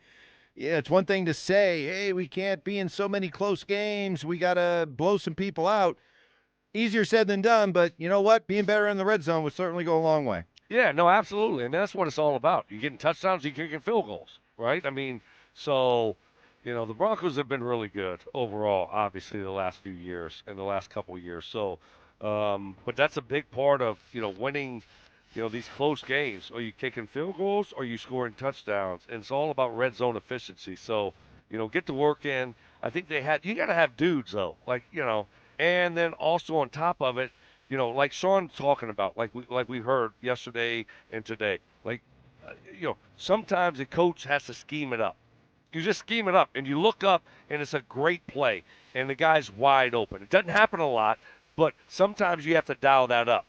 yeah, it's one thing to say, hey, we can't be in so many close games. We got to blow some people out. Easier said than done, but you know what? Being better in the red zone would certainly go a long way. Yeah, no, absolutely. I mean, that's what it's all about. You're getting touchdowns, you're kicking field goals, right? I mean, so, the Broncos have been really good overall, obviously, the last few years and the last couple of years. So, but that's a big part of, winning, these close games. Are you kicking field goals or are you scoring touchdowns? And it's all about red zone efficiency. So, get to work in. I think you got to have dudes, though, and then also on top of it, like Sean's talking about, like we heard yesterday and today, sometimes the coach has to scheme it up. You just scheme it up, and you look up, and it's a great play, and the guy's wide open. It doesn't happen a lot, but sometimes you have to dial that up.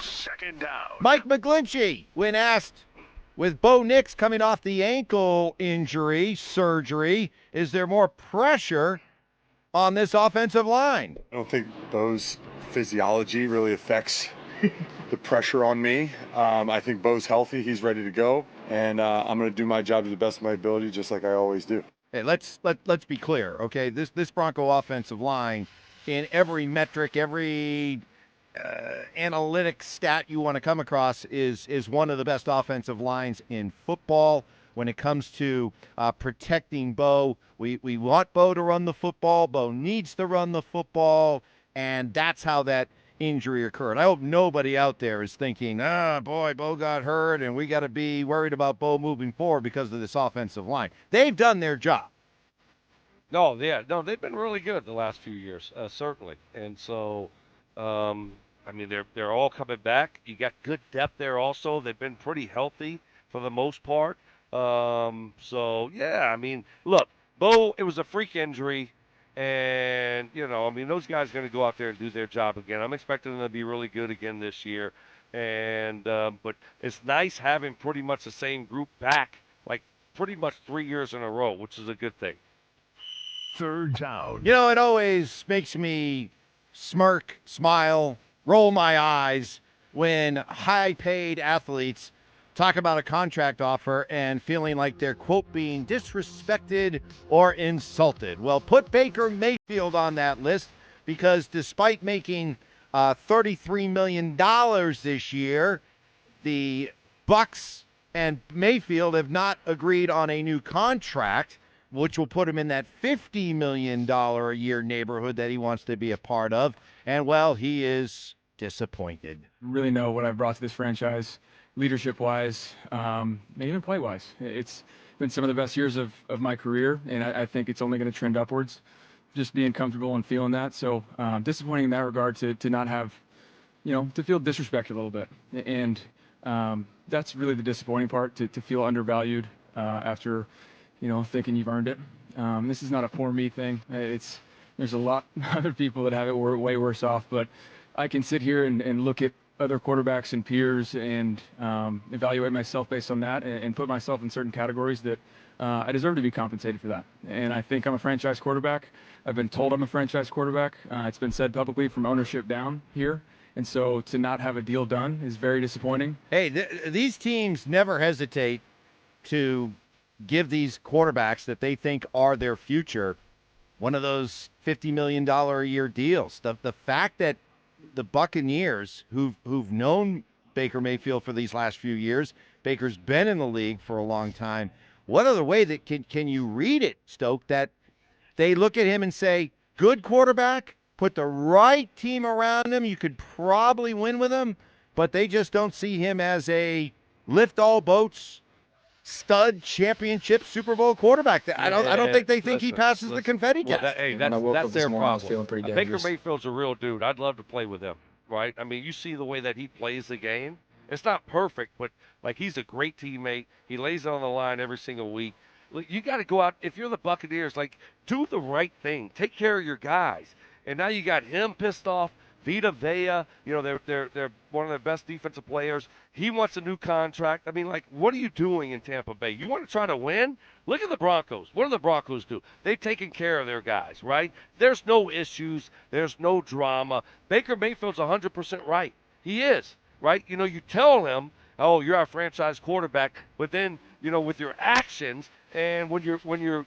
Second down. Mike McGlinchey, when asked, with Bo Nix coming off the ankle injury, surgery, is there more pressure on this offensive line. I don't think Bo's physiology really affects the pressure on me. I think Bo's healthy. He's ready to go. And I'm going to do my job to the best of my ability, just like I always do. Hey, let's be clear, okay? This Bronco offensive line, in every metric, every analytic stat you want to come across, is one of the best offensive lines in football. When it comes to protecting Bo, we want Bo to run the football. Bo needs to run the football, and that's how that injury occurred. I hope nobody out there is thinking, boy, Bo got hurt, and we got to be worried about Bo moving forward because of this offensive line. They've done their job. No, they've been really good the last few years, certainly. And so, I mean, they're all coming back. You got good depth there also. They've been pretty healthy for the most part. So yeah, I mean, look, Bo, it was a freak injury, and I mean, those guys are going to go out there and do their job again. I'm expecting them to be really good again this year, and but it's nice having pretty much the same group back, like pretty much 3 years in a row, which is a good thing. Third down. It always makes me smirk, smile, roll my eyes when high-paid athletes talk about a contract offer and feeling like they're, quote, being disrespected or insulted. Well, put Baker Mayfield on that list, because despite making $33 million this year, the Bucks and Mayfield have not agreed on a new contract, which will put him in that $50 million a year neighborhood that he wants to be a part of. And, well, he is disappointed. Really know what I've brought to this franchise, leadership-wise, maybe even play-wise. It's been some of the best years of my career, and I think it's only going to trend upwards, just being comfortable and feeling that. So disappointing in that regard to not have, to feel disrespected a little bit. And that's really the disappointing part, to feel undervalued after, thinking you've earned it. This is not a poor me thing. There's a lot of other people that have it way worse off, but I can sit here and look at other quarterbacks and peers and evaluate myself based on that and put myself in certain categories that I deserve to be compensated for that. And I think I'm a franchise quarterback. I've been told I'm a franchise quarterback. It's been said publicly from ownership down here. And so to not have a deal done is very disappointing. Hey, these teams never hesitate to give these quarterbacks that they think are their future one of those $50 million a year deals. The fact that the Buccaneers, who've known Baker Mayfield for these last few years, Baker's been in the league for a long time. What other way that can you read it, Stoke, that they look at him and say, good quarterback, put the right team around him, you could probably win with him, but they just don't see him as a lift all boats, stud, championship, Super Bowl quarterback. I don't think they think he passes the confetti test. That's their problem. Baker dangerous. Mayfield's a real dude. I'd love to play with him, right? I mean, you see the way that he plays the game. It's not perfect, but he's a great teammate. He lays it on the line every single week. Look, you got to go out. If you're the Buccaneers, do the right thing. Take care of your guys. And now you got him pissed off. Vita Vea, they're one of their best defensive players. He wants a new contract. I mean, what are you doing in Tampa Bay? You want to try to win? Look at the Broncos. What do the Broncos do? They've taken care of their guys, right? There's no issues. There's no drama. Baker Mayfield's 100% right. He is, right? You tell him, oh, you're our franchise quarterback, but then, with your actions and when you're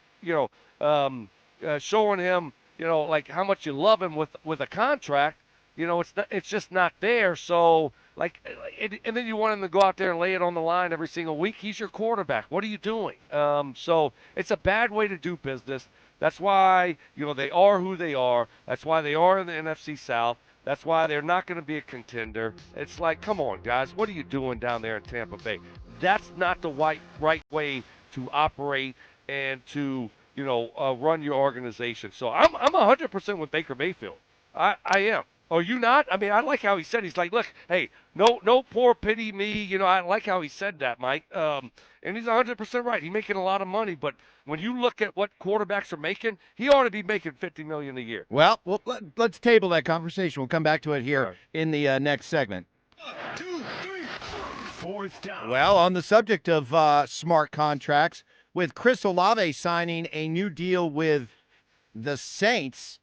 showing him, how much you love him with a contract, it's just not there. So, and then you want him to go out there and lay it on the line every single week. He's your quarterback. What are you doing? So it's a bad way to do business. That's why, they are who they are. That's why they are in the NFC South. That's why they're not going to be a contender. It's come on, guys. What are you doing down there in Tampa Bay? That's not the right way to operate and to, run your organization. So I'm 100% with Baker Mayfield. I am. Are you not? I mean, I like how he said, he's like, look, hey, no poor pity me. I like how he said that, Mike. And he's 100% right. He's making a lot of money, but when you look at what quarterbacks are making, he ought to be making $50 million a year. Well, let's table that conversation. We'll come back to it here in the next segment. 1, 2, 3. Fourth down. Well, on the subject of smart contracts, with Chris Olave signing a new deal with the Saints,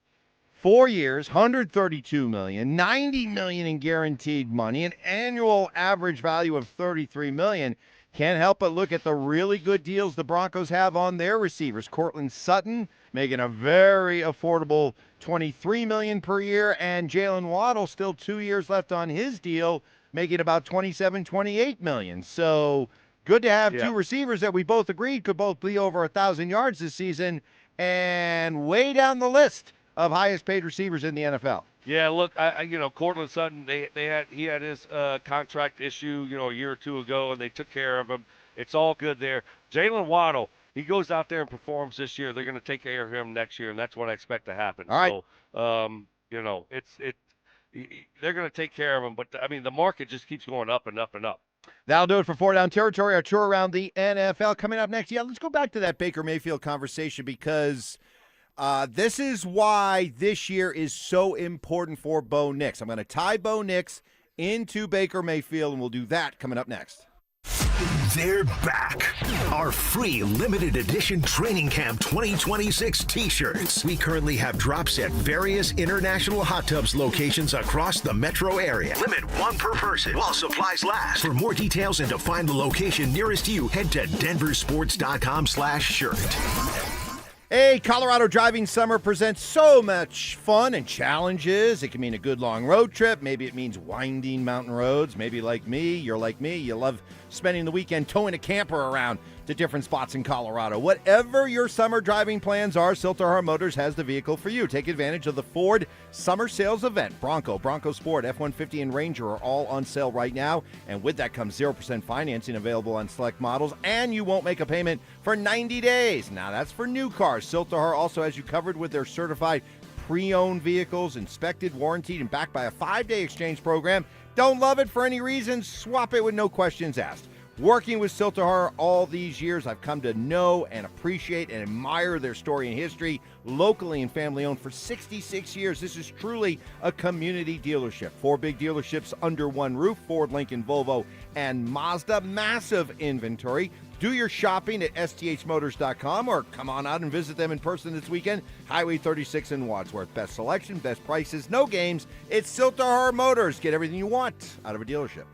4 years, $132 million, $90 million in guaranteed money, an annual average value of $33 million. Can't help but look at the really good deals the Broncos have on their receivers. Cortland Sutton making a very affordable $23 million per year, and Jalen Waddle still 2 years left on his deal, making about $27, $28 million. So good to have two receivers that we both agreed could both be over 1,000 yards this season, and way down the list of highest paid receivers in the NFL. Yeah, look, Cortland Sutton, he had his contract issue, a year or two ago, and they took care of him. It's all good there. Jalen Waddle, he goes out there and performs this year. They're going to take care of him next year, and that's what I expect to happen. All right. So, they're going to take care of him. But the market just keeps going up and up and up. That'll do it for Four Down Territory, our tour around the NFL. Coming up next, let's go back to that Baker Mayfield conversation, because this is why this year is so important for Bo Nix. I'm going to tie Bo Nix into Baker Mayfield, and we'll do that coming up next. They're back. Our free limited edition Training Camp 2026 t-shirts. We currently have drops at various international hot tubs locations across the metro area. Limit 1 per person while supplies last. For more details and to find the location nearest you, head to DenverSports.com/shirt. Hey, Colorado driving summer presents so much fun and challenges. It can mean a good long road trip. Maybe it means winding mountain roads. Maybe like me, you're like me, you love spending the weekend towing a camper around to different spots in Colorado. Whatever your summer driving plans are, Silterhar Motors has the vehicle for you. Take advantage of the Ford Summer Sales Event. Bronco Sport, F-150, and Ranger are all on sale right now. And with that comes 0% financing available on select models, and you won't make a payment for 90 days. Now, that's for new cars. Silterhar also has you covered with their certified pre-owned vehicles, inspected, warranted, and backed by a 5-day exchange program. Don't love it for any reason? Swap it with no questions asked. Working with Silterhar all these years, I've come to know and appreciate and admire their story and history. Locally and family-owned for 66 years, this is truly a community dealership. 4 big dealerships under one roof, Ford, Lincoln, Volvo, and Mazda. Massive inventory. Do your shopping at sthmotors.com or come on out and visit them in person this weekend. Highway 36 in Wadsworth. Best selection, best prices, no games. It's Silterhar Motors. Get everything you want out of a dealership.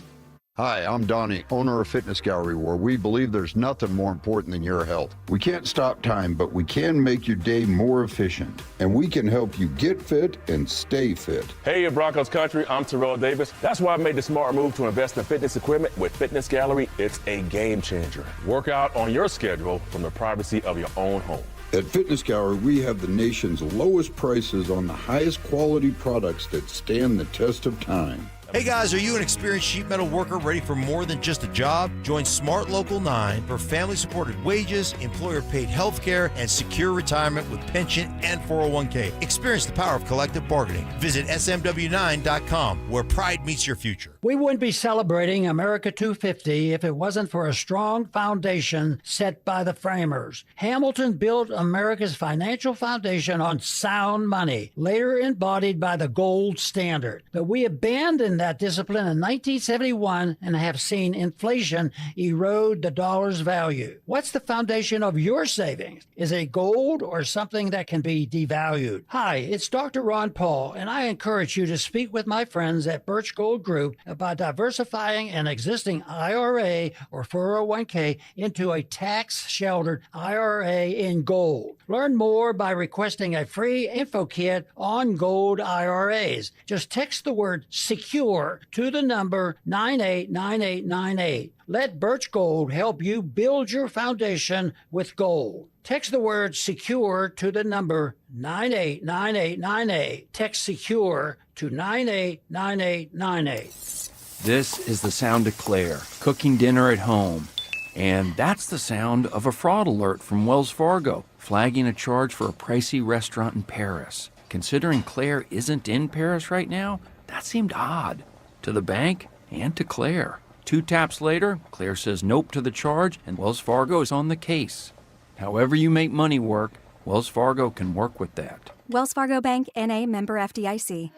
Hi, I'm Donnie, owner of Fitness Gallery, where we believe there's nothing more important than your health. We can't stop time, but we can make your day more efficient, and we can help you get fit and stay fit. Hey, Broncos country, I'm Terrell Davis. That's why I made the smart move to invest in fitness equipment with Fitness Gallery. It's a game changer. Work out on your schedule from the privacy of your own home. At Fitness Gallery, we have the nation's lowest prices on the highest quality products that stand the test of time. Hey guys, are you an experienced sheet metal worker ready for more than just a job? Join Smart Local 9 for family-supported wages, employer-paid health care, and secure retirement with pension and 401k. Experience the power of collective bargaining. Visit smw9.com, where pride meets your future. We wouldn't be celebrating America 250 if it wasn't for a strong foundation set by the framers. Hamilton built America's financial foundation on sound money, later embodied by the gold standard. But we abandoned that discipline in 1971 and have seen inflation erode the dollar's value. What's the foundation of your savings? Is it gold or something that can be devalued? Hi, it's Dr. Ron Paul, and I encourage you to speak with my friends at Birch Gold Group about diversifying an existing IRA or 401k into a tax-sheltered IRA in gold. Learn more by requesting a free info kit on gold IRAs. Just text the word SECURE to the number 989898. Let Birch Gold help you build your foundation with gold. Text the word SECURE to the number 989898. Text SECURE to 989898. This is the sound of Claire cooking dinner at home. And that's the sound of a fraud alert from Wells Fargo, flagging a charge for a pricey restaurant in Paris. Considering Claire isn't in Paris right now, that seemed odd to the bank and to Claire. 2 taps later, Claire says nope to the charge, and Wells Fargo is on the case. However you make money work, Wells Fargo can work with that. Wells Fargo Bank, N.A., member FDIC.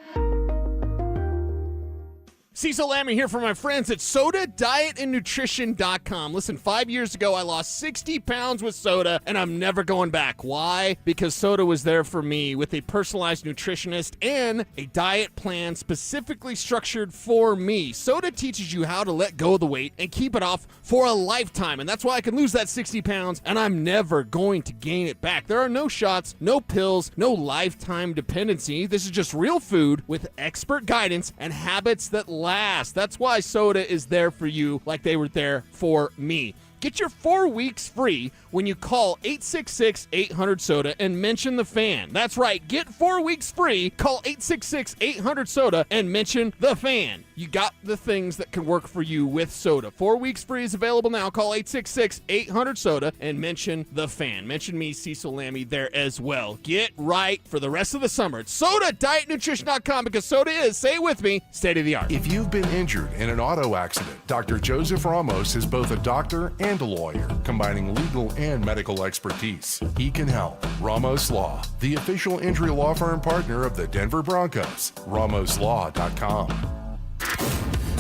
Cecil Lammy here for my friends at SodaDietAndNutrition.com. Listen, 5 years ago, I lost 60 pounds with soda, and I'm never going back. Why? Because soda was there for me with a personalized nutritionist and a diet plan specifically structured for me. Soda teaches you how to let go of the weight and keep it off for a lifetime, and that's why I can lose that 60 pounds, and I'm never going to gain it back. There are no shots, no pills, no lifetime dependency. This is just real food with expert guidance and habits that last. That's why soda is there for you like they were there for me. Get your 4 weeks free when you call 866-800-SODA and mention the fan. That's right. Get 4 weeks free. Call 866-800-SODA and mention the fan. You got the things that can work for you with soda. 4 weeks free is available now. Call 866-800-SODA and mention the fan. Mention me, Cecil Lammy, there as well. Get right for the rest of the summer. It's SodaDietNutrition.com because soda is, say it with me, state of the art. If you've been injured in an auto accident, Dr. Joseph Ramos is both a doctor and a lawyer, combining legal and medical expertise. He can help. Ramos Law, the official injury law firm partner of the Denver Broncos. RamosLaw.com.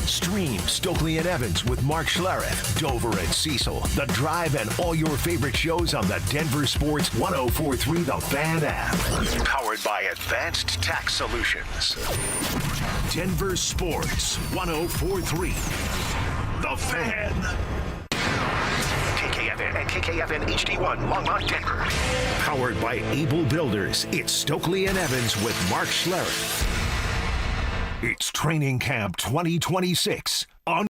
Stream Stokley and Evans with Mark Schlereth, Dover and Cecil, The Drive, and all your favorite shows on the Denver Sports 104.3 The Fan app. Powered by Advanced Tax Solutions. Denver Sports 104.3 The Fan. KKFN and KKFN HD1, Longmont, Denver. Powered by Able Builders, it's Stokley and Evans with Mark Schlereth. It's Training Camp 2026 on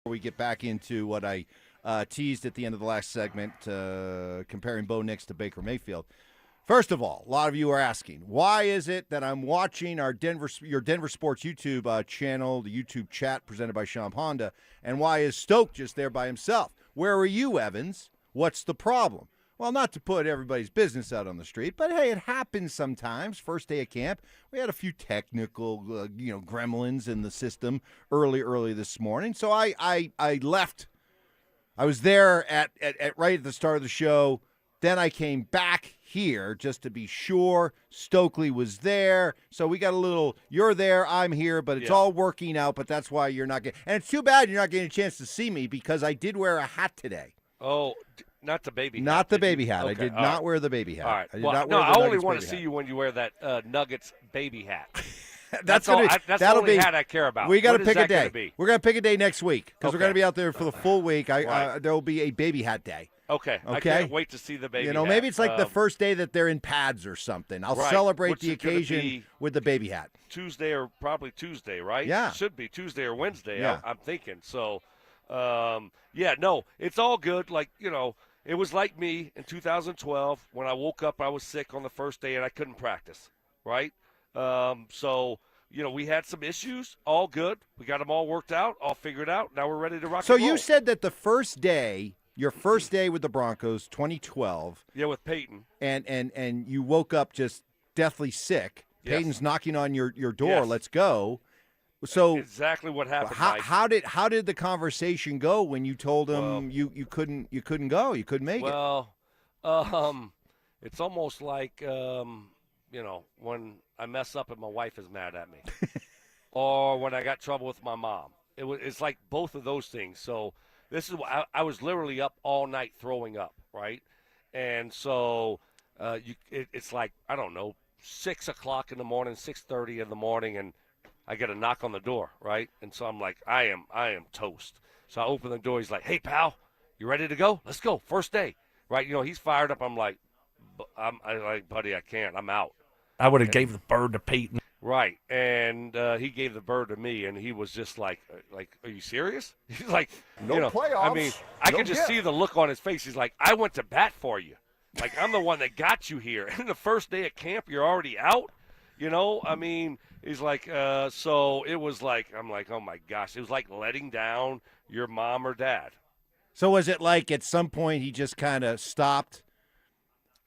We get back into what I teased at the end of the last segment, comparing Bo Nix to Baker Mayfield. First of all, a lot of you are asking, why is it that I'm watching your Denver Sports YouTube channel, the YouTube chat presented by Sham Honda, and why is Stoke just there by himself? Where are you, Evans? What's the problem? Well, not to put everybody's business out on the street, but hey, it happens sometimes. First day of camp, we had a few technical, gremlins in the system early this morning. So I left. I was there at right at the start of the show. Then I came back here just to be sure Stokley was there. So we got a little, you're there, I'm here, but it's all working out. But that's why you're not getting, and it's too bad you're not getting a chance to see me because I did wear a hat today. Oh, not the baby hat. Not the baby hat. Okay, I did not wear the baby hat. All right. I did Well, not no, wear the I only Nuggets want to baby see hat. you when you wear that Nuggets baby hat. That's the only hat I care about. We got to What is pick a that gonna day. be? We're going to pick a day next week because we're Okay. going to be out there for the full week. Right. There will be a baby hat day. Okay. I can't wait to see the baby hat. Maybe it's like the first day that they're in pads or something. I'll celebrate What's the it gonna occasion be? with the baby hat. Tuesday or probably Tuesday, right? Yeah. It should be Tuesday or Wednesday, Yeah. I'm thinking. So, no, it's all good. Like, it was like me in 2012 when I woke up, I was sick on the first day and I couldn't practice, right? We had some issues, all good. We got them all worked out, all figured out. Now we're ready to rock So and roll. you said that the first day, your first day with the Broncos, 2012. Yeah, with Payton. And you woke up just deathly sick. Yes. Peyton's knocking on your door. Yes. Let's go. So exactly what happened. How did the conversation go when you told him you couldn't go, you couldn't make it? Well, it's almost like when I mess up and my wife is mad at me, or when I got trouble with my mom. It's like both of those things. So this is I was literally up all night throwing up, right? And so it's like, I don't know, 6 o'clock in the morning, 6:30 in the morning, and I get a knock on the door, right? And so I'm like, I am toast. So I open the door. He's like, hey, pal, you ready to go? Let's go. First day, right? He's fired up. I'm like, buddy, I can't. I'm out. I would have gave the bird to Payton. Right, and he gave the bird to me, and he was just like, are you serious? He's like, No playoffs. I mean, I No could just gift. see the look on his face. He's like, I went to bat for you. Like, I'm the one that got you here. And the first day at camp, you're already out. I mean, he's like, so it was like, I'm like, oh my gosh, it was like letting down your mom or dad. So was it like at some point he just kind of stopped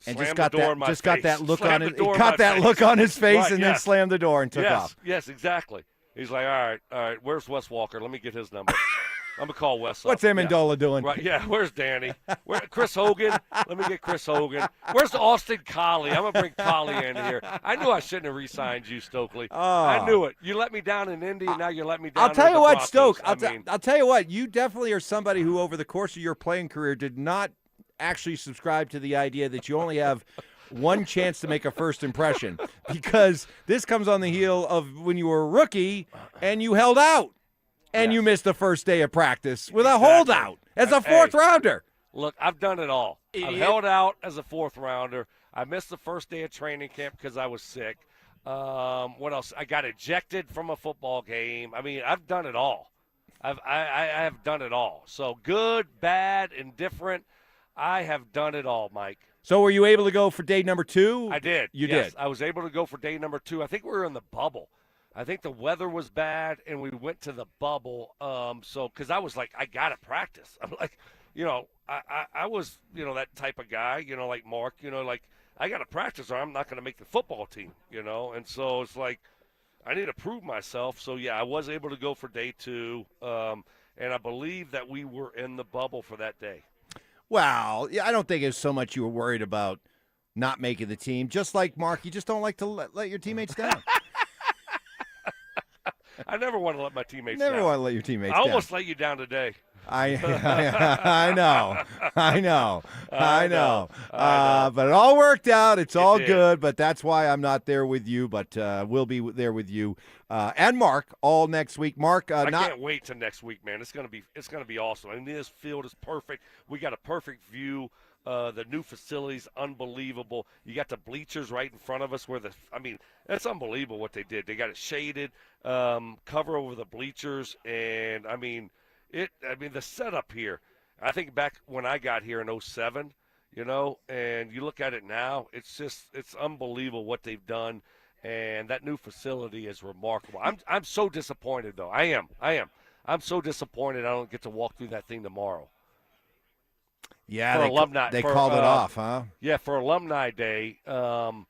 and Slammed just got the door that in my just got face. that look Slammed on the it? door He in got my that face. look on his face Right, and then slammed the door and took off. Yes, exactly. He's like, all right, where's Wes Walker? Let me get his number. I'm going to call Wes What's up. Amendola doing? Right, yeah, where's Danny? Chris Hogan? Let me get Chris Hogan. Where's Austin Collie? I'm going to bring Collie in here. I knew I shouldn't have re-signed you, Stokely. I knew it. You let me down in Indy, and now you let me down I'll tell in you the what, Broncos. Stoke. I mean, I'll tell you what. You definitely are somebody who, over the course of your playing career, did not actually subscribe to the idea that you only have one chance to make a first impression, because this comes on the heel of when you were a rookie and you held out and you missed the first day of practice with a holdout as a fourth rounder. Look, I've done it all. I've held out as a fourth rounder. I missed the first day of training camp because I was sick. What else? I got ejected from a football game. I mean, I've done it all. I have done it all. So good, bad, indifferent. I have done it all, Mike. So were you able to go for day number 2? I did. You yes, did. I was able to go for day number 2. I think we were in the bubble. I think the weather was bad, and we went to the bubble. So because I was like, I got to practice. I'm like, I was, that type of guy, like Mark, like I got to practice or I'm not going to make the football team, And so it's like I need to prove myself. So, yeah, I was able to go for day 2, and I believe that we were in the bubble for that day. Well, yeah, I don't think it's so much you were worried about not making the team. Just like Mark, you just don't like to let your teammates down. I never want to let my teammates Never down. want to let your teammates I down. almost let you down today. I know. But it all worked out. It's all good, but that's why I'm not there with you, but we'll be there with you and Mark all next week. Mark, I can't wait till next week, man. It's gonna be awesome. I mean, this field is perfect. We got a perfect view. The new facility's unbelievable. You got the bleachers right in front of us that's unbelievable what they did. They got it shaded, cover over the bleachers, and the setup here. I think back when I got here in 2007, and you look at it now, it's unbelievable what they've done, and that new facility is remarkable. I'm so disappointed though. I am. I'm so disappointed I don't get to walk through that thing tomorrow. Yeah, for alumni, they called it off, huh? Yeah, for Alumni Day. No,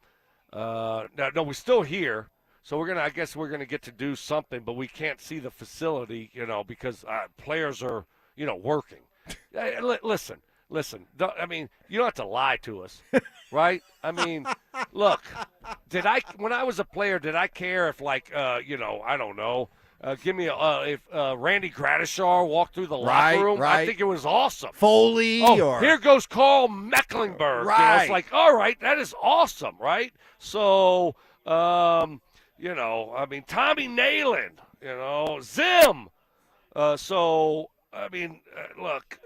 we're still here, so I guess we're gonna get to do something, but we can't see the facility, because players are, working. Listen. You don't have to lie to us, right? Look, when I was a player, did I care if I don't know. Give me if Randy Gradishar walked through the locker room. Right. I think it was awesome. Foley. Here goes Carl Mecklenburg. Right. It's like, all right, that is awesome, right? So, Tommy Nalen, Zim. Look,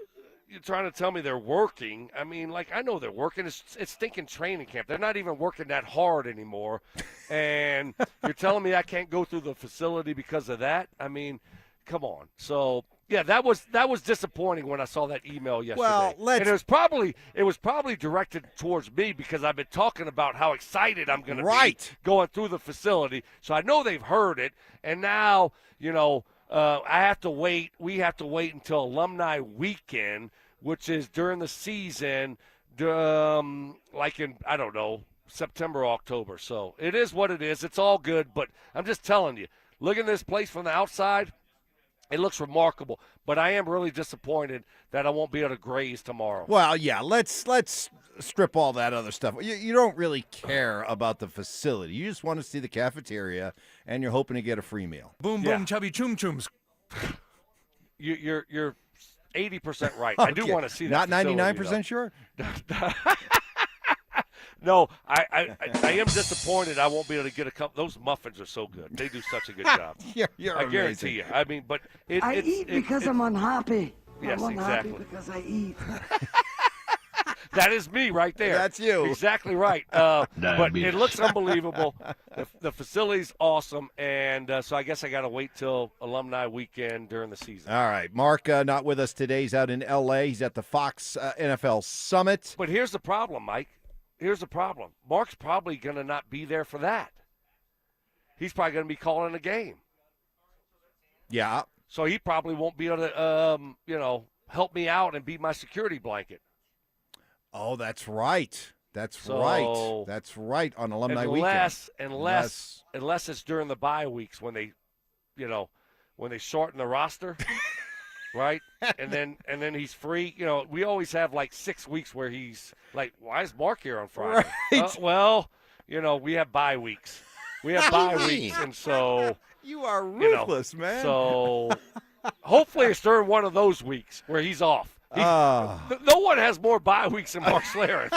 you're trying to tell me they're working. I know they're working. It's stinking training camp. They're not even working that hard anymore. And you're telling me I can't go through the facility because of that? Come on. So, yeah, that was disappointing when I saw that email yesterday. Well, and it was probably directed towards me because I've been talking about how excited I'm going to be going through the facility. So I know they've heard it. And now, I have to wait. We have to wait until Alumni Weekend, which is during the season, September, October. So it is what it is. It's all good. But I'm just telling you, looking at this place from the outside, it looks remarkable. But I am really disappointed that I won't be able to graze tomorrow. Well, yeah, let's strip all that other stuff. You don't really care about the facility. You just want to see the cafeteria, and you're hoping to get a free meal. Boom, boom, chubby chum chums. You're 80% right. Okay. I do want to see that. Not 99% facility, sure? No, I am disappointed I won't be able to get a couple. Those muffins are so good. They do such a good job. You're I guarantee amazing. you. But I eat because I'm unhappy. Yes, I'm unhappy exactly. because I eat. That is me right there. That's you. Exactly right. But it looks unbelievable. The facility's awesome, and so I guess I got to wait till Alumni Weekend during the season. All right. Mark not with us today. He's out in L.A. He's at the Fox NFL Summit. But here's the problem, Mike. Here's the problem. Mark's probably going to not be there for that. He's probably going to be calling a game. Yeah. So he probably won't be able to, help me out and be my security blanket. Oh, that's right. That's right. That's right on alumni weekend. Unless it's during the bye weeks when they, when they shorten the roster, right? And then he's free. We always have like 6 weeks where he's like, why is Mark here on Friday? Right. We have bye weeks. We have bye weeks, and so you are ruthless, man. So hopefully it's during one of those weeks where he's off. No one has more bye weeks than Mark Schlereth.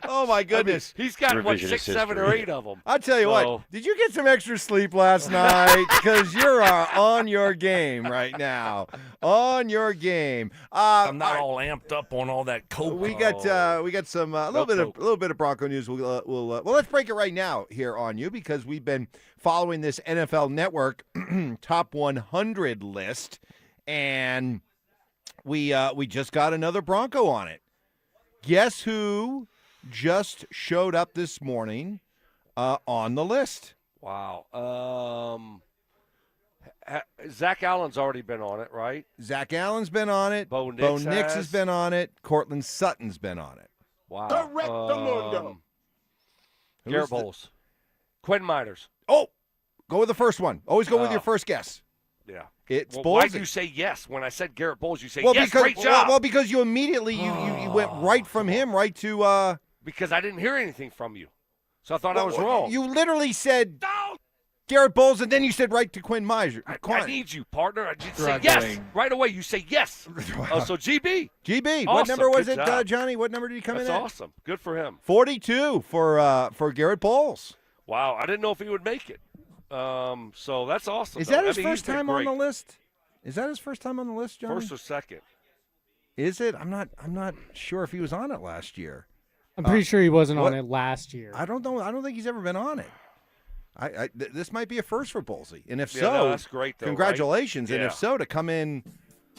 Oh, my goodness. He's got, 6, 7, or 8 of them. I'll tell you what. Did you get some extra sleep last night? Because you're on your game right now. On your game. I'm not all amped up on all that coke. We got some a little bit of Bronco news. Well, let's break it right now here on you, because we've been following this NFL Network top 100 list, and we just got another Bronco on it. Guess who just showed up this morning on the list? Wow. Zach Allen's already been on it, right? Zach Allen's been on it. Bo Nix has been on it. Cortland Sutton's been on it. Wow. Correct the mundo. Garrett Bowles. Quinn Miners. Oh, go with the first one. Always go with your first guess. Yeah. It's Why do you say yes? When I said Garrett Bowles, you say yes, because, great job. Well, because you immediately you went right from him right to because I didn't hear anything from you. So I thought I was wrong. You literally said Garrett Bowles, and then you said right to Quinn Miser. I need you, partner. I did say yes. Right away, you say yes. So GB. GB. Awesome. What number was Good it, job. Johnny? What number did he come That's in at? awesome. Good for him. 42 for Garrett Bowles. Wow. I didn't know if he would make it. So that's awesome. Is that his first time on the list? Is that his first time on the list, Johnny? First or second? Is it? I'm not sure if he was on it last year. I'm pretty sure he wasn't on it last year. I don't know. I don't think he's ever been on it. This might be a first for Bowlesy, and if Yeah, so, no, that's great, though, congratulations. right? And if so, to come in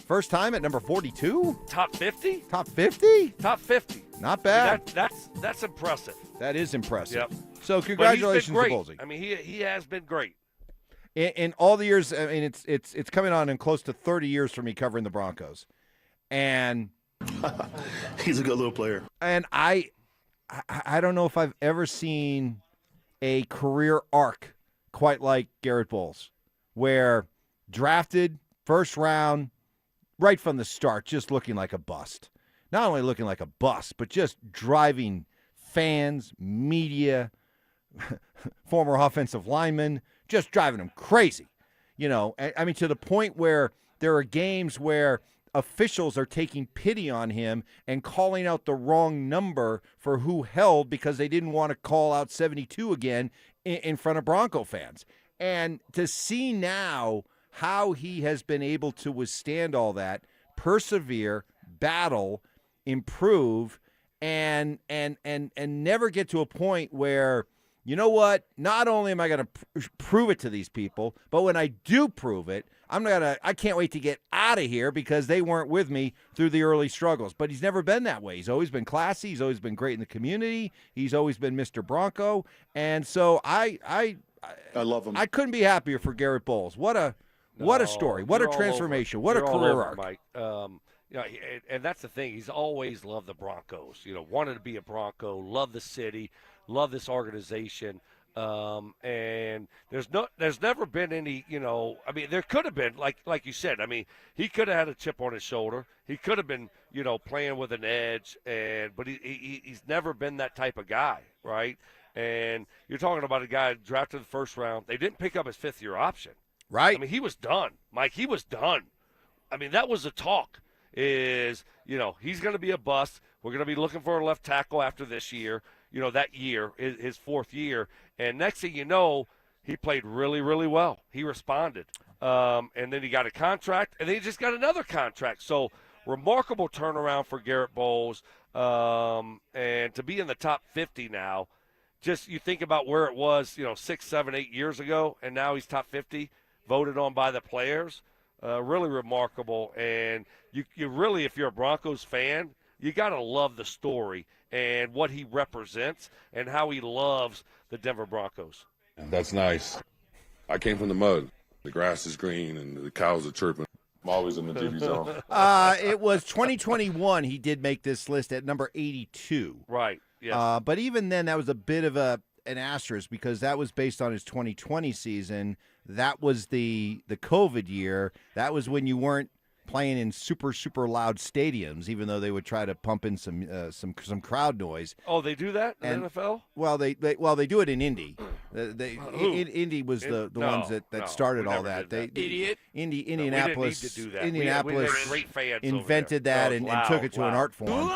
first time at number 42, top 50, top 50, top 50. Not bad. That's impressive. That is impressive. Yep. So congratulations to Bowlesy. I mean, he has been great. In all the years, I mean, it's coming on in close to 30 years for me covering the Broncos, and he's a good little player. And I don't know if I've ever seen a career arc quite like Garrett Bowles, where drafted first round, right from the start, just looking like a bust. Not only looking like a bust, but just driving fans, media, former offensive linemen, just driving them crazy. I mean, to the point where there are games where officials are taking pity on him and calling out the wrong number for who held because they didn't want to call out 72 again in front of Bronco fans. And to see now how he has been able to withstand all that, persevere, battle, improve, and never get to a point where, you know what, not only am I going to prove it to these people, but when I do prove it, I can't wait to get out of here because they weren't with me through the early struggles. But he's never been that way. He's always been classy. He's always been great in the community. He's always been Mr. Bronco. And so I love him. I couldn't be happier for Garrett Bowles. What a story. What a transformation. What a career arc. Mike. And that's the thing. He's always loved the Broncos. Wanted to be a Bronco, loved the city, loved this organization. And there's never been any, I mean, there could have been, like you said, I mean, he could have had a chip on his shoulder. He could have been, playing with an edge, but he's never been that type of guy, right? And you're talking about a guy drafted in the first round. They didn't pick up his fifth-year option. Right. I mean, he was done. Mike, he was done. I mean, that was the talk is, he's going to be a bust. We're going to be looking for a left tackle after this year, that year, his fourth year. And next thing you know, he played really, really well. He responded. And then he got a contract, and then he just got another contract. So remarkable turnaround for Garrett Bowles. And to be in the top 50 now, just you think about where it was, 6, 7, 8 years ago, and now he's top 50, voted on by the players. Really remarkable. And you really, if you're a Broncos fan, you got to love the story and what he represents and how he loves the Denver Broncos. That's nice. I came from the mud. The grass is green and the cows are chirping. I'm always in the GB zone. It was 2021. He did make this list at number 82. Right. Yes. But even then, that was a bit of an asterisk because that was based on his 2020 season. That was the COVID year. That was when you weren't playing in super loud stadiums, even though they would try to pump in some crowd noise. Oh, they do that in the NFL? Well, they do it in Indy. Indy was the ones that started all that. Idiot. Indianapolis. We didn't need to do that. Indianapolis we had great fans invented over there. that and took it to an art form.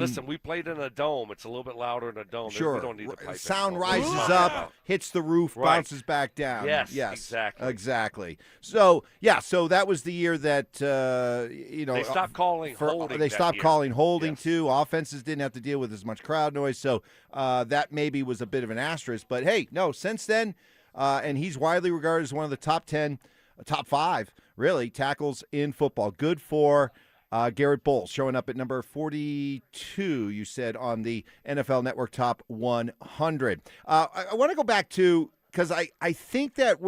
Listen, we played in a dome. It's a little bit louder in a dome. Sure. We don't need to pipe Sound anymore. rises up, hits the roof, bounces back down. Yes, exactly. So that was the year that they stopped calling holding. They stopped year. calling holding too. Offenses didn't have to deal with as much crowd noise, so that maybe was a bit of an asterisk. But hey, no, since then, and he's widely regarded as one of the top 10, top 5, really, tackles in football. Good for Garrett Bowles, showing up at number 42, you said, on the NFL Network Top 100. I want to go back to, because I think that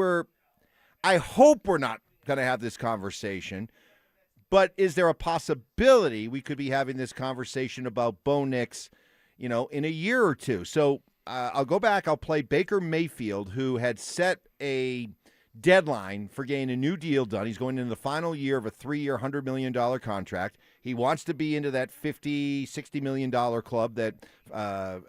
I hope we're not going to have this conversation, but is there a possibility we could be having this conversation about Bo Nix, in a year or two? So I'll go back. I'll play Baker Mayfield, who had set a deadline for getting a new deal done. He's going into the final year of a 3-year, $100 million contract. He wants to be into that $50-60 million club that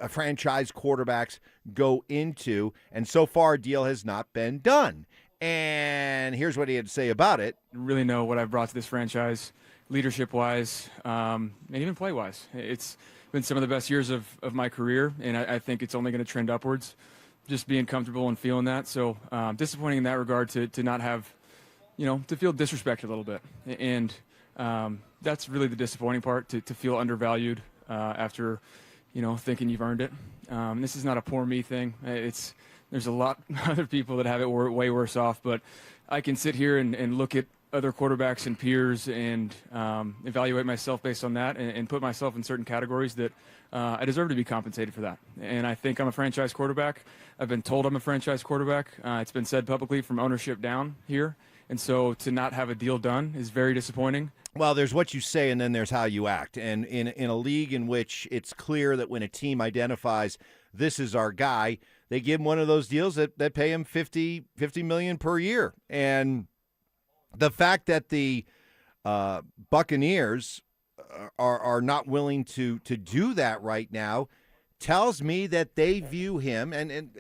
franchise quarterbacks go into, and so far a deal has not been done. And here's what he had to say about it. Really know what I've brought to this franchise, leadership-wise, and even play-wise. It's been some of the best years of my career, and I think it's only going to trend upwards, just being comfortable and feeling that. So disappointing in that regard to not have, to feel disrespected a little bit. And that's really the disappointing part, to feel undervalued after, thinking you've earned it. This is not a poor me thing. There's a lot of other people that have it way worse off, but I can sit here and look at other quarterbacks and peers and evaluate myself based on that and put myself in certain categories that I deserve to be compensated for that. And I think I'm a franchise quarterback. I've been told I'm a franchise quarterback. It's been said publicly from ownership down here. And so to not have a deal done is very disappointing. Well, there's what you say, and then there's how you act. And in a league in which it's clear that when a team identifies this is our guy, they give him one of those deals that pay him $50 million per year. And the fact that the Buccaneers are not willing to do that right now tells me that they view him, and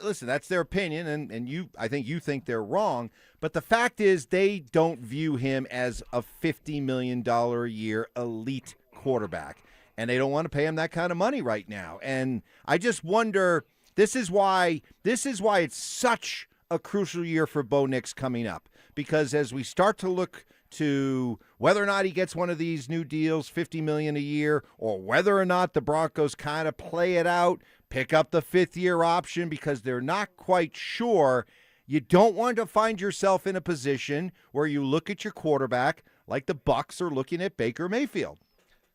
listen, that's their opinion, and I think you think they're wrong, but the fact is they don't view him as a $50 million a year elite quarterback, and they don't want to pay him that kind of money right now. And I just wonder, this is why it's such a crucial year for Bo Nix coming up, because as we start to look to whether or not he gets one of these new deals, $50 million a year, or whether or not the Broncos kind of play it out, pick up the 5th-year option because they're not quite sure. You don't want to find yourself in a position where you look at your quarterback like the Bucs are looking at Baker Mayfield.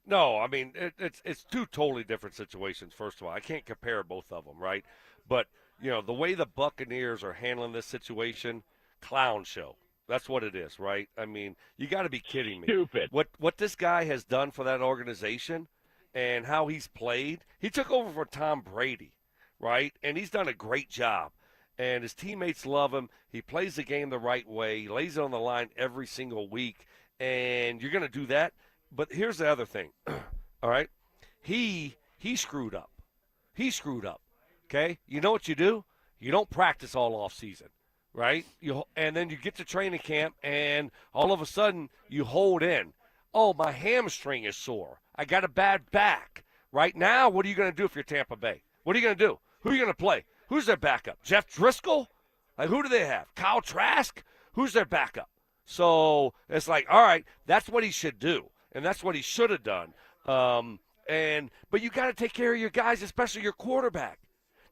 No, I mean, it's two totally different situations, first of all. I can't compare both of them, right? But, the way the Buccaneers are handling this situation, clown show. That's what it is, right? I mean, you got to be kidding me. Stupid. What this guy has done for that organization and how he's played, he took over for Tom Brady, right? And he's done a great job. And his teammates love him. He plays the game the right way. He lays it on the line every single week. And you're going to do that. But here's the other thing, all right? He screwed up. He screwed up, okay? You know what you do? You don't practice all off season. Right? And then you get to training camp, and all of a sudden you hold in. Oh, my hamstring is sore. I got a bad back. Right now, what are you going to do if you're Tampa Bay? What are you going to do? Who are you going to play? Who's their backup? Jeff Driscoll? Like, who do they have? Kyle Trask? Who's their backup? So it's like, all right, that's what he should do, and that's what he should have done. But you got to take care of your guys, especially your quarterback.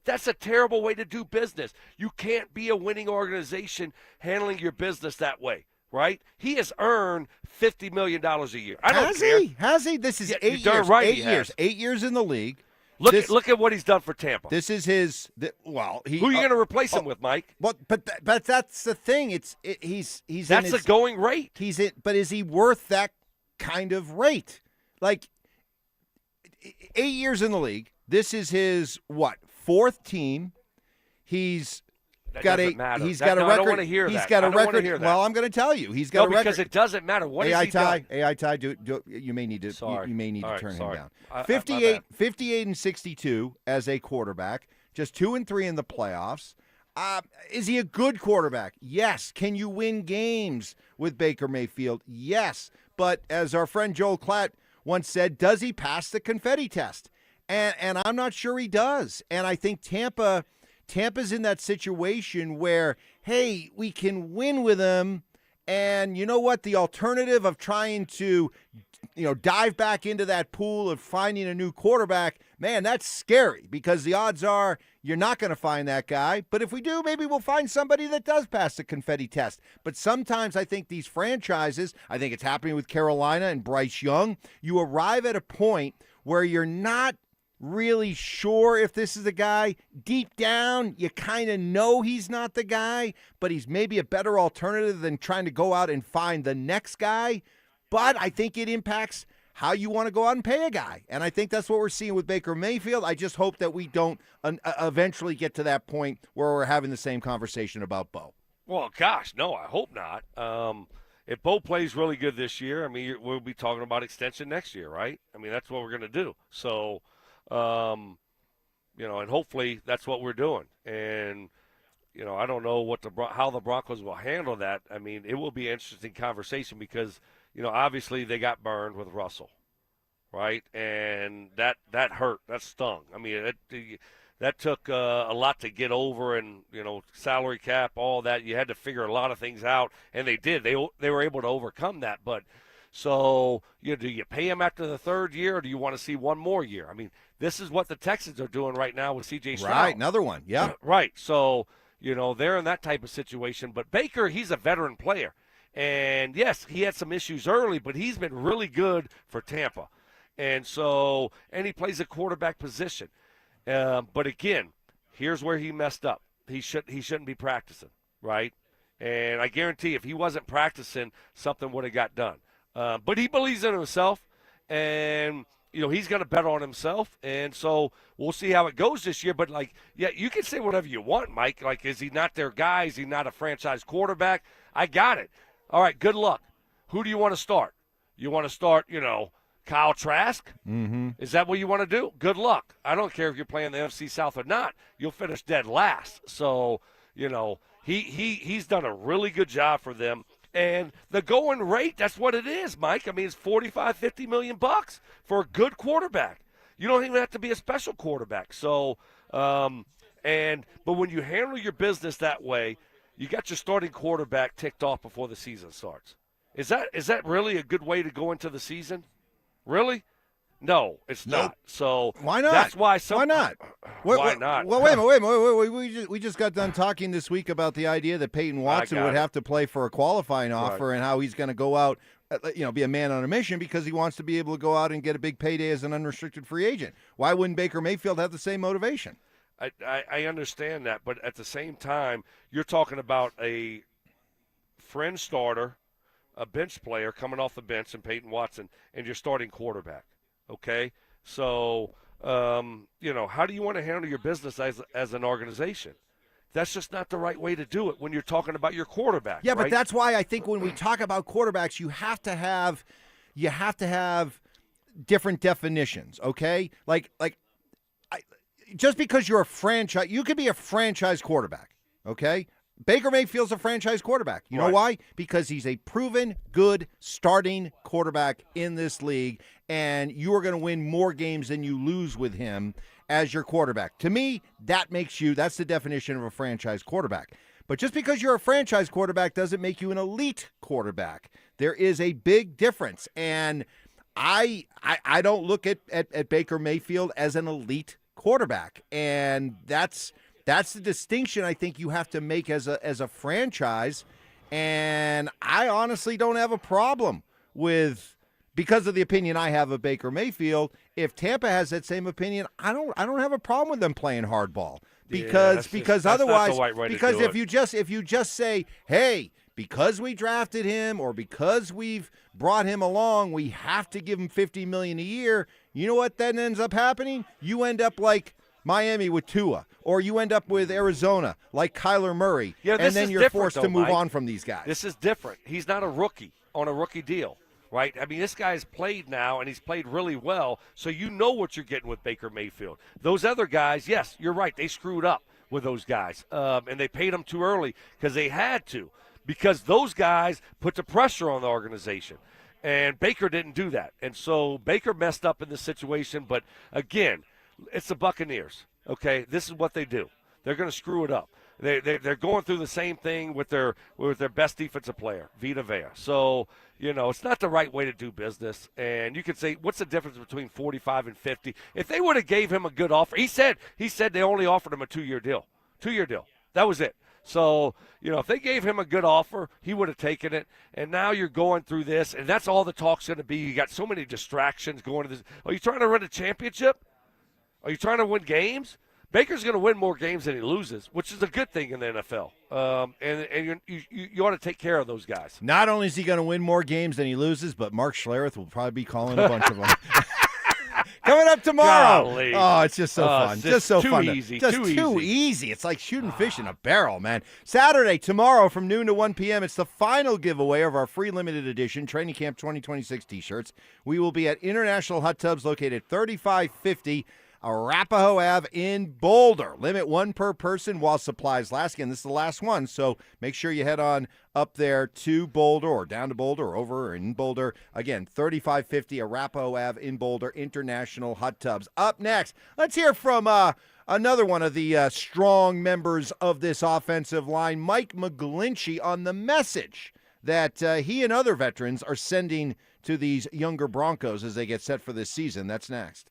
That's a terrible way to do business. You can't be a winning organization handling your business that way, right? He has earned $50 million a year. I don't care. Has he? This is 8 years. Right, 8 years. 8 years in the league. Look at what he's done for Tampa. This is his. Who are you going to replace him with, Mike? Well, but that's the thing. He's that's the going rate. But is he worth that kind of rate? Like 8 years in the league. This is his fourth team. He's got a matter. He's got a record. I don't want to hear he's that. got a I don't record. Hear that. Well, I'm going to tell you. He's got a record. Because it doesn't matter. What has he done? AI Ty, you may need to. Sorry. You may need to All turn right, him sorry. down. 58 and 62 as a quarterback. Just 2-3 in the playoffs. Is he a good quarterback? Yes. Can you win games with Baker Mayfield? Yes. But as our friend Joel Klatt once said, does he pass the confetti test? And I'm not sure he does. And I think Tampa's in that situation where, hey, we can win with him. And you know what? The alternative of trying to, dive back into that pool of finding a new quarterback, man, that's scary because the odds are you're not going to find that guy. But if we do, maybe we'll find somebody that does pass the confetti test. But sometimes I think these franchises, I think it's happening with Carolina and Bryce Young, you arrive at a point where you're not really sure if this is the guy. Deep down, you kind of know he's not the guy, but he's maybe a better alternative than trying to go out and find the next guy. But I think it impacts how you want to go out and pay a guy. And I think that's what we're seeing with Baker Mayfield. I just hope that we don't eventually get to that point where we're having the same conversation about Bo. Well, gosh, no, I hope not. If Bo plays really good this year, we'll be talking about extension next year, right? That's what we're going to do. So, and hopefully that's what we're doing. And, I don't know how the Broncos will handle that. It will be an interesting conversation because, obviously they got burned with Russell, right? And that hurt. That stung. That took a lot to get over, and salary cap, all that. You had to figure a lot of things out, and they did. They were able to overcome that. But so do you pay him after the third year, or do you want to see one more year? This is what the Texans are doing right now with C.J. Stroud. Right, another one. Yeah, right. So they're in that type of situation. But Baker, he's a veteran player, and yes, he had some issues early, but he's been really good for Tampa, and he plays a quarterback position. But again, here's where he messed up. He shouldn't be practicing, right? And I guarantee if he wasn't practicing, something would have got done. But he believes in himself, and he's going to bet on himself. And so we'll see how it goes this year. But you can say whatever you want, Mike. Is he not their guy? Is he not a franchise quarterback? I got it. All right, good luck. Who do you want to start? You want to start, Kyle Trask? Mm-hmm. Is that what you want to do? Good luck. I don't care if you're playing the NFC South or not. You'll finish dead last. So, he's done a really good job for them. And the going rate, that's what it is, Mike. It's $45-50 million for a good quarterback. You don't even have to be a special quarterback. So, but when you handle your business that way, you got your starting quarterback ticked off before the season starts. Is that really a good way to go into the season? Really? No, it's not. So why not? That's why. Why not? Why not? Well, wait a minute. We just got done talking this week about the idea that Peyton Watson would have to play for a qualifying offer and how he's going to go out, be a man on a mission because he wants to be able to go out and get a big payday as an unrestricted free agent. Why wouldn't Baker Mayfield have the same motivation? I understand that, but at the same time, you're talking about a fringe starter, a bench player coming off the bench, and Peyton Watson, and your starting quarterback. Okay, so how do you want to handle your business as an organization? That's just not the right way to do it when you're talking about your quarterback. Yeah, right? but that's why I think when we talk about quarterbacks, you have to have different definitions. Okay, just because you're a franchise, you could be a franchise quarterback. Okay. Baker Mayfield's a franchise quarterback. You know why? Because he's a proven good starting quarterback in this league, and you are going to win more games than you lose with him as your quarterback. To me, that's the definition of a franchise quarterback. But just because you're a franchise quarterback doesn't make you an elite quarterback. There is a big difference, and I don't look at Baker Mayfield as an elite quarterback, and that's the distinction I think you have to make as a franchise. And I honestly don't have a problem with because of the opinion I have of Baker Mayfield, if Tampa has that same opinion, I don't have a problem with them playing hardball. Because otherwise, because if you just say, hey, because we drafted him or because we've brought him along, we have to give him $50 million a year. You know what then ends up happening? You end up like Miami with Tua, or you end up with Arizona like Kyler Murray, and then you're forced to move on from these guys. This is different. He's not a rookie on a rookie deal, right? I mean, this guy's played now, and he's played really well, so you know what you're getting with Baker Mayfield. Those other guys, yes, you're right, they screwed up with those guys, and they paid them too early because they had to, because those guys put the pressure on the organization. And Baker didn't do that. And so Baker messed up in this situation. But, again, it's the Buccaneers, okay? This is what they do. They're going to screw it up. They're going through the same thing with their best defensive player, Vita Vea. So, it's not the right way to do business. And you could say, what's the difference between 45 and 50? If they would have gave him a good offer, he said they only offered him a 2-year deal. 2-year deal. That was it. So, if they gave him a good offer, he would have taken it. And now you're going through this, and that's all the talk's going to be. You got so many distractions going to this. Are you trying to win a championship? Are you trying to win games? Baker's going to win more games than he loses, which is a good thing in the NFL. And you ought to take care of those guys. Not only is he going to win more games than he loses, but Mark Schlereth will probably be calling a bunch of them. Coming up tomorrow. Golly. Oh, it's just so fun. Just so too fun. Easy. Just too easy. It's like shooting fish in a barrel, man. Saturday, tomorrow from noon to 1 p.m., it's the final giveaway of our free limited edition Training Camp 2026 T-shirts. We will be at International Hot Tubs located 3550 Arapahoe Ave in Boulder. Limit one per person while supplies last. Again, this is the last one, so make sure you head on up there to Boulder or down to Boulder or over or in Boulder. Again, 3550 Arapahoe Ave in Boulder, International Hot Tubs. Up next, let's hear from another one of the strong members of this offensive line, Mike McGlinchey, on the message that he and other veterans are sending to these younger Broncos as they get set for this season. That's next.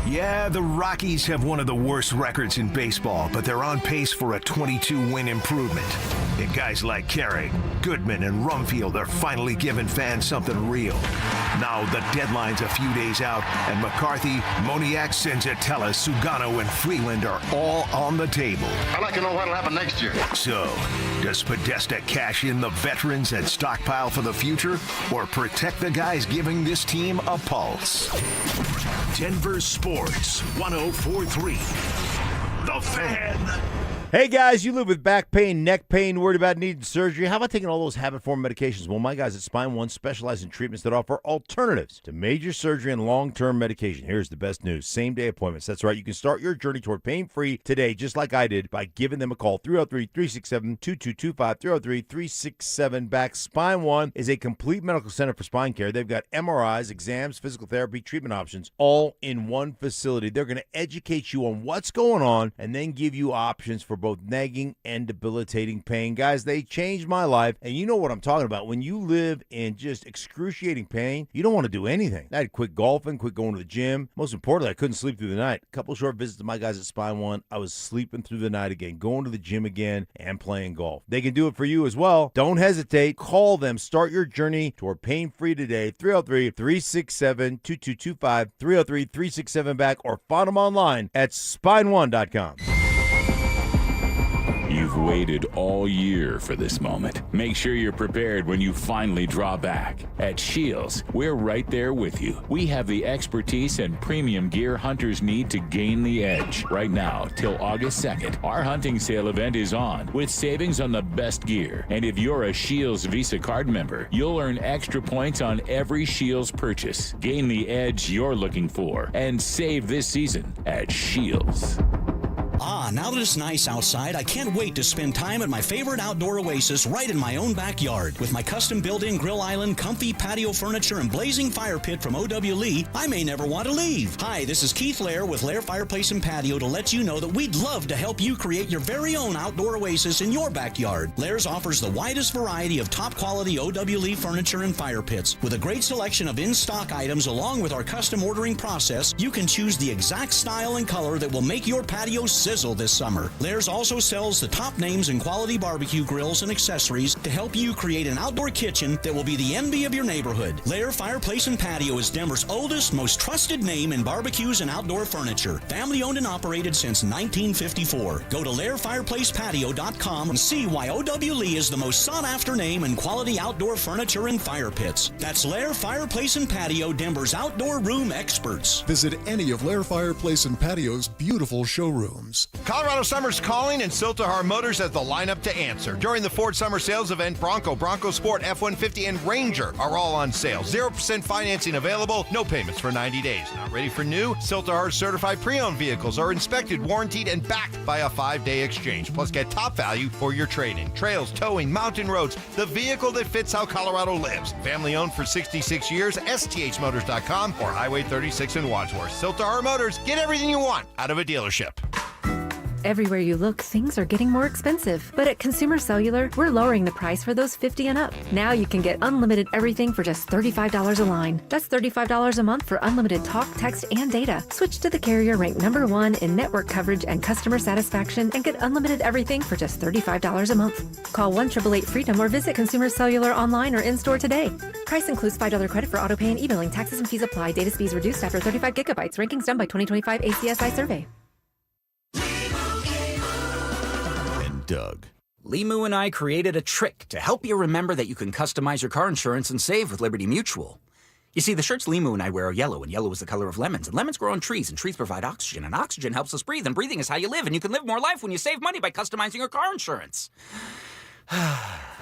Yeah, the Rockies have one of the worst records in baseball, but they're on pace for a 22-win improvement. And guys like Carey, Goodman, and Rumfield are finally giving fans something real. Now the deadline's a few days out, and McCarthy, Moniak, Senzatella, Sugano, and Freeland are all on the table. I'd like to know what'll happen next year. So, does Podesta cash in the veterans and stockpile for the future, or protect the guys giving this team a pulse? Denver Sports 104.3. The Fan. Hey guys, you live with back pain, neck pain, worried about needing surgery. How about taking all those habit-forming medications? Well, my guys at Spine One specialize in treatments that offer alternatives to major surgery and long-term medication. Here's the best news. Same-day appointments. That's right. You can start your journey toward pain-free today, just like I did, by giving them a call. 303-367-2225, 303-367-BACK. Spine One is a complete medical center for spine care. They've got MRIs, exams, physical therapy, treatment options, all in one facility. They're going to educate you on what's going on and then give you options for both nagging and debilitating pain. Guys, they changed my life, and you know what I'm talking about. When you live in just excruciating pain, you don't want to do anything. I had to quit golfing, quit going to the gym. Most importantly, I couldn't sleep through the night. A couple short visits to my guys at Spine One, I was sleeping through the night again, going to the gym again, and playing golf. They can do it for you as well. Don't hesitate. Call them. Start your journey toward pain-free today. 303-367-2225, 303-367-BACK, or find them online at spineone.com. You've waited all year for this moment. Make sure you're prepared when you finally draw back. At Shields, we're right there with you. We have the expertise and premium gear hunters need to gain the edge. Right now, till August 2nd, our hunting sale event is on with savings on the best gear. And if you're a Shields Visa card member, you'll earn extra points on every Shields purchase. Gain the edge you're looking for and save this season at Shields. Ah, now that it's nice outside, I can't wait to spend time at my favorite outdoor oasis right in my own backyard. With my custom built-in grill island, comfy patio furniture, and blazing fire pit from O.W. Lee, I may never want to leave. Hi, this is Keith Lair with Lair Fireplace and Patio to let you know that we'd love to help you create your very own outdoor oasis in your backyard. Lair's offers the widest variety of top-quality O.W. Lee furniture and fire pits. With a great selection of in-stock items along with our custom ordering process, you can choose the exact style and color that will make your patio sizzle this summer. Lair's also sells the top names in quality barbecue grills and accessories to help you create an outdoor kitchen that will be the envy of your neighborhood. Lair Fireplace and Patio is Denver's oldest, most trusted name in barbecues and outdoor furniture. Family owned and operated since 1954. Go to LairFireplacePatio.com and see why O.W. Lee is the most sought after name in quality outdoor furniture and fire pits. That's Lair Fireplace and Patio, Denver's outdoor room experts. Visit any of Lair Fireplace and Patio's beautiful showrooms. Colorado Summer's calling, and Siltahar Motors has the lineup to answer. During the Ford Summer Sales Event, Bronco Sport, F-150, and Ranger are all on sale. 0% financing available, no payments for 90 days. Not ready for new? Siltahar's certified pre-owned vehicles are inspected, warranted, and backed by a 5-day exchange. Plus, get top value for your trade-in. Trails, towing, mountain roads, the vehicle that fits how Colorado lives. Family owned for 66 years, sthmotors.com or Highway 36 in Wadsworth. Siltahar Motors, get everything you want out of a dealership. Everywhere you look, things are getting more expensive. But at Consumer Cellular, we're lowering the price for those 50 and up. Now you can get unlimited everything for just $35 a line. That's $35 a month for unlimited talk, text, and data. Switch to the carrier ranked #1 in network coverage and customer satisfaction and get unlimited everything for just $35 a month. Call 1-888-FREEDOM or visit Consumer Cellular online or in-store today. Price includes $5 credit for autopay and e-billing. Taxes and fees apply. Data speeds reduced after 35 gigabytes. Rankings done by 2025 ACSI survey. Doug. Limu and I created a trick to help you remember that you can customize your car insurance and save with Liberty Mutual. You see, the shirts Limu and I wear are yellow, and yellow is the color of lemons, and lemons grow on trees, and trees provide oxygen, and oxygen helps us breathe, and breathing is how you live, and you can live more life when you save money by customizing your car insurance. I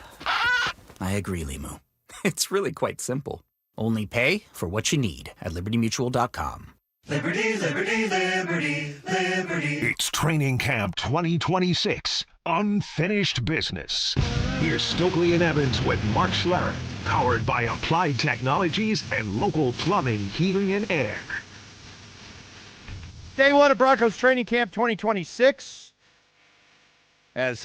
agree, Limu. It's really quite simple. Only pay for what you need at libertymutual.com. Liberty, liberty, liberty, liberty. It's Training Camp 2026. Unfinished business. Here's Stokley and Evans with Mark Schlereth, powered by Applied Technologies and local plumbing, heating, and air. Day one of Broncos Training Camp 2026. As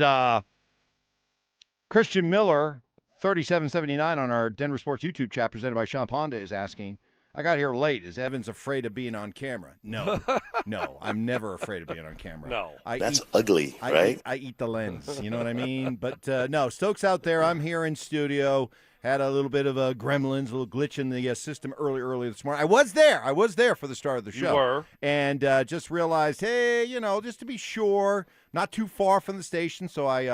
Christian Miller, 3779 on our Denver Sports YouTube chat, presented by Sean Ponda, is asking, I got here late. Is Evans afraid of being on camera? No. No, I'm never afraid of being on camera. No. That's ugly, right? I eat the lens. You know what I mean? But no, Stokes out there. I'm here in studio. Had a little bit of a gremlins, a little glitch in the system early this morning. I was there for the start of the show. You were. And just realized, hey, just to be sure, not too far from the station. So I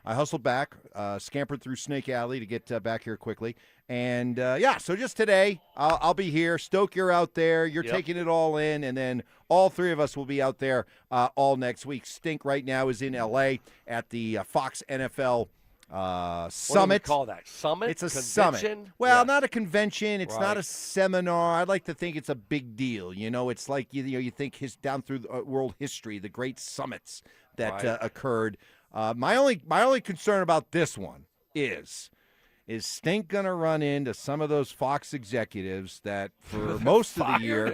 hustled back, scampered through Snake Alley to get back here quickly. And, so just today, I'll be here. Stoke, you're out there. You're taking it all in. And then all three of us will be out there all next week. Stink right now is in L.A. at the Fox NFL Summit. What do we call that? Summit? It's a convention? summit. Well, not a convention. It's not a seminar. I'd like to think it's a big deal. It's like, you think down through world history, the great summits that occurred. My only concern about this one is Stink going to run into some of those Fox executives that for most of the year,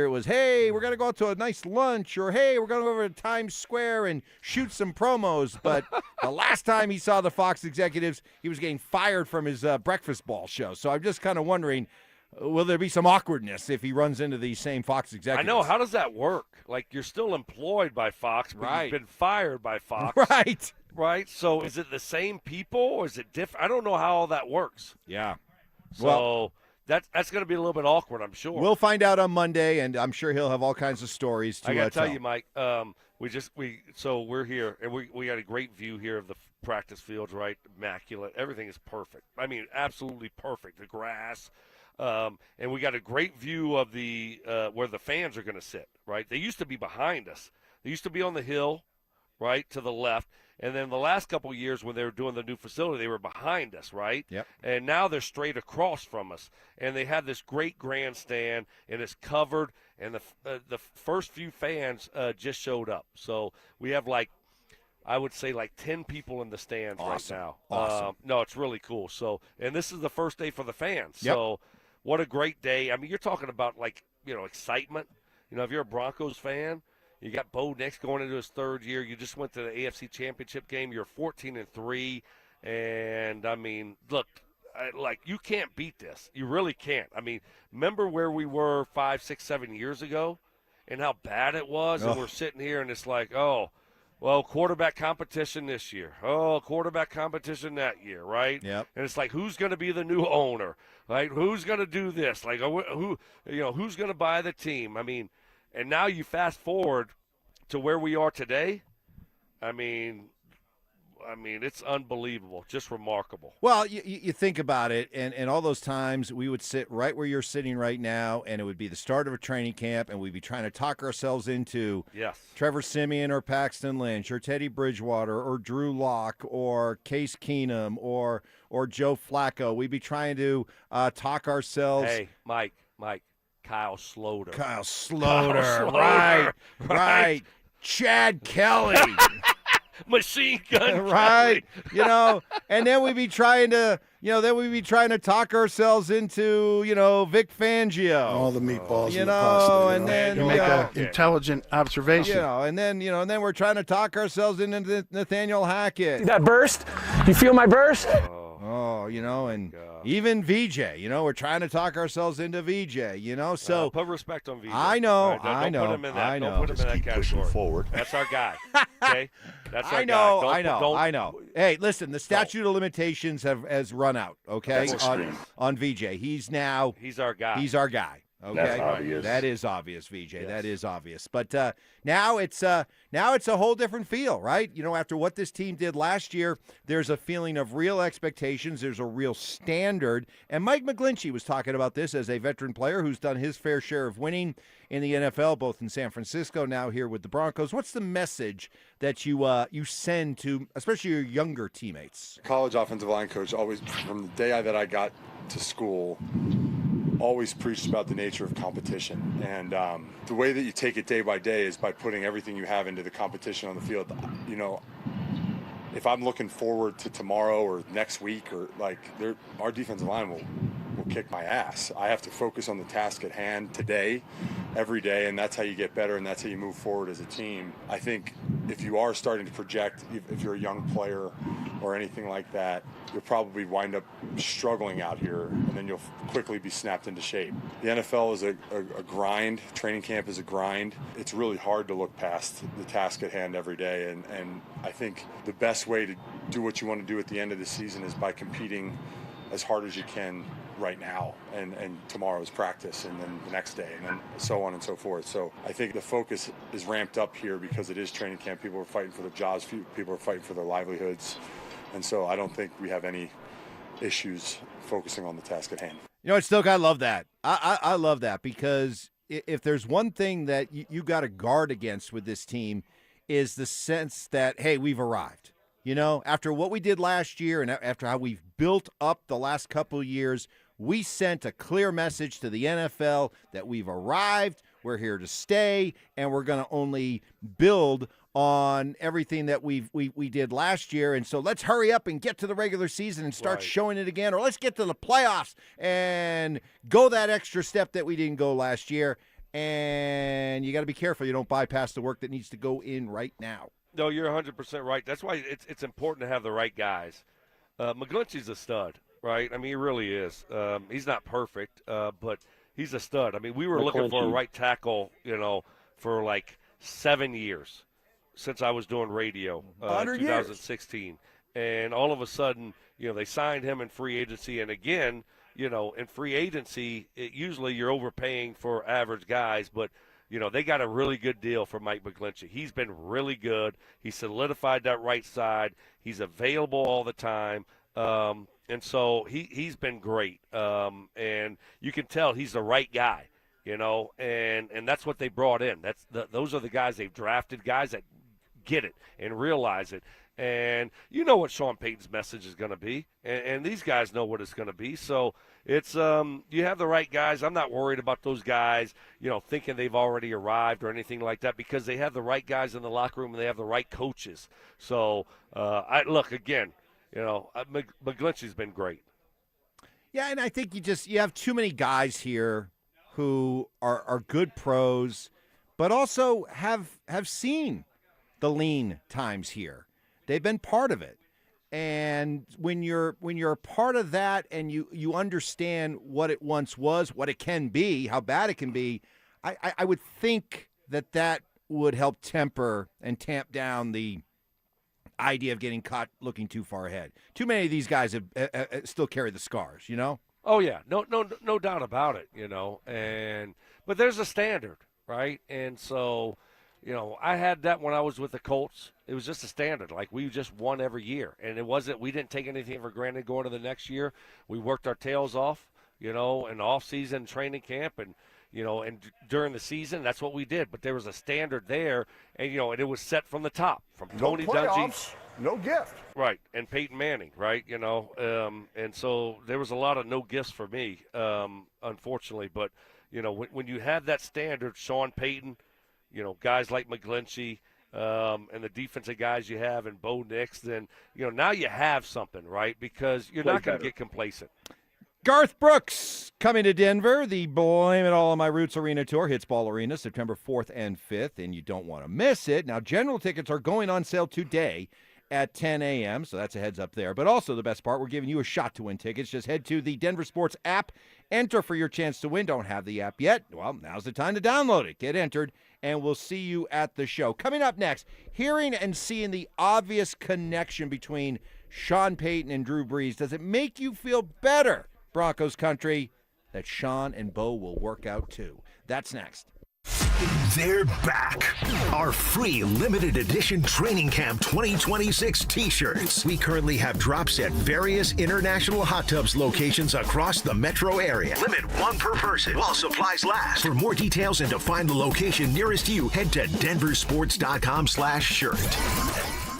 it was, hey, we're going to go out to a nice lunch, or hey, we're going to go over to Times Square and shoot some promos. But the last time he saw the Fox executives, he was getting fired from his breakfast ball show. So I'm just kind of wondering, will there be some awkwardness if he runs into these same Fox executives? I know. How does that work? Like, you're still employed by Fox, but you've been fired by Fox. Right. Right? So is it the same people, or is it different? I don't know how all that works. Yeah. So that's going to be a little bit awkward, I'm sure. We'll find out on Monday, and I'm sure he'll have all kinds of stories to I got to tell. tell you, Mike, so we're here, and we got a great view here of the practice fields, right? Immaculate. Everything is perfect. I mean, absolutely perfect. The grass. And we got a great view of the where the fans are going to sit, right? They used to be behind us. They used to be on the hill, right, to the left. And then the last couple of years when they were doing the new facility, they were behind us, right? Yep. And now they're straight across from us. And they have this great grandstand, and it's covered. And the first few fans just showed up. So we have I would say 10 people in the stands right now. Awesome. No, it's really cool. So, and this is the first day for the fans. Yep. So what a great day. I mean, you're talking about excitement. If you're a Broncos fan, you got Bo Nix going into his third year. You just went to the AFC Championship game. You're 14-3. And, I mean, look, you can't beat this. You really can't. I mean, remember where we were 5, 6, 7 years ago? and how bad it was, and we're sitting here and it's like, oh, well, quarterback competition this year. Oh, quarterback competition that year, right? Yep. And it's like, who's going to be the new owner? Right? Who's going to do this? Like, who's going to buy the team? I mean, and now you fast forward to where we are today. I mean, it's unbelievable, just remarkable. Well, you think about it, and all those times we would sit right where you're sitting right now, and it would be the start of a training camp, and we'd be trying to talk ourselves into Trevor Siemian or Paxton Lynch or Teddy Bridgewater or Drew Lock or Case Keenum or Joe Flacco. We'd be trying to talk ourselves. Hey, Mike, Kyle Sloter. Kyle Sloter. Right. Chad Kelly. Machine gun, right? And then we'd be trying to, talk ourselves into, Vic Fangio, all the meatballs, and the pasta, and then you make an intelligent observation, and then we're trying to talk ourselves into Nathaniel Hackett. See that burst? You feel my burst? And even VJ, we're trying to talk ourselves into VJ, so put respect on VJ. I know. Don't put him in that. Don't put him in that category. Forward. That's our guy. Okay, that's our I know. guy. I know. Hey, listen, the statute of limitations has run out. Okay, on VJ, he's our guy. He's our guy. Okay, that's obvious. That is obvious, VJ. Yes. That is obvious. But now it's a whole different feel, right? After what this team did last year, there's a feeling of real expectations. There's a real standard. And Mike McGlinchey was talking about this as a veteran player who's done his fair share of winning in the NFL, both in San Francisco, now here with the Broncos. What's the message that you send to, especially your younger teammates? College offensive line coach always, from the day that I got to school, always preached about the nature of competition. And the way that you take it day by day is by putting everything you have into the competition on the field. If I'm looking forward to tomorrow or next week, or our defensive line will kick my ass. I have to focus on the task at hand today, every day, and that's how you get better, and that's how you move forward as a team. I think if you are starting to project, if you're a young player or anything like that, you'll probably wind up struggling out here, and then you'll quickly be snapped into shape. The NFL is a grind. Training camp is a grind. It's really hard to look past the task at hand every day, and I think the best way to do what you want to do at the end of the season is by competing as hard as you can right now, and tomorrow's practice, and then the next day, and then so on and so forth. So I think the focus is ramped up here because it is training camp. People are fighting for their jobs. People are fighting for their livelihoods. And so I don't think we have any issues focusing on the task at hand. Stoke, I love that. I love that, because if there's one thing that you got to guard against with this team is the sense that, hey, we've arrived. After what we did last year and after how we've built up the last couple of years, we sent a clear message to the NFL that we've arrived, we're here to stay, and we're going to only build on everything that we did last year. And so let's hurry up and get to the regular season and start showing it again, or let's get to the playoffs and go that extra step that we didn't go last year. And you got to be careful you don't bypass the work that needs to go in right now. No, you're 100% right. That's why it's important to have the right guys. McGlinchey's a stud, right? I mean, he really is. He's not perfect, but he's a stud. I mean, we were looking for a right tackle, for like 7 years since I was doing radio in 2016. And all of a sudden, they signed him in free agency. And again, in free agency, usually you're overpaying for average guys, but they got a really good deal for Mike McGlinchey. He's been really good. He solidified that right side. He's available all the time. And so he's been great. And you can tell he's the right guy, and that's what they brought in. Those are the guys they've drafted, guys that get it and realize it. And you know what Sean Payton's message is going to be, and these guys know what it's going to be. So it's you have the right guys. I'm not worried about those guys, thinking they've already arrived or anything like that, because they have the right guys in the locker room and they have the right coaches. So McGlinchey's been great. Yeah, and I think you have too many guys here who are good pros, but also have seen the lean times here. They've been part of it. And when you're a part of that and you understand what it once was, what it can be, how bad it can be, I would think that would help temper and tamp down the idea of getting caught looking too far ahead. Too many of these guys have, still carry the scars, you know? Oh yeah, no doubt about it, but there's a standard, right? And so, I had that when I was with the Colts. It was just a standard. Like, we just won every year, and we didn't take anything for granted going to the next year. We worked our tails off, in off-season training camp, and during the season, that's what we did. But there was a standard there, and and it was set from the top, from Tony Dungy. No gift. Right, and Peyton Manning, right, and so there was a lot of no gifts for me, unfortunately. But, when you have that standard, Sean Payton, guys like McGlinchey, and the defensive guys you have and Bo Nix, then, now you have something, right, because you're not going to get complacent. Garth Brooks coming to Denver. The Blame It All on My Roots Arena Tour hits Ball Arena September 4th and 5th, and you don't want to miss it. Now, general tickets are going on sale today at 10 a.m., so that's a heads up there. But also the best part, we're giving you a shot to win tickets. Just head to the Denver Sports app, enter for your chance to win. Don't have the app yet? Well, now's the time to download it. Get entered, and we'll see you at the show. Coming up next, hearing and seeing the obvious connection between Sean Payton and Drew Brees. Does it make you feel better, Broncos country, that Sean and Bo will work out too? That's next. They're back. Our free limited edition Training Camp 2026 t-shirts. We currently have drops at various international hot tubs locations across the metro area. Limit one per person while supplies last. For more details and to find the location nearest you, head to DenverSports.com/shirt.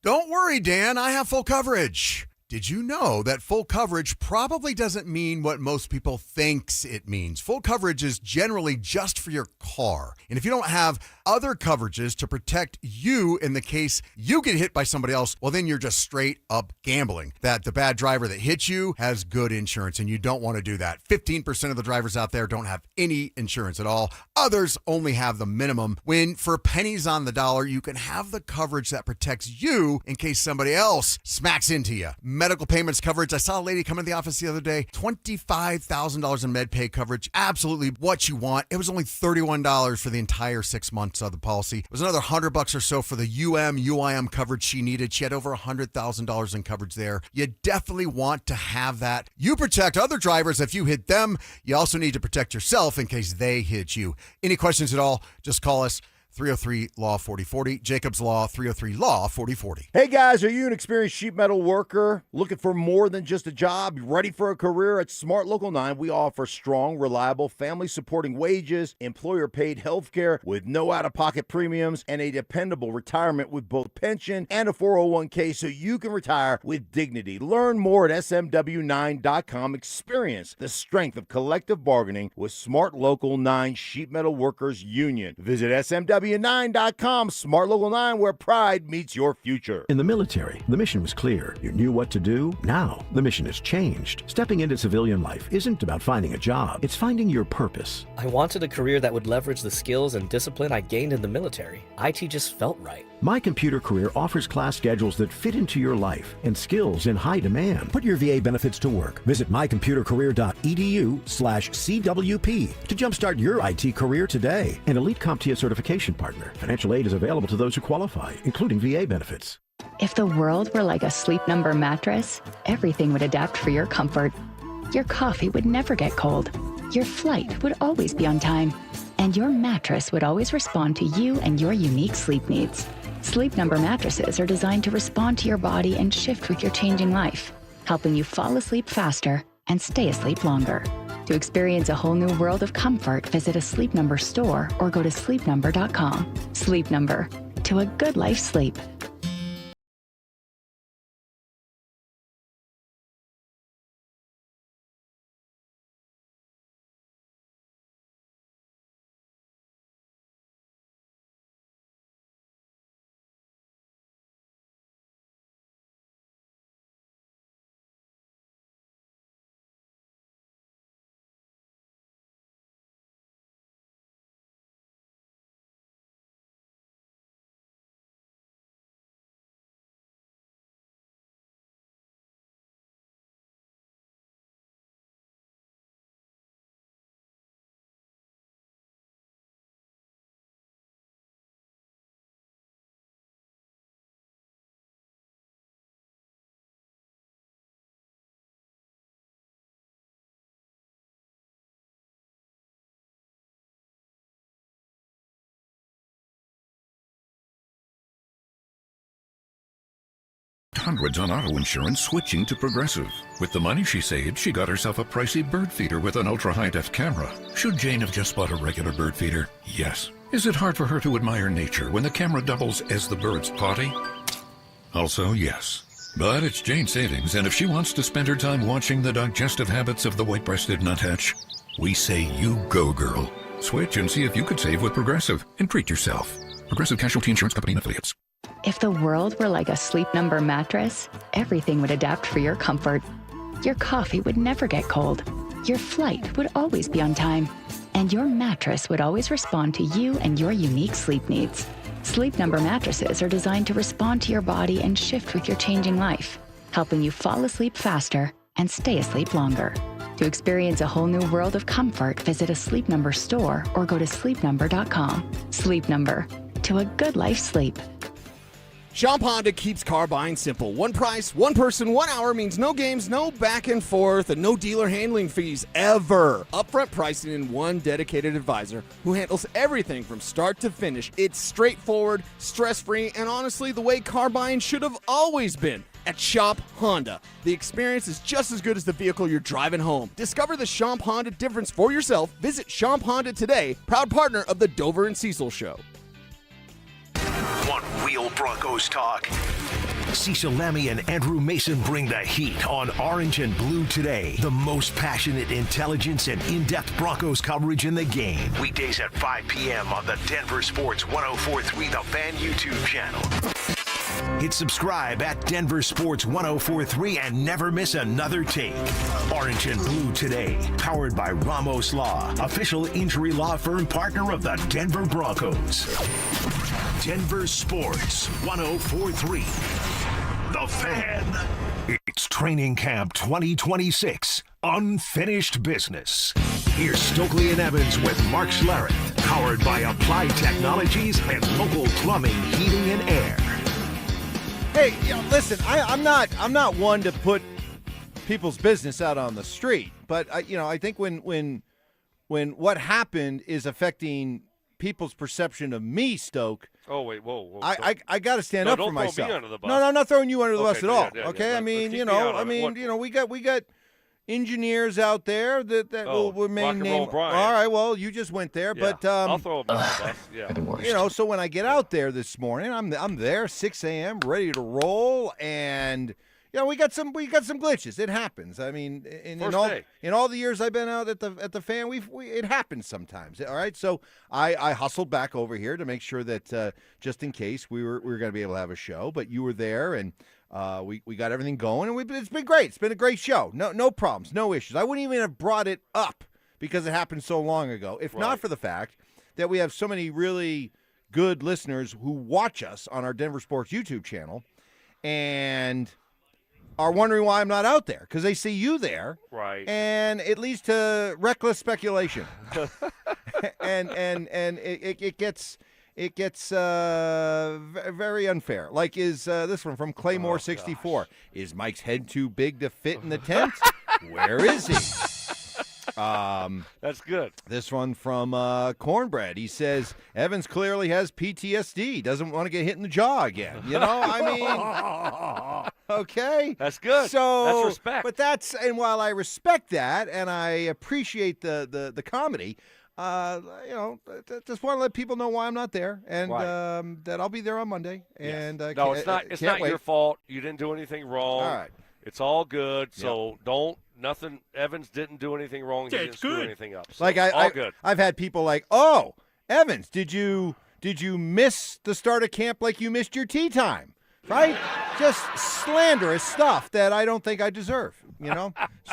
Don't worry, Dan. I have full coverage. Did you know that full coverage probably doesn't mean what most people thinks it means? Full coverage is generally just for your car. And if you don't have other coverages to protect you in the case you get hit by somebody else, well, then you're just straight up gambling that the bad driver that hit you has good insurance, and you don't want to do that. 15% of the drivers out there don't have any insurance at all. Others only have the minimum. When for pennies on the dollar, you can have the coverage that protects you in case somebody else smacks into you. Medical payments coverage. I saw a lady come in the office the other day, $25,000 in med pay coverage. Absolutely what you want. It was only $31 for the entire 6 months of the policy. It was another $100 or so for the UIM coverage she needed. She had over $100,000 in coverage there. You definitely want to have that. You protect other drivers if you hit them. You also need to protect yourself in case they hit you. Any questions at all, just call us. 303-LAW-4040. Jacob's Law, 303-LAW-4040. Hey guys, are you an experienced sheet metal worker looking for more than just a job? You ready for a career? At Smart Local 9, we offer strong, reliable, family-supporting wages, employer-paid health care with no out-of-pocket premiums, and a dependable retirement with both pension and a 401k so you can retire with dignity. Learn more at smw9.com. Experience the strength of collective bargaining with Smart Local 9 Sheet Metal Workers Union. Visit smw9.com. Smart Local 9, where pride meets your future. In the military, the mission was clear. You knew what to do. Now, the mission has changed. Stepping into civilian life isn't about finding a job. It's finding your purpose. I wanted a career that would leverage the skills and discipline I gained in the military. IT just felt right. My Computer Career offers class schedules that fit into your life and skills in high demand. Put your VA benefits to work. Visit mycomputercareer.edu/CWP to jumpstart your IT career today. An elite CompTIA certification partner. Financial aid is available to those who qualify, including VA benefits. If the world were like a Sleep Number mattress, everything would adapt for your comfort. Your coffee would never get cold. Your flight would always be on time. And your mattress would always respond to you and your unique sleep needs. Sleep Number mattresses are designed to respond to your body and shift with your changing life, helping you fall asleep faster and stay asleep longer. To experience a whole new world of comfort, visit a Sleep Number store or go to sleepnumber.com. Sleep Number, to a good life sleep. hundreds on auto insurance switching to Progressive. With the money she saved, she got herself a pricey bird feeder with an ultra-high-def camera. Should Jane have just bought a regular bird feeder? Yes. Is it hard for her to admire nature when the camera doubles as the bird's potty? Also, yes. But it's Jane's savings, and if she wants to spend her time watching the digestive habits of the white-breasted nuthatch, we say you go, girl. Switch and see if you could save with Progressive and treat yourself. Progressive Casualty Insurance Company and Affiliates. If the world were like a Sleep Number mattress, everything would adapt for your comfort. Your coffee would never get cold. Your flight would always be on time. And your mattress would always respond to you and your unique sleep needs. Sleep Number mattresses are designed to respond to your body and shift with your changing life, helping you fall asleep faster and stay asleep longer. To experience a whole new world of comfort, visit a Sleep Number store or go to sleepnumber.com. Sleep Number. To a good life sleep. Shop Honda keeps car buying simple. One price, one person, 1 hour means no games, no back and forth, and no dealer handling fees ever. Upfront pricing and one dedicated advisor who handles everything from start to finish. It's straightforward, stress-free, and honestly, the way car buying should have always been. At Shop Honda, the experience is just as good as the vehicle you're driving home. Discover the Shop Honda difference for yourself. Visit Shop Honda today, proud partner of the Dover and Cecil Show. Want real Broncos talk? Cecil Lammy and Andrew Mason bring the heat on Orange and Blue Today. The most passionate intelligence and in-depth Broncos coverage in the game. Weekdays at 5 p.m. on the Denver Sports 104.3 The Fan YouTube channel. Hit subscribe at Denver Sports 104.3 and never miss another take. Orange and Blue Today, powered by Ramos Law, official injury law firm partner of the Denver Broncos. Denver Sports 104.3 The Fan. It's Training Camp 2026, Unfinished Business. Here's Stokley and Evans with Mark Schlereth, powered by Applied Technologies and local plumbing, heating, and air. Hey, listen, I'm not one to put people's business out on the street, but I think when what happened is affecting people's perception of me, Stoke. Oh wait, whoa! I got to stand up for myself. Don't throw me under the bus. No, I'm not throwing you under the bus at all. Yeah, okay, I mean, we got engineers out there that will remain named. All right, well, you just went there, but I'll throw him under the bus. Yeah, so when I get out there this morning, I'm there 6 a.m. ready to roll, and we got some glitches. It happens. I mean, in all the years I've been out at the Fan, it happens sometimes. All right, so I hustled back over here to make sure that just in case we were going to be able to have a show, but you were there and. We got everything going, and it's been great. It's been a great show. No problems, no issues. I wouldn't even have brought it up because it happened so long ago, if not for the fact that we have so many really good listeners who watch us on our Denver Sports YouTube channel and are wondering why I'm not out there because they see you there, right? And it leads to reckless speculation, and it gets. It gets very unfair. Like is this one from Claymore 64. Is Mike's head too big to fit in the tent? Where is he? That's good. This one from Cornbread. He says, Evans clearly has PTSD. Doesn't want to get hit in the jaw again. I mean, okay. That's good. So, that's respect. But and while I respect that and I appreciate the comedy, just want to let people know why I'm not there, and that I'll be there on Monday. Yes. And no, it's not your fault. You didn't do anything wrong. All right, it's all good. So nothing. Evans didn't do anything wrong. He didn't screw anything up. So all good. I've had people like, oh, Evans, did you miss the start of camp like you missed your tea time? Right? Just slanderous stuff that I don't think I deserve.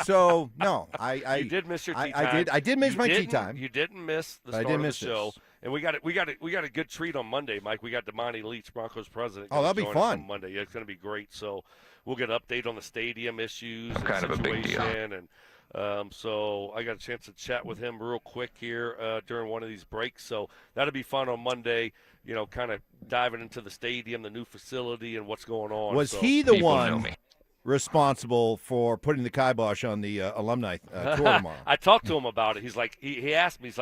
So no, you did miss your tea time. I did miss my tea time. You didn't miss the start of the show. And we got a good treat on Monday, Mike. We got Damani Leach, Broncos president. Oh, that'll be fun on Monday. Yeah, it's going to be great. So we'll get an update on the stadium issues and kind of a big deal. And so I got a chance to chat with him real quick here during one of these breaks. So that'll be fun on Monday. Kind of diving into the stadium, the new facility, and what's going on. Was he the one responsible for putting the kibosh on the alumni tour tomorrow? I talked to him about it. He's like, he asked me,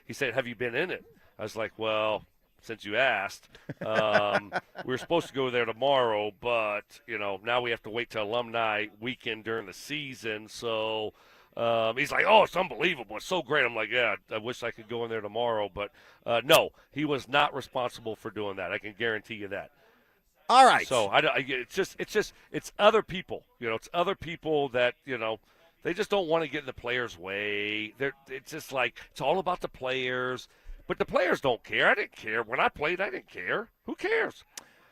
he said, have you been in it? I was like, well, since you asked. We were supposed to go there tomorrow, but, now we have to wait till alumni weekend during the season. So he's like, oh, it's unbelievable. It's so great. I'm like, yeah, I wish I could go in there tomorrow. But, no, he was not responsible for doing that. I can guarantee you that. All right. So it's other people. It's other people that, they just don't want to get in the players' way. It's just like it's all about the players. But the players don't care. I didn't care. When I played, I didn't care. Who cares?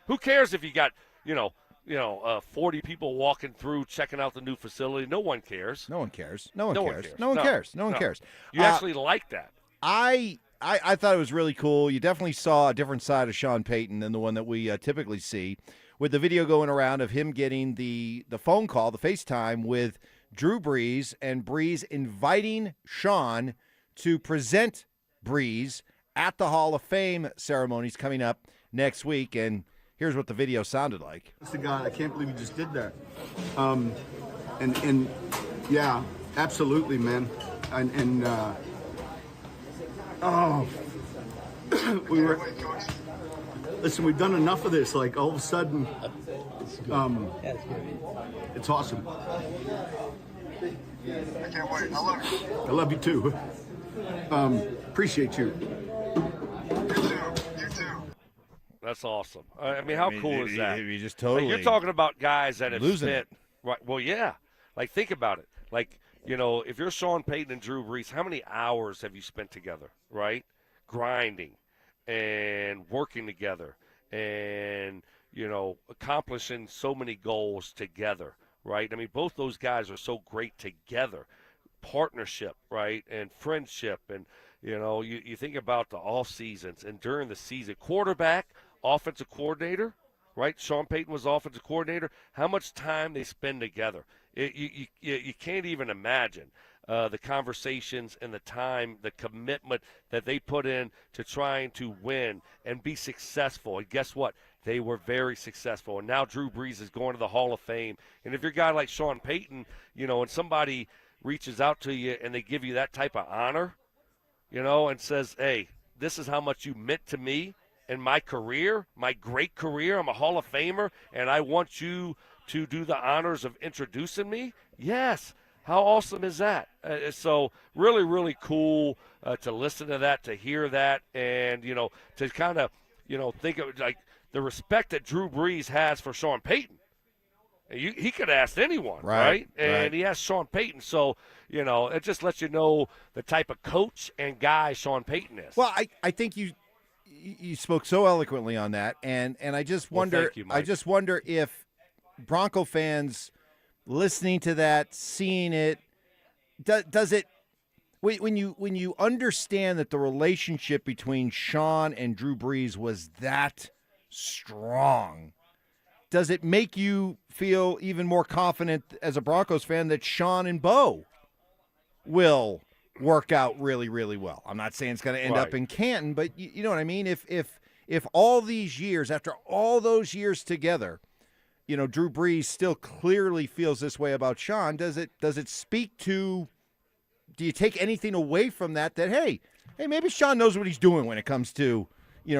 Who cares if you got, 40 people walking through checking out the new facility? No one cares. No one cares. No one cares. You No. actually like that. I thought it was really cool. You definitely saw a different side of Sean Payton than the one that we typically see, with the video going around of him getting the phone call, the FaceTime with Drew Brees, and Brees inviting Sean to present Brees at the Hall of Fame ceremonies coming up next week. And here's what the video sounded like. Honest to God, I can't believe you just did that. And yeah, absolutely, man. Listen, we've done enough of this. Like, all of a sudden, it's awesome. I can't wait. I love you. I love you too. Appreciate you. You too. That's awesome. I mean, how cool is that? You just totally. Like, you're talking about guys that have losing spent. Right. Well, yeah. Like, think about it. Like, if you're Sean Payton and Drew Brees, how many hours have you spent together, right? Grinding and working together and, accomplishing so many goals together, right? I mean, both those guys are so great together. Partnership, right, and friendship. And, you think about the off seasons and during the season. Quarterback, offensive coordinator, right? Sean Payton was offensive coordinator. How much time they spend together. You can't even imagine the conversations and the time, the commitment that they put in to trying to win and be successful. And guess what? They were very successful. And now Drew Brees is going to the Hall of Fame. And if you're a guy like Sean Payton, and somebody reaches out to you and they give you that type of honor, and says, hey, this is how much you meant to me in my career, my great career. I'm a Hall of Famer, and I want you to do the honors of introducing me. Yes. How awesome is that? So really, really cool to listen to that, to hear that, and, to kind of, think of like the respect that Drew Brees has for Sean Payton. He could have asked anyone, right? And he asked Sean Payton. So, it just lets you know the type of coach and guy Sean Payton is. Well, I think you spoke so eloquently on that, and I just wonder, thank you, Mike. I just wonder if Bronco fans listening to that, seeing it, does it, when you understand that the relationship between Sean and Drew Brees was that strong, does it make you feel even more confident as a Broncos fan that Sean and Bo will work out really, really well? I'm not saying it's going to end up in Canton, but you know what I mean? If all these years, after all those years together, Drew Brees still clearly feels this way about Sean, does it speak to, do you take anything away from that hey, maybe Sean knows what he's doing when it comes to,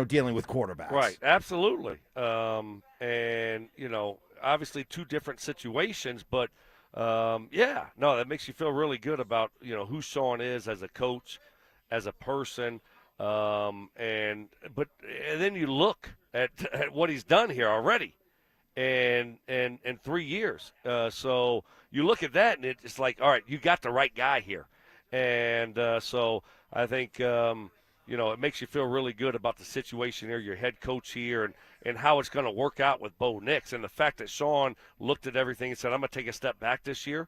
dealing with quarterbacks? Right, absolutely. And, obviously two different situations, but, that makes you feel really good about, who Sean is as a coach, as a person. And then you look at what he's done here already. And 3 years. So you look at that, and it's like, all right, you got the right guy here. And so I think, it makes you feel really good about the situation here, your head coach here, and how it's going to work out with Bo Nix. And the fact that Sean looked at everything and said, I'm going to take a step back this year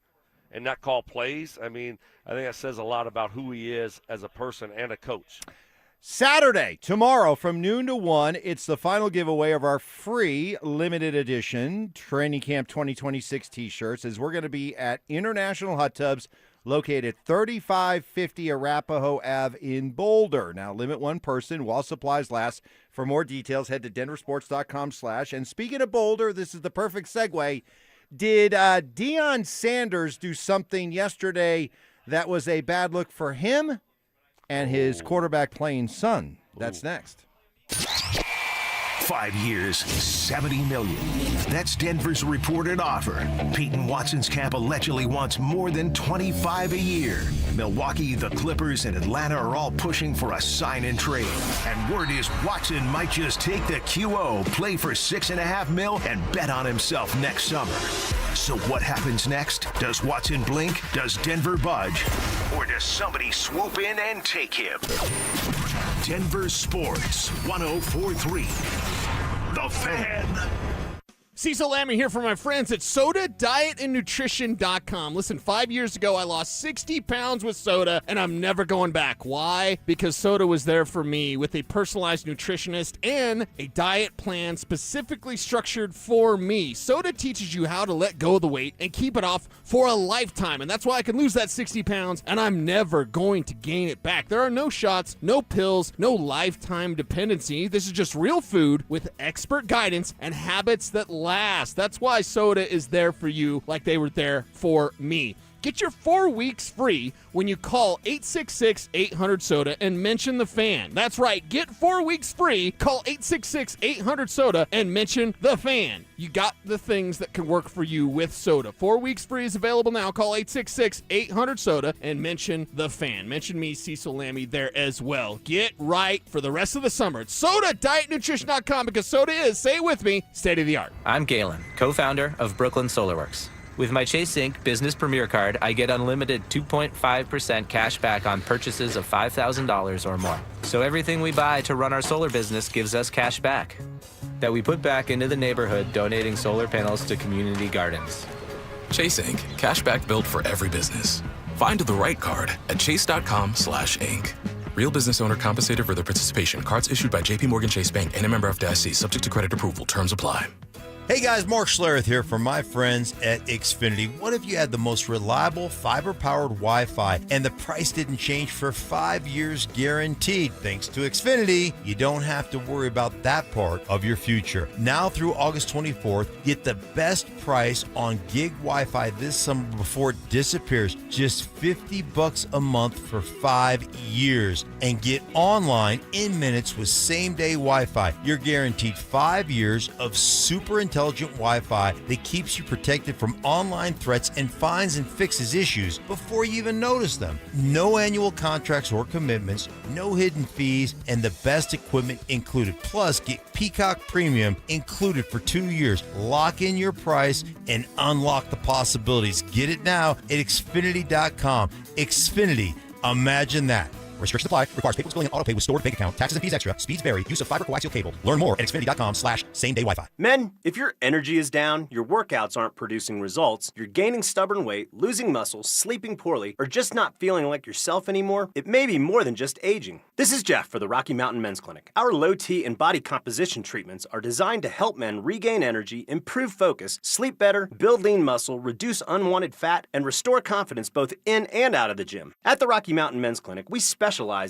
and not call plays. I mean, I think that says a lot about who he is as a person and a coach. Saturday, tomorrow from noon to 1, it's the final giveaway of our free limited edition Training Camp 2026 T-shirts, as we're going to be at International Hot Tubs, located 3550 Arapahoe Ave in Boulder. Now, limit one person while supplies last. For more details, head to DenverSports.com/. And speaking of Boulder, this is the perfect segue. Did Deion Sanders do something yesterday that was a bad look for him and his quarterback playing son? That's next. 5 years, $70 million. That's Denver's reported offer. Peyton Watson's camp allegedly wants more than $25 a year. Milwaukee, the Clippers, and Atlanta are all pushing for a sign and trade. And word is Watson might just take the QO, play for $6.5 million, and bet on himself next summer. So what happens next? Does Watson blink? Does Denver budge? Or does somebody swoop in and take him? Denver Sports 104.3. The Fan. Cecil Lammy here for my friends at SodaDietAndNutrition.com. Listen, 5 years ago, I lost 60 pounds with soda, and I'm never going back. Why? Because soda was there for me with a personalized nutritionist and a diet plan specifically structured for me. Soda teaches you how to let go of the weight and keep it off for a lifetime, and that's why I can lose that 60 pounds, and I'm never going to gain it back. There are no shots, no pills, no lifetime dependency. This is just real food with expert guidance and habits that last. That's why soda is there for you like they were there for me. Get your 4 weeks free when you call 866-800-SODA and mention the fan. That's right. Get 4 weeks free. Call 866-800-SODA and mention the fan. You got the things that can work for you with soda. 4 weeks free is available now. Call 866-800-SODA and mention the fan. Mention me, Cecil Lammy, there as well. Get right for the rest of the summer. It's SodaDietNutrition.com because soda is, say it with me, state of the art. I'm Galen, co-founder of Brooklyn Solarworks. With my Chase Inc. Business Premier Card, I get unlimited 2.5% cash back on purchases of $5,000 or more. So everything we buy to run our solar business gives us cash back that we put back into the neighborhood, donating solar panels to community gardens. Chase Inc. Cashback built for every business. Find the right card at chase.com/Inc. Real business owner compensated for their participation. Cards issued by JPMorgan Chase Bank and a member FDIC. Subject to credit approval. Terms apply. Hey guys, Mark Schlereth here from my friends at Xfinity. What if you had the most reliable fiber-powered Wi-Fi and the price didn't change for 5 years guaranteed? Thanks to Xfinity, you don't have to worry about that part of your future. Now through August 24th, get the best price on gig Wi-Fi this summer before it disappears. Just $50 a month for 5 years. And get online in minutes with same-day Wi-Fi. You're guaranteed 5 years of super intelligent Wi-Fi that keeps you protected from online threats and finds and fixes issues before you even notice them. No annual contracts or commitments, no hidden fees, and the best equipment included. Plus, get Peacock Premium included for 2 years. Lock in your price and unlock the possibilities. Get it now at Xfinity.com. Xfinity, imagine that. Restrictions apply. Requires paperless billing and autopay with stored bank account. Taxes and fees extra. Speeds vary. Use of fiber coaxial cable. Learn more at Xfinity.com/same-day Wi-Fi. Men, if your energy is down, your workouts aren't producing results, you're gaining stubborn weight, losing muscle, sleeping poorly, or just not feeling like yourself anymore, it may be more than just aging. This is Jeff for the Rocky Mountain Men's Clinic. Our low T and body composition treatments are designed to help men regain energy, improve focus, sleep better, build lean muscle, reduce unwanted fat, and restore confidence both in and out of the gym. At the Rocky Mountain Men's Clinic, we specialize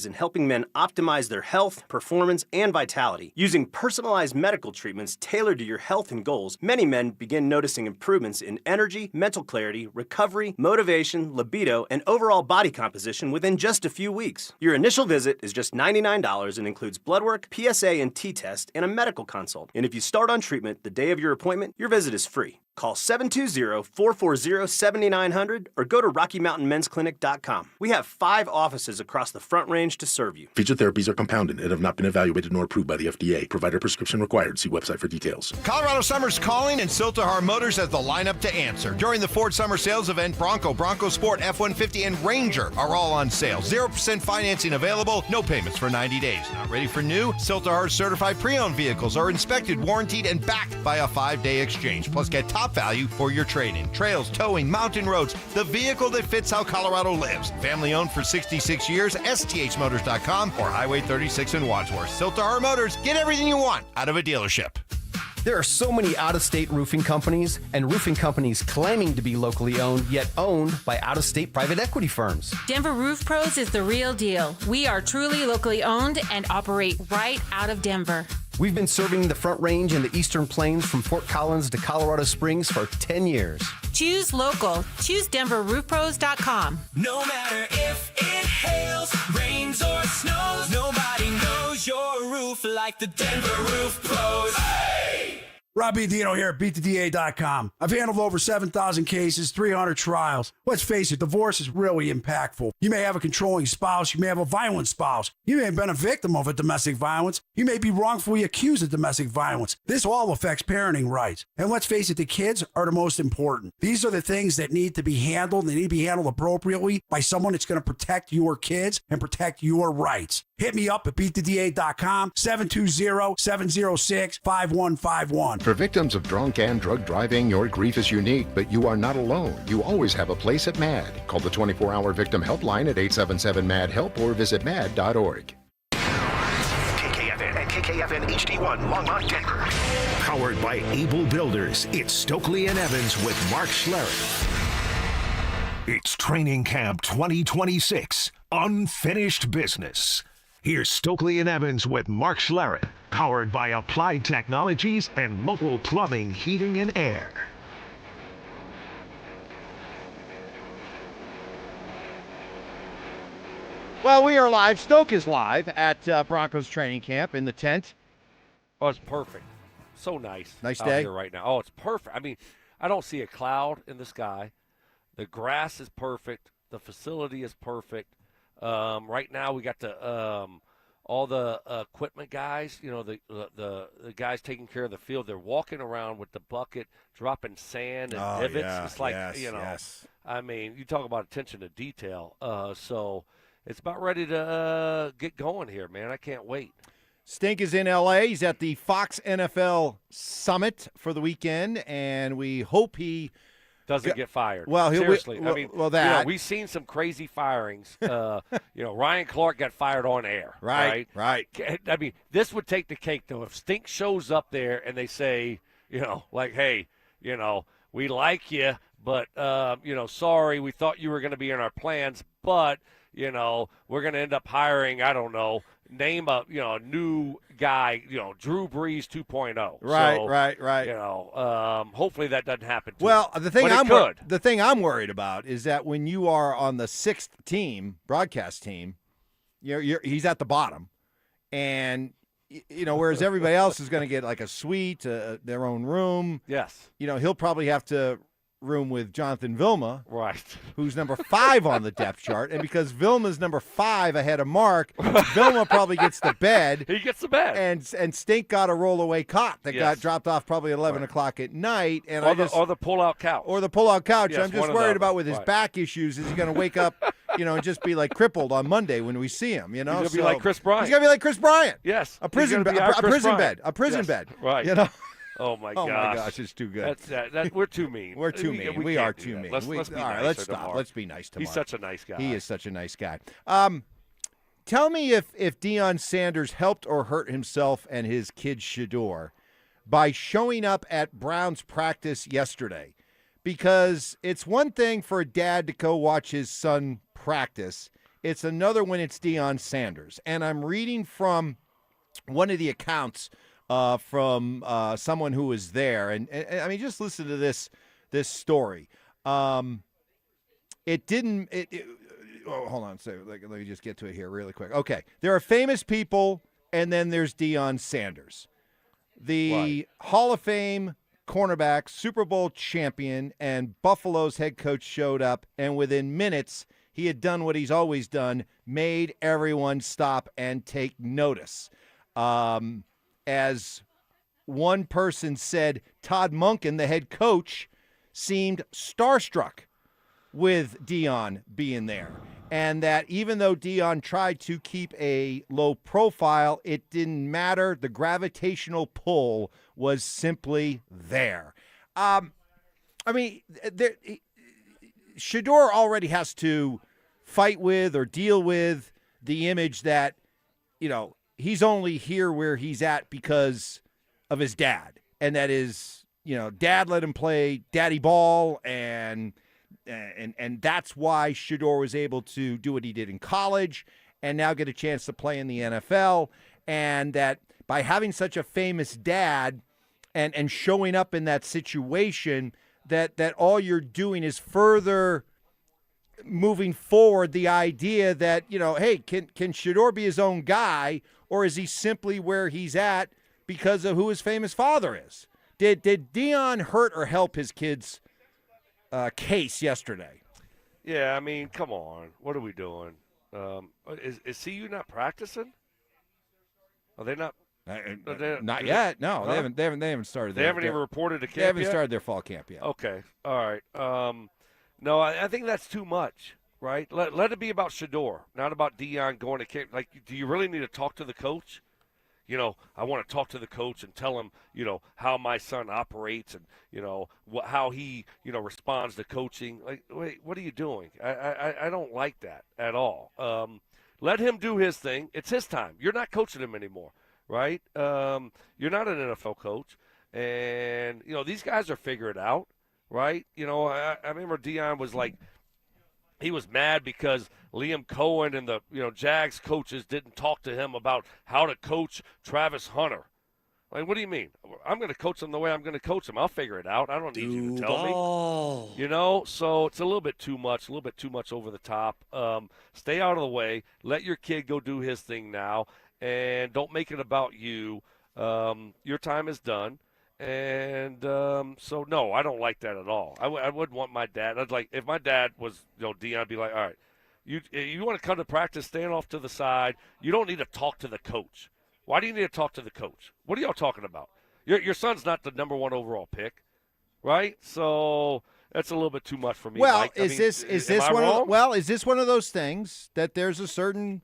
in helping men optimize their health, performance, and vitality. Using personalized medical treatments tailored to your health and goals, many men begin noticing improvements in energy, mental clarity, recovery, motivation, libido, and overall body composition within just a few weeks. Your initial visit is just $99 and includes blood work, PSA and T-test, and a medical consult. And if you start on treatment the day of your appointment, your visit is free. Call 720-440-7900 or go to RockyMountainMen'sClinic.com. We have 5 offices across the Front Range to serve you. Feature therapies are compounded and have not been evaluated nor approved by the FDA. Provider prescription required. See website for details. Colorado Summer's calling, and Siltahar Motors has the lineup to answer. During the Ford Summer Sales Event, Bronco Sport, F-150, and Ranger are all on sale. 0% financing available, no payments for 90 days. Not ready for new? Siltahar's certified pre-owned vehicles are inspected, warranted, and backed by a 5-day exchange. Plus, get top value for your trade-in. Trails, towing, mountain roads, the vehicle that fits how Colorado lives. Family owned for 66 years, STHmotors.com or Highway 36 in Wadsworth. Siltahar Motors, get everything you want out of a dealership. There are so many out-of-state roofing companies and roofing companies claiming to be locally owned, yet owned by out-of-state private equity firms. Denver Roof Pros is the real deal. We are truly locally owned and operate right out of Denver. We've been serving the Front Range and the Eastern Plains from Fort Collins to Colorado Springs for 10 years. Choose local. Choose DenverRoofPros.com. No matter if it hails, rains, or snows, nobody knows your roof like the Denver Roof Pros. Hey! Robbie Dino here at BeatTheDA.com. I've handled over 7,000 cases, 300 trials. Let's face it, divorce is really impactful. You may have a controlling spouse. You may have a violent spouse. You may have been a victim of a domestic violence. You may be wrongfully accused of domestic violence. This all affects parenting rights. And let's face it, the kids are the most important. These are the things that need to be handled. They need to be handled appropriately by someone that's going to protect your kids and protect your rights. Hit me up at BeatTheDA.com, 720-706-5151. For victims of drunk and drug driving, your grief is unique, but you are not alone. You always have a place at MAD. Call the 24-hour victim helpline at 877-MAD-HELP or visit mad.org. KKFN and KKFN HD1, Longmont, Denver. Powered by Able Builders, it's Stokley and Evans with Mark Schlereth. It's Training Camp 2026, Unfinished Business. Here's Stokley and Evans with Mark Schlereth, powered by Applied Technologies and Local Plumbing, Heating, and Air. Well, we are live. Stoke is live at Broncos training camp in the tent. Oh, it's perfect. So nice. Nice out day here right now. Oh, it's perfect. I mean, I don't see a cloud in the sky. The grass is perfect. The facility is perfect. Right now, we got all the equipment guys. You know, the guys taking care of the field. They're walking around with the bucket, dropping sand and divots. Yeah, it's like yes. I mean, you talk about attention to detail. So it's about ready to get going here, man. I can't wait. Stink is in L.A. He's at the Fox NFL Summit for the weekend, and we hope he doesn't get fired. Well, seriously. I mean, we've seen some crazy firings. Ryan Clark got fired on air. Right. I mean, this would take the cake, though. If Stink shows up there and they say, hey, we like you, but, sorry, we thought you were going to be in our plans, but, we're going to end up hiring, I don't know, name a new guy, Drew Brees 2.0. Right. Hopefully that doesn't happen. Well, the thing I'm worried about is that when you are on the sixth team, broadcast team, he's at the bottom, and whereas everybody else is going to get like a suite, their own room. Yes. He'll probably have to room with Jonathan Vilma, right? Who's number 5 on the depth chart, and because Vilma's number 5 ahead of Mark, Vilma probably gets the bed. He gets the bed, and Stink got a rollaway cot that got dropped off probably at 11 o'clock at night, and or the pull-out couch, Yes, I'm just worried about with his back issues. Is he going to wake up, and just be like crippled on Monday when we see him? He's going to be like Chris Bryant. He's going to be like Chris Bryant. Yes, a prison bed, a prison bed. Right. Oh my gosh! Oh my gosh, it's too good. We're too mean. We're too mean. We are too mean. Let's be all right, nicer let's to stop. Mark. Let's be nice to Mark. He's such a nice guy. He is such a nice guy. Tell me if Deion Sanders helped or hurt himself and his kid Shedeur by showing up at Browns practice yesterday, because it's one thing for a dad to go watch his son practice. It's another when it's Deion Sanders, and I'm reading from one of the accounts from someone who was there, and I mean, just listen to this story. Hold on, let me just get to it here really quick. Okay, there are famous people, and then there's Deion Sanders, the Hall of Fame cornerback, Super Bowl champion, and Buffalo's head coach showed up, and within minutes, he had done what he's always done, made everyone stop and take notice. As one person said, Todd Monken, the head coach, seemed starstruck with Deion being there. And that even though Deion tried to keep a low profile, it didn't matter. The gravitational pull was simply there. Shedeur already has to fight with or deal with the image that, he's only here where he's at because of his dad. And that is, dad let him play daddy ball, and that's why Shedeur was able to do what he did in college and now get a chance to play in the NFL. And that by having such a famous dad and showing up in that situation that all you're doing is further moving forward the idea that, hey, can Shedeur be his own guy, or is he simply where he's at because of who his famous father is? Did Deion hurt or help his kid's case yesterday? Yeah, I mean, come on. What are we doing? Is CU not practicing? Are they not? Not yet. No, huh? they haven't started. They haven't even reported to camp. They haven't yet? started their fall camp yet. Okay, all right. No, I think that's too much. Right? Let it be about Shedeur, not about Deion going to camp. Like, do you really need to talk to the coach? I want to talk to the coach and tell him, how my son operates and, how he, responds to coaching. Like, wait, what are you doing? I don't like that at all. Let him do his thing. It's his time. You're not coaching him anymore, right? You're not an NFL coach. And, these guys are figuring it out, right? I remember Deion was like, he was mad because Liam Cohen and the Jags coaches didn't talk to him about how to coach Travis Hunter. Like, what do you mean? I'm going to coach him the way I'm going to coach him. I'll figure it out. I don't need you to tell me. So it's a little bit too much over the top. Stay out of the way. Let your kid go do his thing now, and don't make it about you. Your time is done. And so, no, I don't like that at all. I wouldn't want my dad. I'd like, if my dad was, Deion, I'd be like, all right, you want to come to practice, stand off to the side. You don't need to talk to the coach. Why do you need to talk to the coach? What are y'all talking about? Your son's not the number 1 overall pick, right? So that's a little bit too much for me. Well, Mike. is this one of those things that there's a certain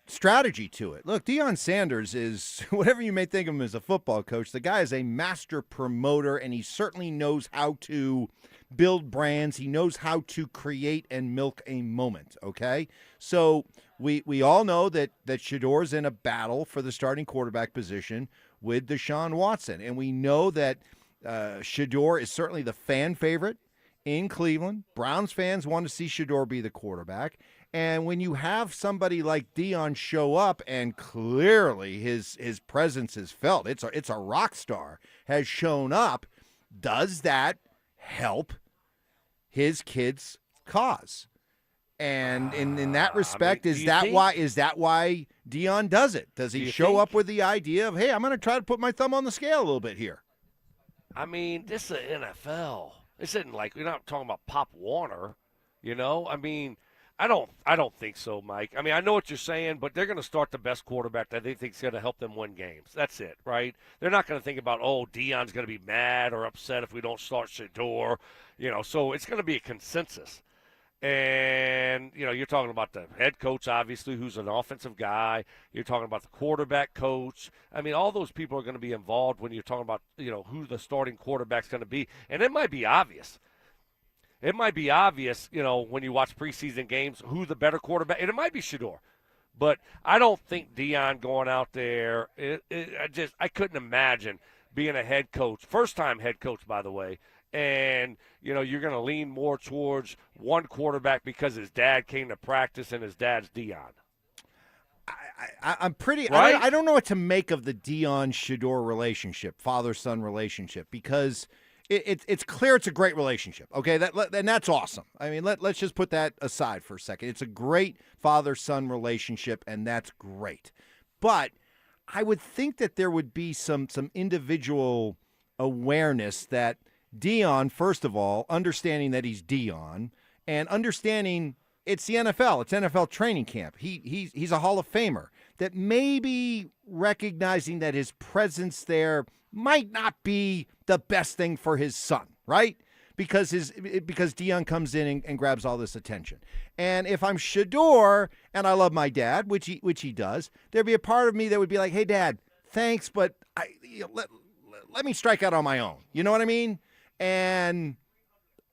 strategy to it? Look, Deion Sanders is, whatever you may think of him as a football coach, the guy is a master promoter, and he certainly knows how to build brands. He knows how to create and milk a moment, okay? So we all know that Shedeur's in a battle for the starting quarterback position with Deshaun Watson, and we know that Shedeur is certainly the fan favorite in Cleveland. Browns fans want to see Shedeur be the quarterback. And when you have somebody like Deion show up, and clearly his presence is felt, it's a rock star, has shown up, does that help his kid's cause? And in that respect, is that why Deion does it? Does he show up with the idea of, hey, I'm going to try to put my thumb on the scale a little bit here? I mean, this is the NFL. This isn't like, we're not talking about Pop Warner, I mean, I don't think so, Mike. I mean, I know what you're saying, but they're going to start the best quarterback that they think is going to help them win games. That's it, right? They're not going to think about, Deion's going to be mad or upset if we don't start Shedeur. So it's going to be a consensus. And, you're talking about the head coach, obviously, who's an offensive guy. You're talking about the quarterback coach. I mean, all those people are going to be involved when you're talking about, who the starting quarterback's going to be. And it might be obvious. It might be obvious, when you watch preseason games, who the better quarterback, and it might be Shedeur. But I don't think Deion going out there, I couldn't imagine being a head coach, first-time head coach, by the way, and, you're going to lean more towards one quarterback because his dad came to practice and his dad's Deion. I'm pretty. Right? I don't know what to make of the Deion-Shedeur relationship, father-son relationship, because it's clear it's a great relationship. Okay, and that's awesome. I mean, let's just put that aside for a second. It's a great father-son relationship, and that's great. But I would think that there would be some individual awareness that Deion, first of all, understanding that he's Deion, and understanding it's the NFL. It's NFL training camp. He's a Hall of Famer. That maybe recognizing that his presence there might not be the best thing for his son, right? Because Deion comes in and grabs all this attention. And if I'm Shedeur and I love my dad, which he does, there'd be a part of me that would be like, hey, Dad, thanks, but let me strike out on my own. You know what I mean? And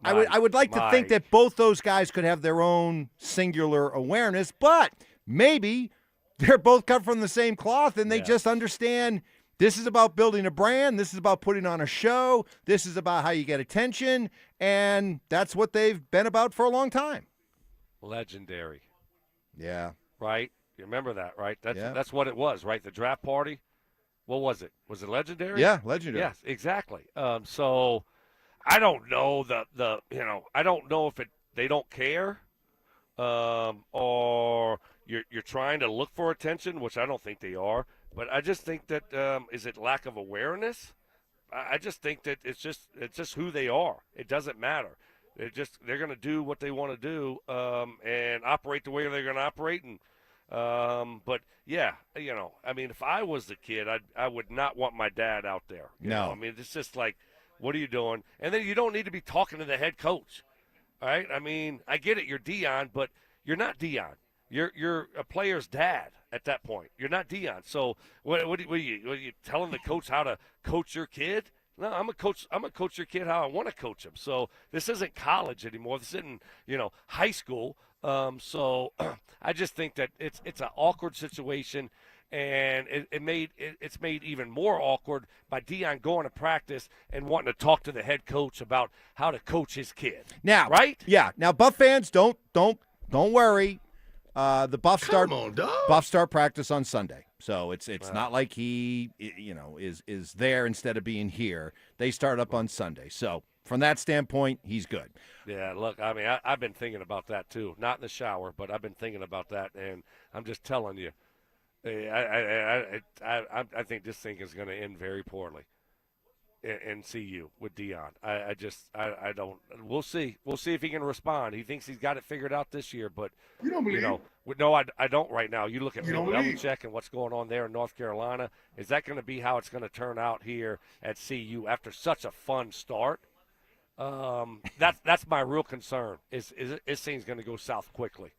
I would like to think that both those guys could have their own singular awareness, but maybe they're both cut from the same cloth and they just understand this is about building a brand. This is about putting on a show. This is about how you get attention. And that's what they've been about for a long time. Legendary. Yeah. Right? You remember that, right? That's Yeah. that's what it was, right? The draft party. What was it? Was it legendary? Yeah, legendary. Yes, exactly. So I don't know I don't know if they don't care, or you're trying to look for attention, which I don't think they are. But I just think that is it lack of awareness? I just think that it's just who they are. It doesn't matter. They're going to do what they want to do and operate the way they're going to operate. And but yeah, I mean, if I was the kid, I would not want my dad out there. You know? I mean, it's just like, what are you doing? And then you don't need to be talking to the head coach. All right. I mean, I get it. You're Dion, but you're not Dion. You're a player's dad at that point. You're not Dion. So what are you telling the coach how to coach your kid? No, I'm gonna coach your kid how I want to coach him. So this isn't college anymore. This isn't high school. So I just think that it's an awkward situation, and it's made even more awkward by Dion going to practice and wanting to talk to the head coach about how to coach his kid. Now, right? Yeah. Now, Buff fans, don't worry. The Buffs start practice on Sunday, so it's not like he is there instead of being here. They start up on Sunday, so from that standpoint, he's good. Yeah, look, I mean, I've been thinking about that too. Not in the shower, but I've been thinking about that, and I'm just telling you, I think this thing is going to end very poorly. And CU with Dion. I don't. We'll see. We'll see if he can respond. He thinks he's got it figured out this year, but You don't believe? no, I don't right now. You look at You Bill don't believe? Belichick and what's going on there in North Carolina. Is that going to be how it's going to turn out here at CU after such a fun start? That's my real concern. Is this thing's going to go south quickly?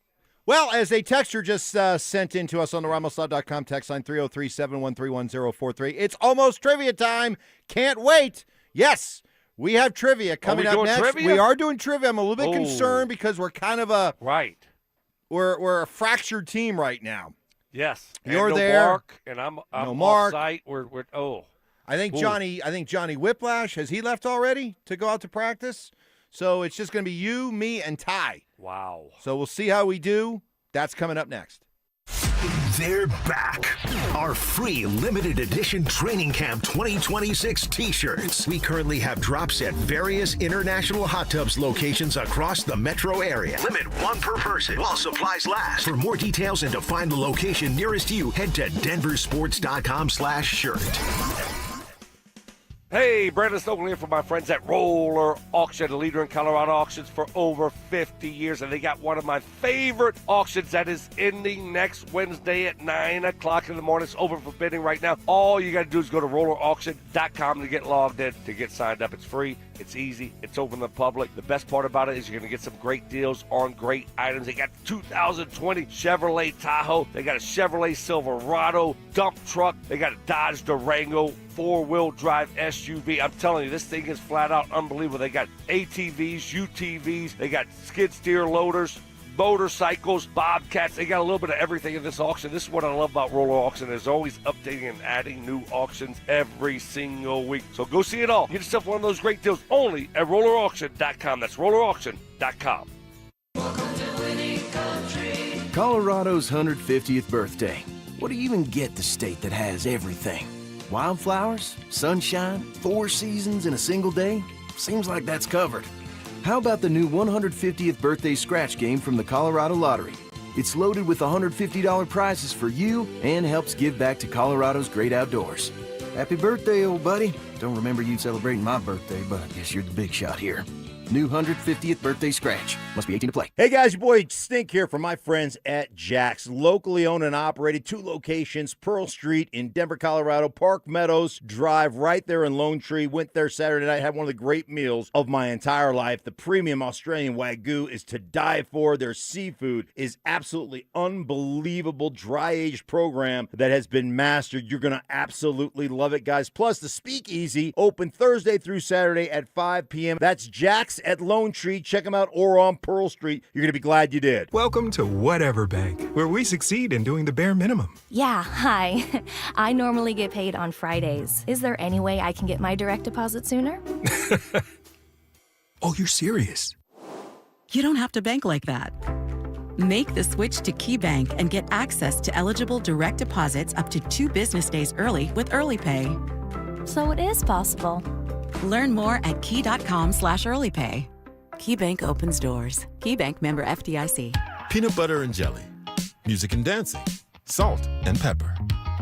Well, as a texter just sent in to us on the RamosLaw.com text line 303-713-1043, it's almost trivia time. Can't wait. Yes, we have trivia coming up next. Trivia? We are doing trivia. I'm a little bit concerned because we're kind of we're a fractured team right now. Yes, You're and there. Mark, and I'm Mark. off-site. I think Johnny Whiplash, has he left already to go out to practice? So it's just going to be you, me, and Ty. Wow. So we'll see how we do. That's coming up next. They're back. Our free limited edition Training Camp 2026 t-shirts. We currently have drops at various international hot tubs locations across the metro area. Limit one per person while supplies last. For more details and to find the location nearest you, head to DenverSports.com/shirt. Hey, Brandon Stokley here for my friends at Roller Auction, a leader in Colorado auctions for over 50 years. And they got one of my favorite auctions that is ending next Wednesday at 9 o'clock in the morning. It's open for bidding right now. All you got to do is go to rollerauction.com to get logged in, to get signed up. It's free. It's easy. It's open to the public. The best part about it is you're going to get some great deals on great items. They got 2020 Chevrolet Tahoe. They got a Chevrolet Silverado dump truck. They got a Dodge Durango four-wheel drive SUV. I'm telling you, this thing is flat out unbelievable. They got ATVs, UTVs. They got skid steer loaders, motorcycles, bobcats. They got a little bit of everything in this auction. This is what I love about Roller Auction. There's always updating and adding new auctions every single week. So go see it all. Get yourself one of those great deals only at rollerauction.com. That's rollerauction.com. Colorado's 150th birthday. What do you even get the state that has everything? Wildflowers, sunshine, 4 seasons in a single day? Seems like that's covered. How about the new 150th birthday scratch game from the Colorado Lottery? It's loaded with $150 prizes for you and helps give back to Colorado's great outdoors. Happy birthday, old buddy. Don't remember you celebrating my birthday, but I guess you're the big shot here. New 150th birthday scratch. Must be 18 to play. Hey guys, your boy Stink here from my friends at Jack's. Locally owned and operated, 2 locations, Pearl Street in Denver, Colorado, Park Meadows Drive right there in Lone Tree. Went there Saturday night, had one of the great meals of my entire life. The premium Australian Wagyu is to die for. Their seafood is absolutely unbelievable. Dry-aged program that has been mastered. You're going to absolutely love it, guys. Plus, the Speakeasy open Thursday through Saturday at 5 p.m. That's Jack's at Lone Tree. Check them out, or on Pearl Street. You're going to be glad you did. Welcome to Whatever Bank, where we succeed in doing the bare minimum. Yeah, hi. I normally get paid on Fridays. Is there any way I can get my direct deposit sooner? Oh, you're serious? You don't have to bank like that. Make the switch to KeyBank and get access to eligible direct deposits up to 2 business days early with Early Pay. So it is possible. Learn more at key.com/earlypay. KeyBank opens doors. KeyBank member FDIC. Peanut butter and jelly, music and dancing, salt and pepper.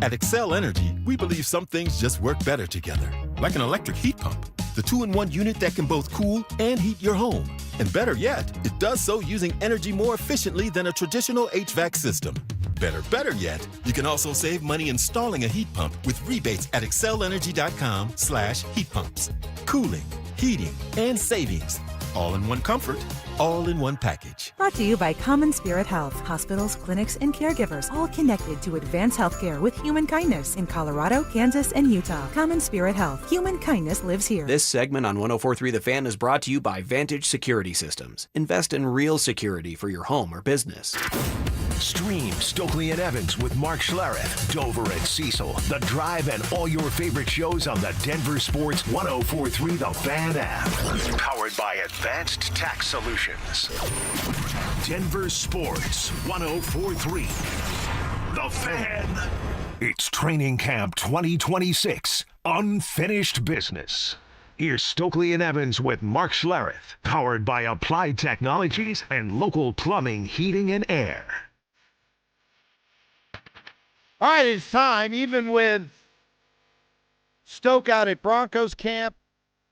At Excel Energy, we believe some things just work better together, like an electric heat pump, the 2-in-1 unit that can both cool and heat your home. And better yet, it does so using energy more efficiently than a traditional HVAC system. Better yet, you can also save money installing a heat pump with rebates at excelenergy.com/heat pumps. Cooling, heating, and savings. All in one comfort, all in one package. Brought to you by Common Spirit Health. Hospitals, clinics, and caregivers all connected to advanced healthcare with human kindness in Colorado, Kansas, and Utah. Common Spirit Health. Human kindness lives here. This segment on 104.3 The Fan is brought to you by Vantage Security Systems. Invest in real security for your home or business. Stream Stokley and Evans with Mark Schlereth, Dover and Cecil, The Drive, and all your favorite shows on the Denver Sports 104.3 The Fan app. Powered by Advanced Tax Solutions. Denver Sports 104.3 The Fan. It's Training Camp 2026, Unfinished Business. Here's Stokley and Evans with Mark Schlereth, powered by Applied Technologies and local plumbing, heating, and air. All right, it's time, even with Stoke out at Broncos camp,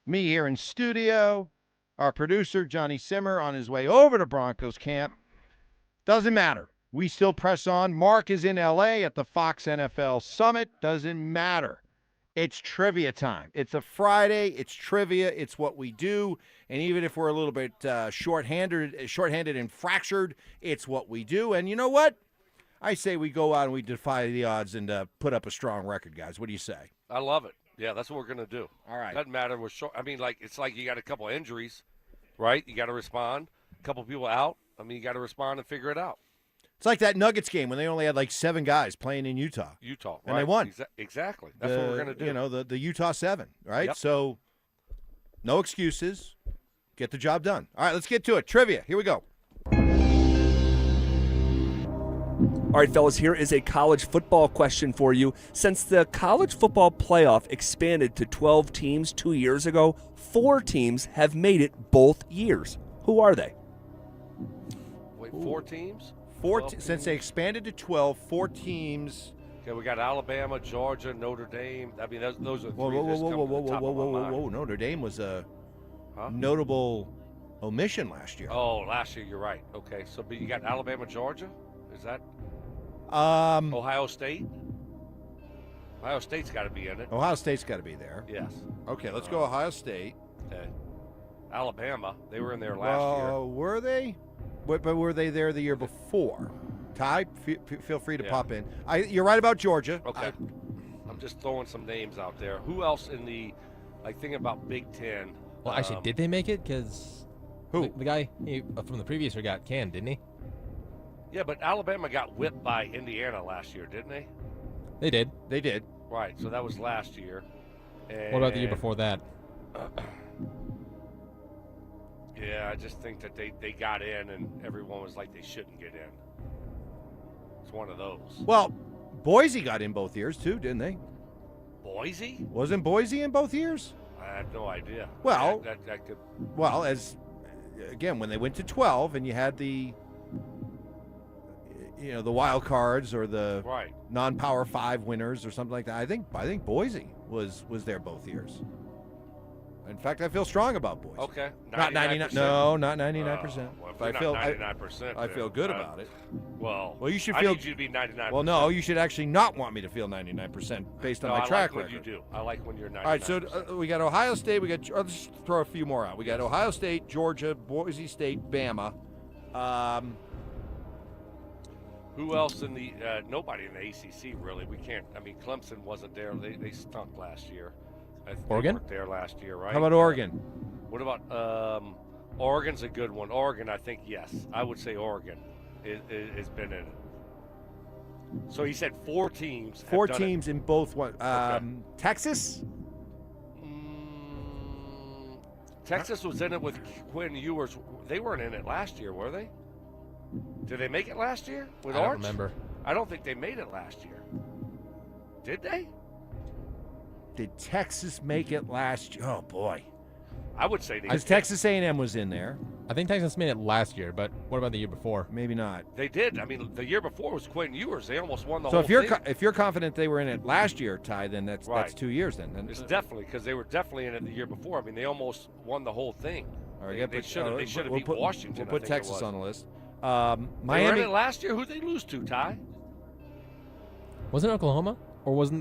me here in studio, our producer, Johnny Simmer, on his way over to Broncos camp. Doesn't matter. We still press on. Mark is in L.A. at the Fox NFL Summit. Doesn't matter. It's trivia time. It's a Friday. It's trivia. It's what we do. And even if we're a little bit shorthanded and fractured, it's what we do. And you know what? I say we go out and we defy the odds and put up a strong record, guys. What do you say? I love it. Yeah, that's what we're going to do. All right. Doesn't matter. We're short. I mean, it's like you got a couple of injuries, right? You got to respond. A couple people out. I mean, you got to respond and figure it out. It's like that Nuggets game when they only had like 7 guys playing in Utah. And they won. Exactly. That's what we're going to do. You know, the Utah 7, right? Yep. So no excuses. Get the job done. All right, let's get to it. Trivia. Here we go. All right, fellas, here is a college football question for you. Since the college football playoff expanded to 12 teams 2 years ago, 4 teams have made it both years. Who are they? Wait, 4 teams? Since they expanded to 12, 4 teams. Okay, we got Alabama, Georgia, Notre Dame. I mean, those are 3 Whoa. Notre Dame was a notable omission last year. Oh, last year, you're right. Okay, so but you got Alabama, Georgia? Is that Ohio State? Ohio State's got to be in it. Ohio State's got to be there. Yes. Okay, let's go Ohio State. Okay. Alabama, they were in there last year. Were they? But were they there the year before? Ty, feel free to pop in. You're right about Georgia. Okay. I'm just throwing some names out there. Who else in the, thinking about Big Ten? Well, actually, did they make it? Because the guy from the previous year got canned, didn't he? Yeah, but Alabama got whipped by Indiana last year, didn't they? They did. They did. Right, so that was last year. And what about the year before that? Yeah, I just think that they got in and everyone was like they shouldn't get in. It's one of those. Well, Boise got in both years too, didn't they? Boise? Wasn't Boise in both years? I have no idea. Well, that could... Well, again, when they went to 12 and you had the wild cards or the non-Power 5 winners or something like that. I think Boise was there both years. In fact, I feel strong about Boise. Okay. Not 99. No, not 99%. Well, if I you're feel not 99%. I feel good about it. Well, you should I feel. need you to be 99%. Well, no, you should actually not want me to feel 99% based on my track record. I like when you do. I like when you're 99%. All right, so we got Ohio State. Let's throw a few more out. We got Ohio State, Georgia, Boise State, Bama. Who else in the? Nobody in the ACC really. We can't. I mean, Clemson wasn't there. They stunk last year. Oregon? They weren't there last year, right? How about Oregon? What about Oregon's a good one. Oregon, I think, yes. I would say Oregon has been in it. So he said 4 teams. 4 teams in both one. Texas? Texas was in it with Quinn Ewers. They weren't in it last year, were they? Did they make it last year with I don't Arch? remember. I don't think they made it last year. Did they? Did Texas make it last year? Oh, boy. I would say they Because did. Texas A&M was in there. I think Texas made it last year, but what about the year before? Maybe not. They did. I mean, the year before was Quentin Ewers. They almost won the So whole if you're thing. if you're confident they were in it last year, Ty, then that's Right. 2 years then. It's definitely because they were definitely in it the year before. I mean, they almost won the whole thing. All right, They should have we'll beat put, Washington. We'll put I think it Texas was. on the list. They were Miami. in it last year. Who did they lose to, Ty? Wasn't it Oklahoma, or was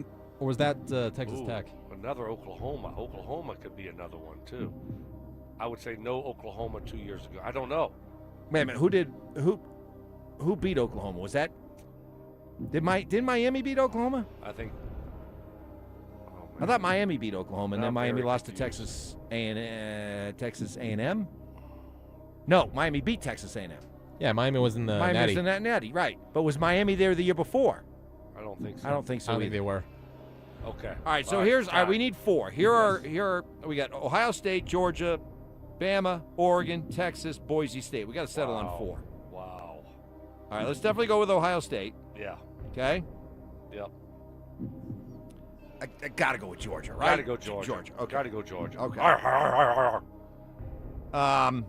that Texas Ooh, Tech? Another Oklahoma. Oklahoma could be another one too. I would say no Oklahoma 2 years ago. I don't know. Wait a minute. Who beat Oklahoma? Was that? Did Miami beat Oklahoma? I think. I thought Miami beat Oklahoma, and I'm then Miami very lost to confused. Texas A&M. No, Miami beat Texas A&M. Yeah, Miami was in the Miami Natty. was in that Natty, right? But was Miami there the year before? I don't think so. I don't think so. I don't think either. they were. Okay. All right, so All right, here's Ty. we need 4. Here are we got Ohio State, Georgia, Bama, Oregon, Texas, Boise State. We got to settle on 4. Wow. All right, let's definitely go with Ohio State. Yeah. Okay. Yep. I got to go with Georgia, right? Got to go Georgia. Georgia. Okay. Got to go Georgia. Okay. Arr, arr, arr, arr, arr.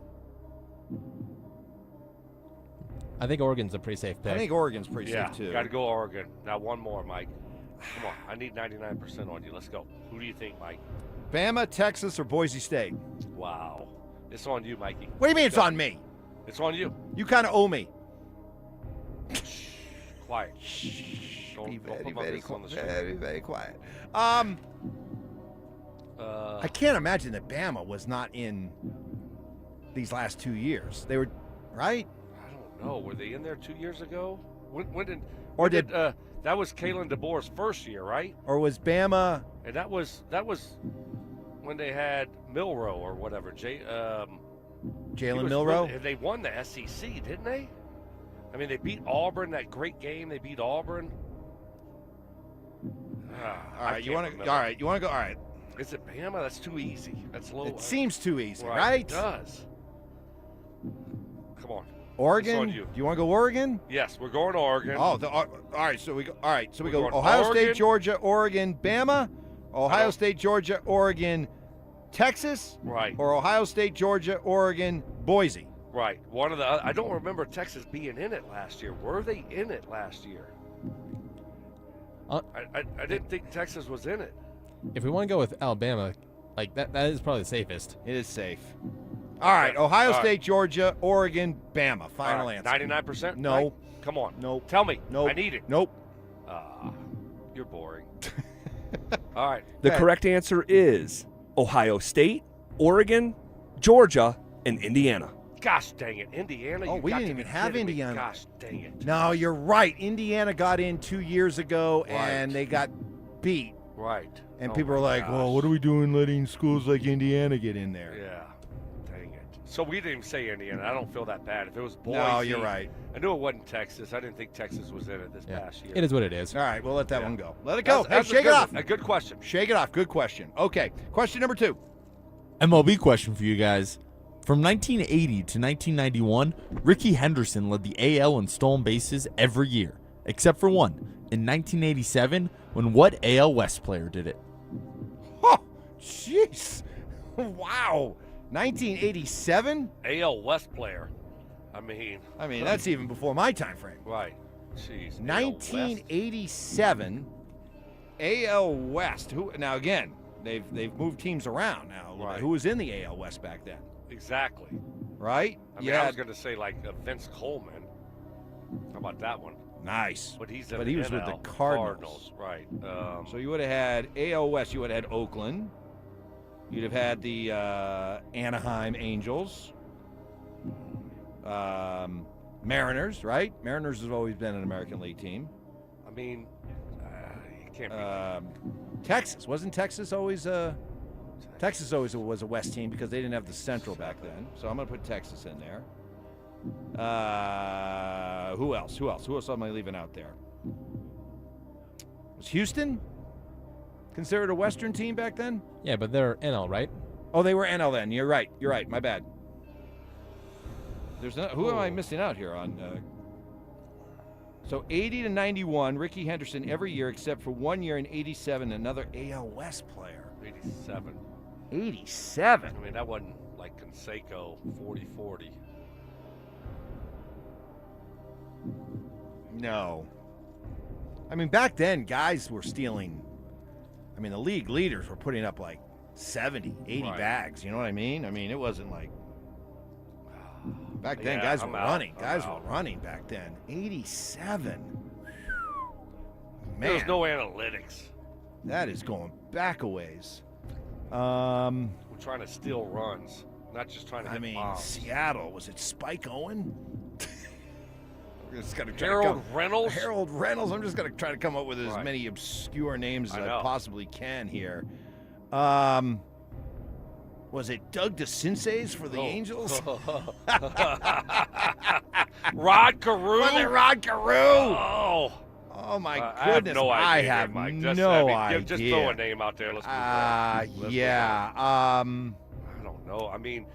I think Oregon's a pretty safe pick. I think Oregon's pretty Yeah. safe too. Got to go Oregon. Now one more, Mike. Come on. I need 99% on you. Let's go. Who do you think, Mike? Bama, Texas, or Boise State? Wow. It's on you, Mikey. What do you mean it's on me? It's on you. You kind of owe me. Quiet. Don't Be put very, my very, business on the street. very, very quiet. I can't imagine that Bama was not in these last 2 years. They were, right? I don't know. Were they in there 2 years ago? When did? Or when did- that was Kalen DeBoer's first year, right? Or was Bama? And that was when they had Milroe or whatever. Jalen Milroe. Milroe? They won the SEC, didn't they? I mean, they beat Auburn that great game. They beat Auburn. All right, you want to? All right, you want to go? All right. Is it Bama? That's too easy. That's low. It seems too easy, Right, right? It does. Come on. Oregon? It's on you. Do you want to go Oregon? Yes, we're going to Oregon. Oh, all right. So we go. All right. So we We're go going Ohio State, Oregon. Georgia, Oregon, Bama. Ohio State, Georgia, Oregon, Texas. Right. Or Ohio State, Georgia, Oregon, Boise. Right. One of the. I don't remember Texas being in it last year. Were they in it last year? I didn't think Texas was in it. If we want to go with Alabama, like that is probably the safest. It is safe. All right. Ohio All right. State, Georgia, Oregon, Bama. Final All right, answer. 99%? No. Right? Come on. Nope. Tell me. Nope. I need it. Nope. You're boring. All right. The correct answer is Ohio State, Oregon, Georgia, and Indiana. Gosh dang it. Indiana. Oh, you we got didn't to be even have kidding me. Indiana. Gosh dang it. No, you're right. Indiana got in 2 years ago, Right. and they got beat. Right. And Oh people my are like, gosh. well, what are we doing letting schools like Indiana get in there? Yeah. Dang it. So we didn't even say Indiana. I don't feel that bad. If it was Boise. No, you're right. I knew it wasn't Texas. I didn't think Texas was in it this past year. It is what it is. All right, we'll let that one go. Let it go. That's Hey, shake it good off. one. A good question. Shake it off. Good question. Okay. Question number 2. MLB question for you guys. From 1980 to 1991, Rickey Henderson led the AL in stolen bases every year, except for one, in 1987, when what AL West player did it? Oh, jeez. Wow. 1987? AL West player. I mean, that's even before my time frame. Right. Jeez. 1987, AL West. Who? Now again, they've moved teams around now. a little bit. Right. Who was in the AL West back then? Exactly. Right? I mean, I was going to say like Vince Coleman. How about that one? Nice. But he's But he was with the NL, Cardinals. Right. So you would have had AL West. You would have had Oakland. You'd have had the Anaheim Angels. Mariners, right? Mariners have always been an American League team. I mean, you can't be. Texas. Wasn't Texas always Texas always was a West team because they didn't have the Central back then. So I'm going to put Texas in there. Who else? Who else am I leaving out there? Was Houston considered a Western team back then? Yeah, but they're NL, right? Oh, they were NL then. You're right. My bad. There's not, who am I missing out here on? So 80 to 91, Ricky Henderson every year except for 1 year in 87, another AL West player. 87. 87. I mean, that wasn't like Canseco 40-40. No. I mean, back then, guys were stealing. I mean, the league leaders were putting up like 70, 80 bags. You know what I mean? I mean, it wasn't like. Back then, guys were running. Guys were running back then. 87. Man. There was no analytics. That is going back a ways. We're trying to steal runs, not just trying to hit bombs. Seattle, was it Spike Owen? Harold Reynolds? Harold Reynolds. I'm just going to try to come up with as many obscure names as I possibly can here. Was it Doug DeCinces for the Angels? Rod Carew? Was it Rod Carew? Oh my goodness. I have no idea. Just throw a name out there. Let's move on. Yeah. I don't know. I mean,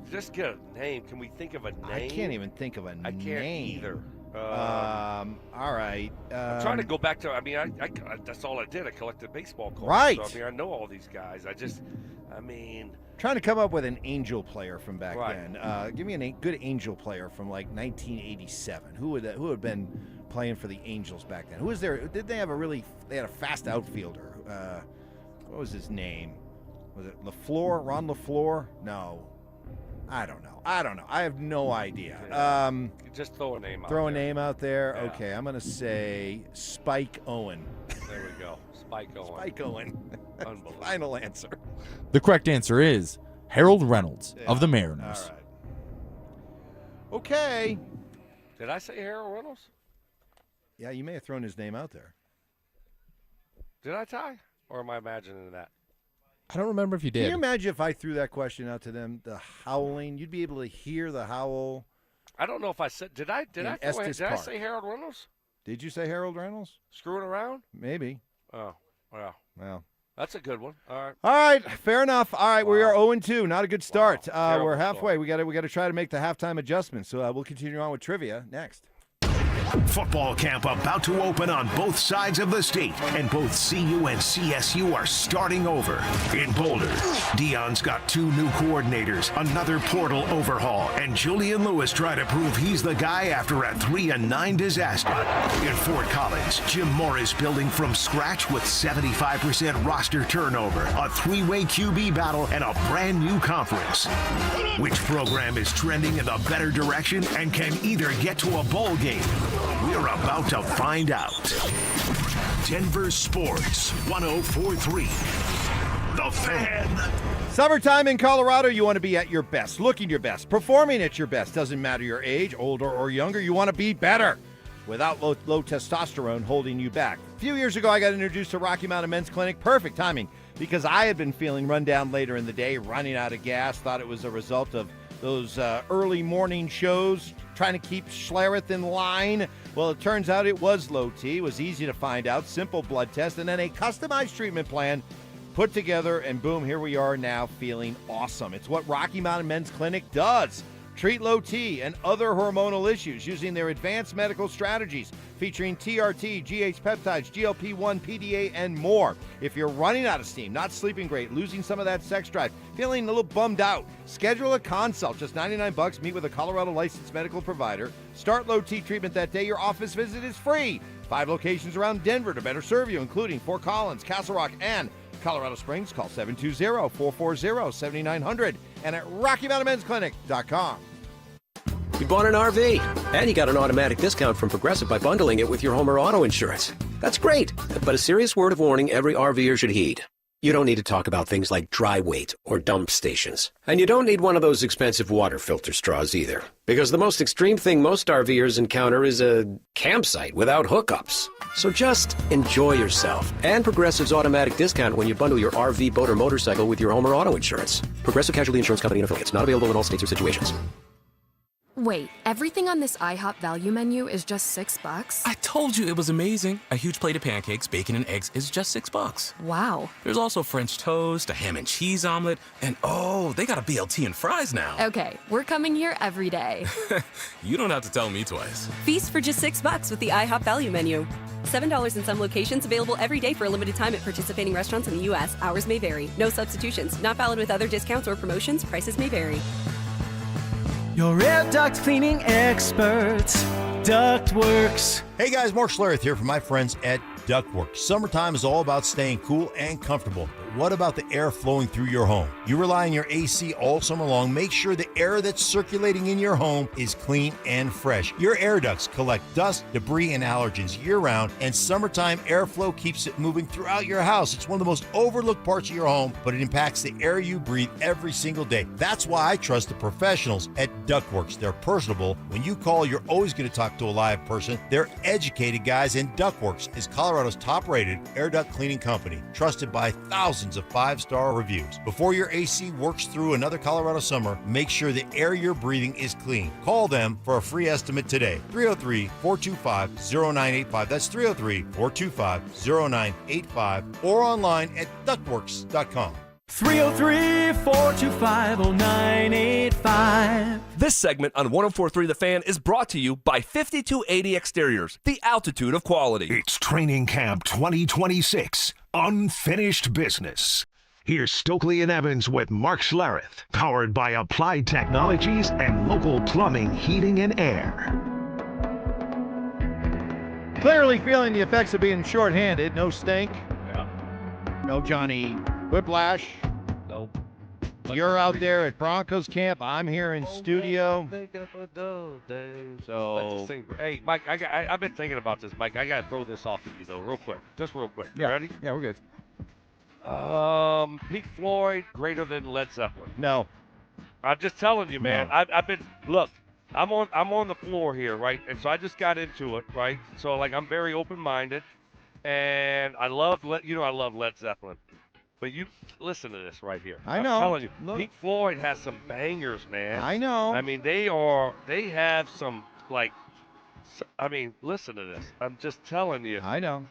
just get a name. Can we think of a name? I can't even think of a name. I can't either. All right. I'm trying to go back to. I mean, I that's all I did. I collected baseball cards. Right. So, I mean, I know all these guys. Trying to come up with an Angel player from back then. Give me a good Angel player from like 1987. Who had been playing for the Angels back then? Who was there? Did they have they had a fast outfielder? What was his name? Was it LaFleur? Ron LaFleur? No. I don't know. I have no idea. Just throw a name out Throw there. a name out there? Yeah. Okay, I'm going to say Spike Owen. There we go. Spike Owen. Spike Owen. Unbelievable. Final answer. The correct answer is Harold Reynolds of the Mariners. All right. Okay. Did I say Harold Reynolds? Yeah, you may have thrown his name out there. Did I, Ty? Or am I imagining that? I don't remember if you did. Can you imagine if I threw that question out to them? The howling. You'd be able to hear the howl. I don't know if I said. Did I say Harold Reynolds? Did you say Harold Reynolds? Screwing around? Maybe. Oh, well. Well. That's a good one. All right. All right, fair enough. All right, we are 0-2. Not a good start. Terrible We're halfway. We got to try to make the halftime adjustments. So we'll continue on with trivia next. Football camp about to open on both sides of the state, and both CU and CSU are starting over. In Boulder, Dion's got 2 new coordinators, another portal overhaul, and Julian Lewis trying to prove he's the guy after a 3-9 disaster. In Fort Collins, Jim Morris building from scratch with 75% roster turnover, a 3-way QB battle, and a brand new conference. Which program is trending in the better direction and can either get to a bowl game? We're about to find out. Denver Sports 104.3. The Fan. Summertime in Colorado, you want to be at your best, looking your best, performing at your best. Doesn't matter your age, older or younger, you want to be better without low testosterone holding you back. A few years ago, I got introduced to Rocky Mountain Men's Clinic. Perfect timing because I had been feeling run down later in the day, running out of gas. Thought it was a result of those early morning shows, trying to keep Schlereth in line. Well, it turns out it was low T. It was easy to find out. Simple blood test and then a customized treatment plan put together, and boom, here we are now feeling awesome. It's what Rocky Mountain Men's Clinic does. Treat low T and other hormonal issues using their advanced medical strategies featuring TRT, GH peptides, GLP-1, PDA, and more. If you're running out of steam, not sleeping great, losing some of that sex drive, feeling a little bummed out, schedule a consult, just $99. Meet with a Colorado licensed medical provider. Start low T treatment that day. Your office visit is free. 5 locations around Denver to better serve you, including Fort Collins, Castle Rock, and Colorado Springs. Call 720-440-7900 and at RockyMountainMen'sClinic.com. You bought an RV, and you got an automatic discount from Progressive by bundling it with your home or auto insurance. That's great, but a serious word of warning every RVer should heed. You don't need to talk about things like dry weight or dump stations. And you don't need one of those expensive water filter straws either, because the most extreme thing most RVers encounter is a campsite without hookups. So just enjoy yourself and Progressive's automatic discount when you bundle your RV, boat, or motorcycle with your home or auto insurance. Progressive Casualty Insurance Company and affiliates. Not available in all states or situations. Wait, everything on this IHOP value menu is just $6? I told you it was amazing. A huge plate of pancakes, bacon, and eggs is just $6. Wow. There's also French toast, a ham and cheese omelet, and oh, they got a BLT and fries now. Okay, we're coming here every day. You don't have to tell me twice. Feast for just $6 with the IHOP value menu. $7 in some locations, available every day for a limited time at participating restaurants in the U.S. Hours may vary. No substitutions. Not valid with other discounts or promotions. Prices may vary. Your air duct cleaning experts, Ductworks. Hey guys, Mark Schlereth here from my friends at Ductworks. Summertime is all about staying cool and comfortable. But what about the air flowing through your home? You rely on your AC all summer long. Make sure the air that's circulating in your home is clean and fresh. Your air ducts collect dust, debris, and allergens year-round, and summertime airflow keeps it moving throughout your house. It's one of the most overlooked parts of your home, but it impacts the air you breathe every single day. That's why I trust the professionals at Ductworks. They're personable. When you call, you're always going to talk to a live person. They're educated guys, and Ductworks is Colorado's top-rated air duct cleaning company, trusted by thousands of 5-star reviews. Before your AC works through another Colorado summer, make sure the air you're breathing is clean. Call them for a free estimate today. 303-425-0985. That's 303-425-0985 or online at ductworks.com. 303-425-0985. This segment on 104.3 The Fan is brought to you by 5280 Exteriors, the altitude of quality. It's Training Camp 2026, Unfinished Business. Here's Stokley and Evans with Mark Schlereth, powered by Applied Technologies and local plumbing, heating, and air. Clearly feeling the effects of being shorthanded. No stink. Yeah. No Johnny Whiplash. Nope. You're out there at Broncos camp. I'm here in studio. So, hey, Mike, I've been thinking about this, Mike. I got to throw this off to you, though, real quick. Just real quick. You ready? Yeah, we're good. Pink Floyd greater than Led Zeppelin? No. I'm just telling you, man. No. I've been, look, I'm on the floor here, right? And so I just got into it, right? So, like, I'm very open-minded, and I love Led Zeppelin. But you listen to this right here. I know. I'm telling you, Look. Pink Floyd has some bangers, man. I know. I mean, they have some, like, listen to this. I'm just telling you. I know.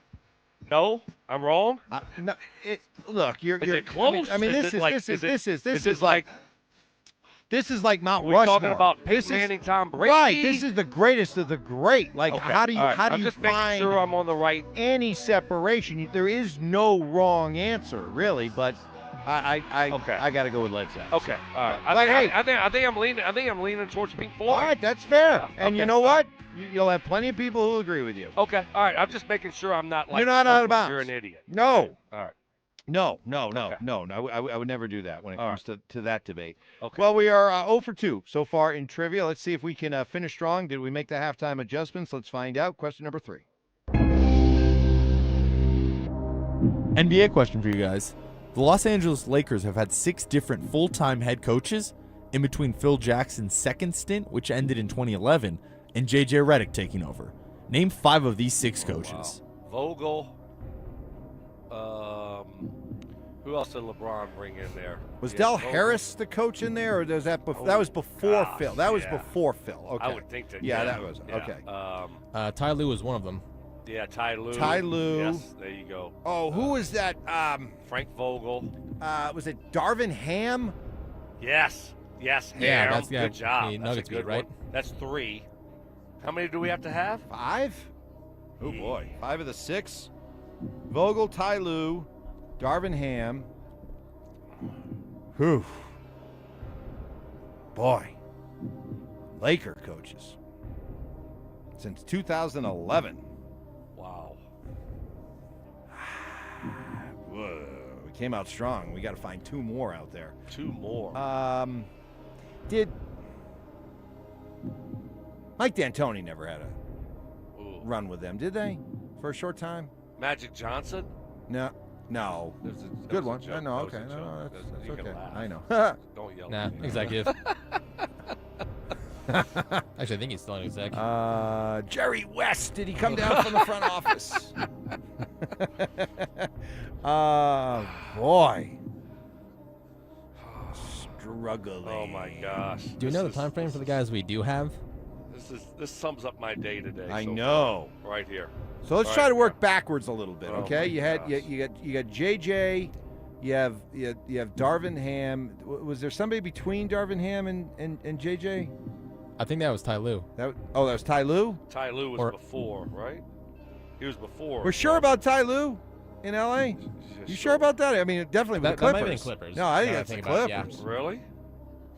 No, I'm wrong. No, look, you're close. I mean, this is like Mount We're Rushmore. talking about Peyton Manning, Tom Brady. Right. This is the greatest of the great. Like, Okay, how do you all right. how do I'm you just making find sure I'm on the right any separation? There is no wrong answer, really. But I got to go with Led Zeppelin. Okay, all right. I think I'm leaning towards Pink Floyd. All right, that's fair. Yeah, And you okay, know all what? You'll have plenty of people who agree with you. Okay, all right. I'm just making sure I'm not like. You're not out of bounds. You're an idiot. No. All right. No. Okay. I would never do that when it comes to that debate. Okay. Well, we are 0 for 2 so far in trivia. Let's see if we can finish strong. Did we make the halftime adjustments? Let's find out. Question number 3. NBA question for you guys. The Los Angeles Lakers have had 6 different full-time head coaches in between Phil Jackson's second stint, which ended in 2011, and J.J. Redick taking over. Name 5 of these 6 coaches. Vogel. Who else did LeBron bring in there? Was Del Harris the coach in there, or was that that was before Phil? That was before Phil. Okay. I would think that. Yeah, that was okay. Ty Lue was one of them. Yeah, Ty Lue. Ty Lue. Yes, there you go. Oh, who was that? Frank Vogel. Was it Darvin Ham? Yes. Ham. Yeah, that's good job. the That's Nuggets a good beat, right? one. That's 3. How many do we have to have? 5? Oh boy, 5 of the 6. Vogel, Ty Lue, Darvin Ham. Whew. Boy. Laker coaches. Since 2011. Wow. Whoa. We came out strong. We got to find 2 more out there. 2 more. Did Mike D'Antoni never had a run with them, did they? For a short time? Magic Johnson? No. It was a good one. Joke. No, That okay. was a No, joke. that's You can okay. laugh. I know. Don't yell. Nah, at me. executive. Actually, I think he's still an exec. Jerry West, did he come down from the front office? Boy. struggling. Oh my gosh. Do you know the time frame for the guys we do have? This sums up my day today. I so know. far, right here. So let's try to work backwards a little bit, Oh okay? my You got JJ, you have Darvin Ham. Was there somebody between Darvin Ham and JJ? I think that was Ty Lue. That was Ty Lue? Ty Lue was before, right? He was before. We're sure about Ty Lue in LA? You sure about that? I mean, definitely with the Clippers. That might have been Clippers. No, I think Now that's the think about it, Clippers. yeah. Really?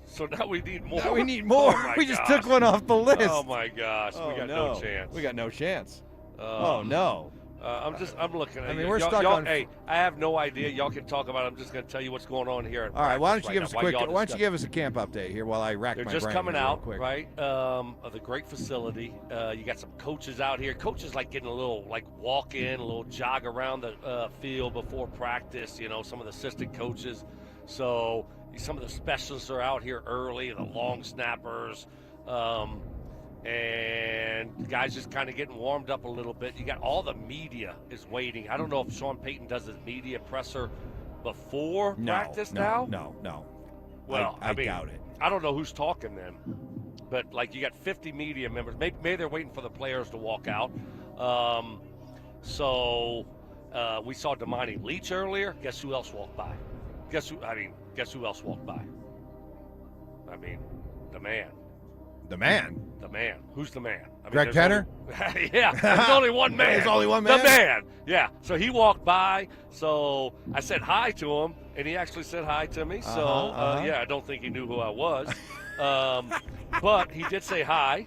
So now we need more. Now we need more. Oh my We just gosh. took one off the list. Oh my gosh, we got no chance. We got no chance. Oh no. I'm looking at I mean, you. we're Y'all- stuck y'all- on- Hey, I have no idea. Y'all can talk about it. I'm just going to tell you what's going on here. All right, why don't you give us a quick? Why Why don't you give us a camp update here while I rack They're my just brain coming here real out, quick. right, of the great facility. You got some coaches out here. Coaches like getting a little walk in, a little jog around the field before practice. You know, some of the assistant coaches. So some of the specialists are out here early, the long snappers. And the guys just kind of getting warmed up a little bit. You got all the media is waiting. I don't know if Sean Payton does his media presser before practice now. No. Well, I mean, doubt it. I don't know who's talking then, but you got 50 media members. Maybe they're waiting for the players to walk out. So we saw Damani Leach earlier. Guess who else walked by? Guess who else walked by? I mean, the man. The man. The man. Who's the man? I mean, Greg Penner? Yeah, there's only one man. There's only one man? The man. Yeah. So he walked by. So I said hi to him, and he actually said hi to me. So, yeah, I don't think he knew who I was. But he did say hi,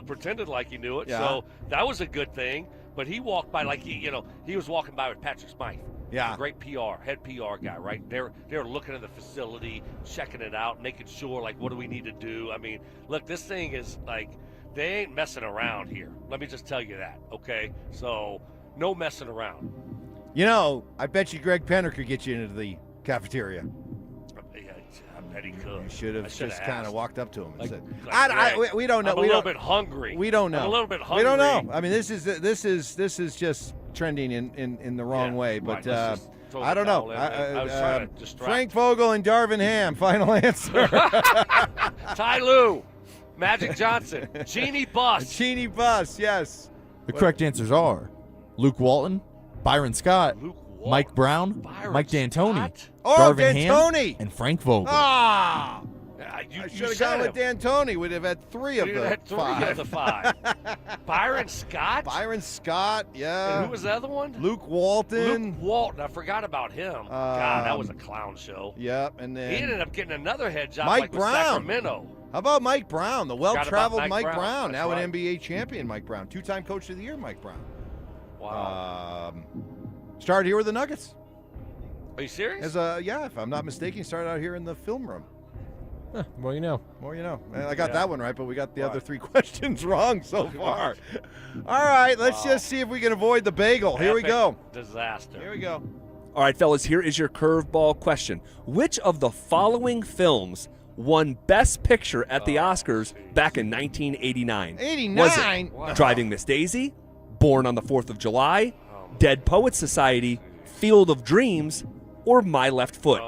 pretended like he knew it. Yeah. So that was a good thing. But he walked by like he was walking by with Patrick Smythe. Yeah. A great head PR guy, right? They're looking at the facility, checking it out, making sure, what do we need to do? I mean, look, this thing is they ain't messing around here. Let me just tell you that, okay? So, no messing around. I bet you Greg Penner could get you into the cafeteria. I bet he could. You should have just kind of walked up to him and said, Greg, "We don't know. I'm a little bit hungry. We don't know. I'm a little bit hungry. We don't know. I mean, this is just trending in the wrong way. But right, let's just throw I the don't know. towel in. I was trying to distract. Frank Vogel and Darvin Ham. Final answer. Ty Lue, Magic Johnson, Genie Bus. Genie Bus. Yes. The correct answers are Luke Walton, Byron Scott, Mike Brown, Mike D'Antoni, Oh, Darvin Ham, D'Antoni. and Frank Vogel. Ah. You I should have said gone with him. D'Antoni. We'd have had three of We'd the have had three five. of the five. Byron Scott. Byron Scott. Yeah. And who was the other one? Luke Walton. Luke Walton. I forgot about him. God, that was a clown show. Yep. And then He ended up getting another head job Mike with Brown. Sacramento. How about Mike Brown, the well-traveled Mike Mike Brown. Brown, That's now right. an NBA champion Mike Brown, two-time Coach of the Year Mike Brown. Wow. Started here with the Nuggets. Are you serious? If I'm not mistaken, started out here in the film room. Huh, more you know. More you know. And I got Yeah. that one right, but we got the other three questions wrong so far. All right, let's just see if we can avoid the bagel. Here we Epic go. Disaster. Here we go. All right, fellas, here is your curveball question. Which of the following films won Best Picture at the Oscars back in 1989? 89? Was it Wow. Driving Miss Daisy, Born on the 4th of July, Dead Poets Society, Field of Dreams, or My Left Foot?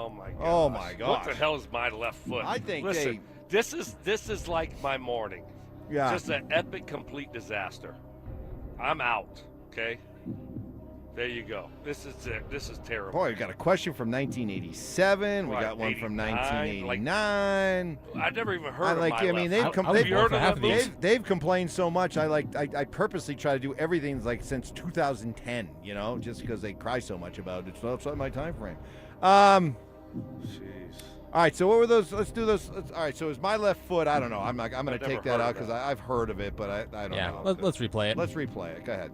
Oh my gosh. What the hell is my left foot? I think Listen, this is like my morning. Yeah. Just an epic, complete disaster. I'm out. Okay. There you go. This is it. This is terrible. Boy, we got a question from 1987. We Right, got one from 89, 1989. I've never even heard of my I mean, left foot. they've Have you heard of those? they've complained so much. I purposely try to do everything since 2010. Just because they cry so much about it. It's outside my time frame. Jeez. All right, so what were those? Let's do those. All right, so it's my left foot. I don't know. I'm going to I've take never that heard out of because that. I've heard of it, but I don't know. Let's replay it. Let's replay it. Go ahead.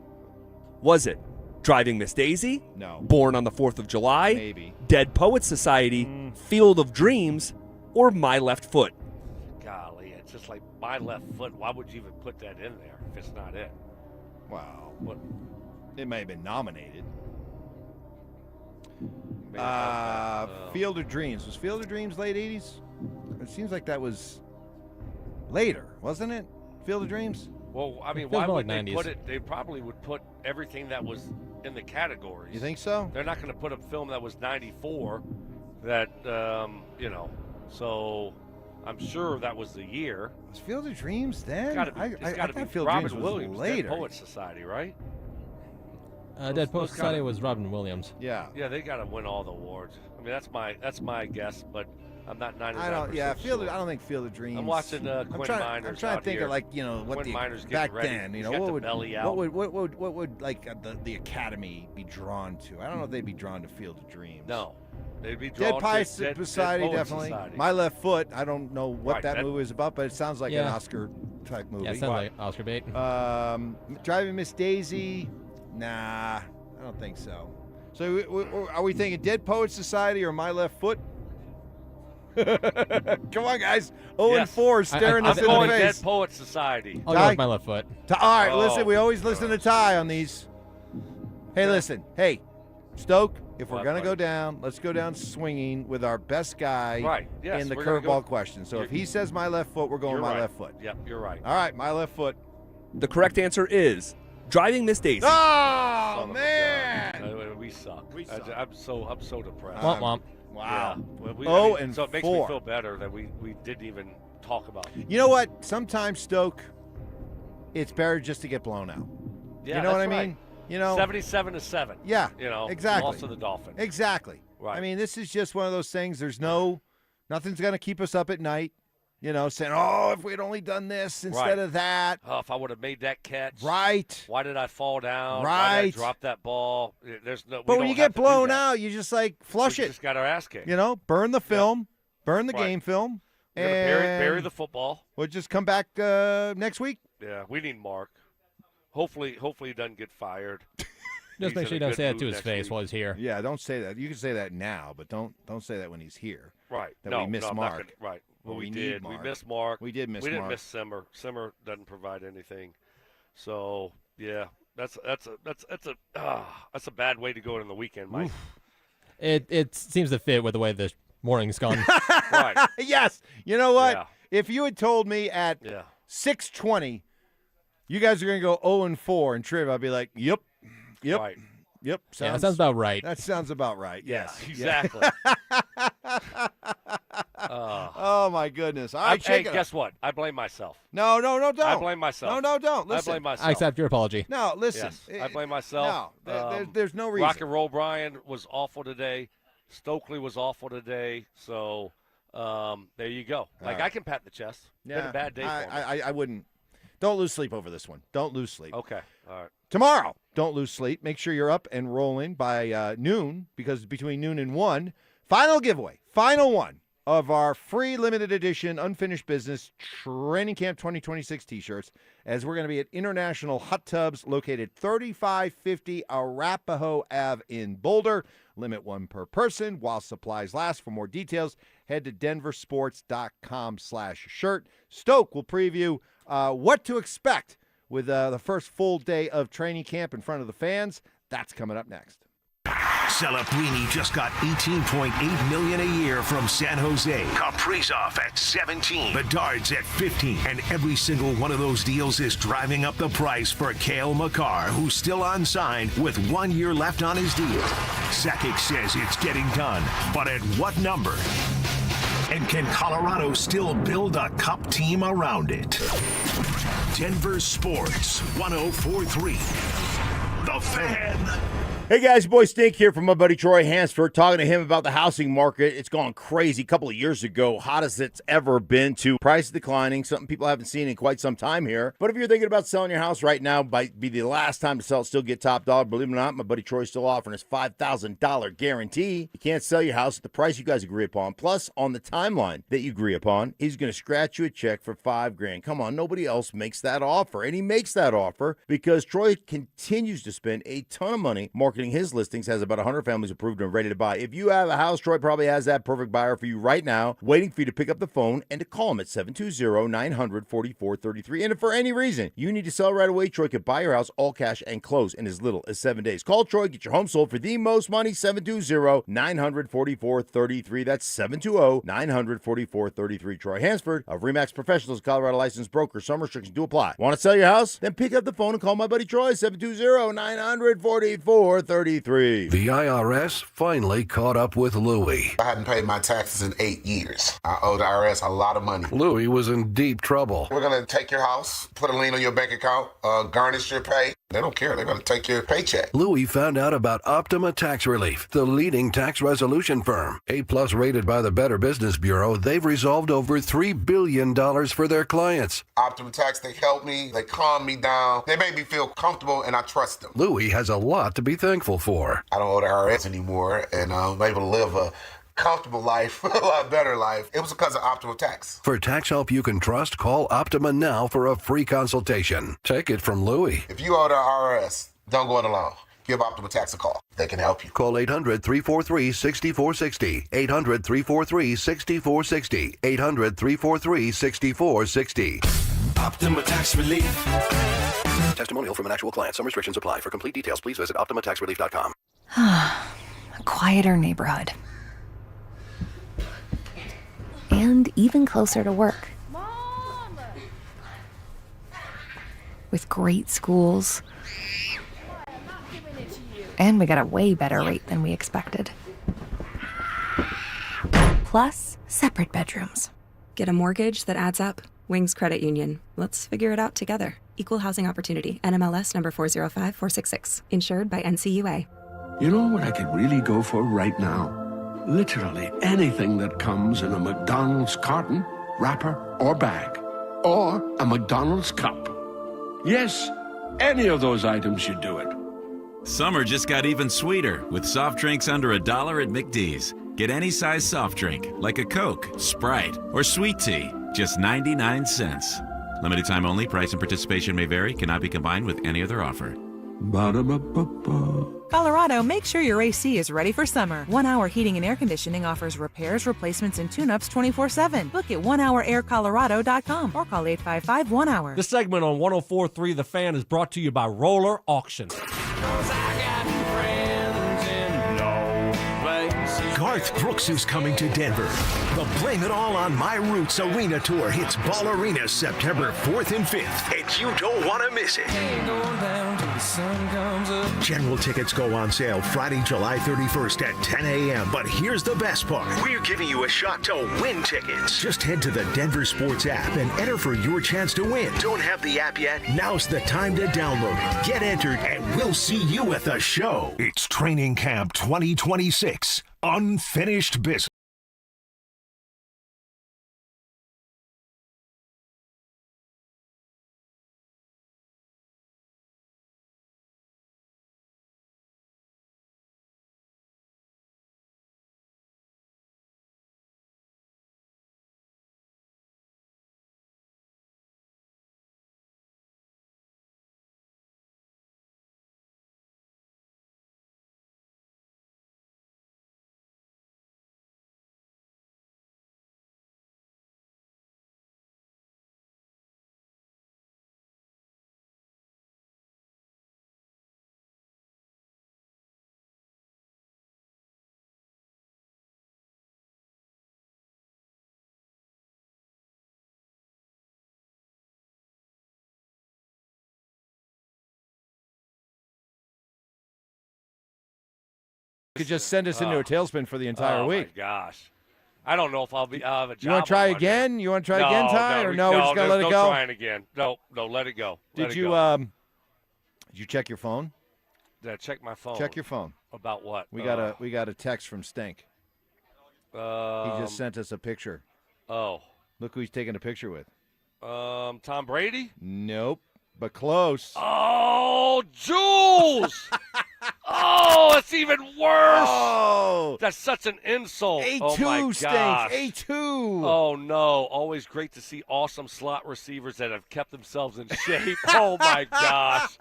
Was it Driving Miss Daisy? No. Born on the 4th of July? Maybe. Dead Poets Society, Field of Dreams, or My Left Foot? Golly, it's just like my left foot. Why would you even put that in there if it's not it? Wow. What? It may have been nominated. Maybe not that. Field of Dreams. Was Field of Dreams late 80s? It seems like that was later, wasn't it? Field of Dreams? Well, I mean, Feels why more would like they 90s. put it? They probably would put everything that was in the categories. You think so? They're not going to put a film that was 94 that, So I'm sure that was the year. Was Field of Dreams then? It's got to be. I thought Field of Robin Dreams was Williams, later. Dead Poets Society, right? Dead Poets Society was Robin Williams. Yeah. Yeah, they got to win all the awards. I mean, that's my guess, but I'm not 99%. I don't. Yeah, sure. I don't think Field of Dreams. I'm watching Quinn Miners. I'm trying to think here. of, like, you know, what Quinn the Miners back ready. then. You He's know, got what the would belly out. what would like the Academy be drawn to? I don't know if they'd be drawn to Field of Dreams. No, they'd be drawn Dead Poets to Society, Dead Poets definitely. Society. My Left Foot. I don't know what Right, that movie is about, but it sounds like an Oscar type movie. Yeah, it sounds like Oscar bait. Driving Miss Daisy. Nah, I don't think so. So are we thinking Dead Poets Society or My Left Foot? Come on, guys. 0-4, staring us in the going face. Dead Poets Society. I'll go with My Left Foot. All right, listen, we always listen to Ty on these. Hey, listen. Hey, Stoke, if we're going to go down, let's go down swinging with our best guy Right, yes, in the we're gonna curveball go- question. So if he says My Left Foot, we're going You're My right. Left Foot. Yep, you're right. All right, My Left Foot. The correct answer is Driving Miss Daisy. Oh, Son of a man. gun. We suck. I'm so depressed. Womp womp. Wow. Yeah. So it makes me feel better that we didn't even talk about it. You know what? Sometimes, Stoke, it's better just to get blown out. Yeah, you know what I that's mean? right. You know, 77-7. Yeah, You know, exactly. loss to the Dolphins. Exactly. Right. I mean, this is just one of those things. Nothing's going to keep us up at night. You know, saying, oh, if we'd only done this instead of that. Oh, if I would have made that catch. Right. Why did I fall down? Right. Why did I drop that ball? There's no. But when you get blown out, you just flush we it. Just got our ass kicked. You know, burn the film, burn the game film, We're gonna bury the football. We'll just come back next week. Yeah, we need Mark. Hopefully he doesn't get fired. Just make sure you don't say that to his face while he's here. Yeah, don't say that. You can say that now, but don't say that when he's here. Right. That we miss I'm not Mark. right. Well, we need did. Mark. We missed Mark. We did miss We didn't Mark. miss Simmer. Simmer doesn't provide anything. So yeah, that's a bad way to go in the weekend, Mike. It seems to fit with the way the morning's gone. Right. Yes. You know what? Yeah. If you had told me at 6:20, you guys are going to go 0-4 in trivia, I'd be like, yep. Right. Yep. Yeah, that sounds about right. That sounds about right. Yes. Exactly. Oh, my goodness. All right, hey, guess what? I blame myself. No, don't. I blame myself. No, don't. Listen. I blame myself. I accept your apology. No, listen. Yes, I blame myself. No, there's no reason. Rock and Roll Brian was awful today. Stokely was awful today. So there you go. Like, I can pat the chest. Yeah. Been a bad day for me. I wouldn't. Don't lose sleep over this one. Don't lose sleep. Okay. All right. Tomorrow, don't lose sleep. Make sure you're up and rolling by noon, because between noon and 1, final giveaway, final one of our free limited edition Unfinished Business Training Camp 2026 t-shirts, as we're going to be at International Hot Tubs, located 3550 Arapahoe Ave in Boulder. Limit one per person while supplies last. For more details, head to denversports.com/shirt. Stoke will preview what to expect with the first full day of training camp in front of the fans. That's coming up next. Celebrini just got $18.8 million a year from San Jose. Kaprizov at 17. Bedard's at 15. And every single one of those deals is driving up the price for Cale Makar, who's still unsigned with 1 year left on his deal. Sakic says it's getting done, but at what number? And can Colorado still build a cup team around it? Denver Sports 104.3. The Fan. Hey guys, boy Stink here from my buddy Troy Hansford, talking to him about the housing market. It's gone crazy. A couple of years ago, hottest it's ever been to. Price declining, something people haven't seen in quite some time here. But if you're thinking about selling your house right now, might be the last time to sell it, still get top dollar. Believe it or not, my buddy Troy's still offering his $5,000 guarantee. You can't sell your house at the price you guys agree upon. Plus, on the timeline that you agree upon, he's going to scratch you a check for $5,000. Come on, nobody else makes that offer. And he makes that offer because Troy continues to spend a ton of money marketing his listings, has about 100 families approved and ready to buy. If you have a house, Troy probably has that perfect buyer for you right now, waiting for you to pick up the phone and to call him at 720-900-4433. And if for any reason you need to sell right away, Troy could buy your house all cash and close in as little as 7 days. Call Troy, get your home sold for the most money, 720-900-4433. That's 720-900-4433. Troy Hansford of RE/MAX Professionals, Colorado licensed broker. Some restrictions do apply. Want to sell your house? Then pick up the phone and call my buddy Troy, 720-900-4433. 33. The IRS finally caught up with Louie. I hadn't paid my taxes in 8 years. I owe the IRS a lot of money. Louie was in deep trouble. We're going to take your house, put a lien on your bank account, garnish your pay. They don't care. They're going to take your paycheck. Louie found out about Optima Tax Relief, the leading tax resolution firm. A-plus rated by the Better Business Bureau, they've resolved over $3 billion for their clients. Optima Tax, they helped me. They calmed me down. They made me feel comfortable, and I trust them. Louie has a lot to be thankful for. I don't owe the IRS anymore, and I'm able to live a comfortable life, a lot better life. It was because of Optima Tax. For tax help you can trust, call Optima now for a free consultation. Take it from Louie. If you owe the IRS, don't go it alone. Give Optima Tax a call. They can help you. Call 800-343-6460. 800-343-6460. 800-343-6460. Optima Tax Relief. Testimonial from an actual client. Some restrictions apply. For complete details, please visit OptimaTaxRelief.com. A quieter neighborhood. And even closer to work. Mom! With great schools. And we got a way better rate than we expected. Plus, separate bedrooms. Get a mortgage that adds up. Wings Credit Union. Let's figure it out together. Equal housing opportunity. NMLS number 405466. Insured by NCUA. You know what I could really go for right now? Literally anything that comes in a McDonald's carton, wrapper, or bag. Or a McDonald's cup. Yes, any of those items should do it. Summer just got even sweeter with soft drinks under $1 at McD's. Get any size soft drink, like a Coke, Sprite, or sweet tea, just 99 cents. Limited time only. Price and participation may vary. Cannot be combined with any other offer. Ba-da-ba-ba-ba. Colorado, make sure your AC is ready for summer. 1 Hour Heating and Air Conditioning offers repairs, replacements, and tune-ups 24/7. Book at onehouraircolorado.com or call 855-1-HOUR. This segment on 104.3 The Fan is brought to you by Roller Auction. Garth Brooks is coming to Denver. The Blame It All on My Roots Arena Tour hits Ball Arena September 4th and 5th, and you don't want to miss it. General tickets go on sale Friday, July 31st at 10 a.m. But here's the best part. We're giving you a shot to win tickets. Just head to the DenverSports app and enter for your chance to win. Don't have the app yet? Now's the time to download it. Get entered, and we'll see you at the show. It's Training Camp 2026. Unfinished business. You could just send us into a tailspin for the entire week. Oh, my gosh. I don't know if I'll have a job. You want to try again? You want to try again, Ty? Or no, we're just going to let it go? No trying again. No, let it go. Did you check your phone? Did I check my phone? Check your phone. About what? We got a text from Stink. He just sent us a picture. Oh. Look who he's taking a picture with. Tom Brady? Nope, but close. Oh, Jules! Oh, it's even worse. Oh, that's such an insult. A2 oh my stinks. gosh. A2. Oh no! Always great to see awesome slot receivers that have kept themselves in shape. Oh my gosh.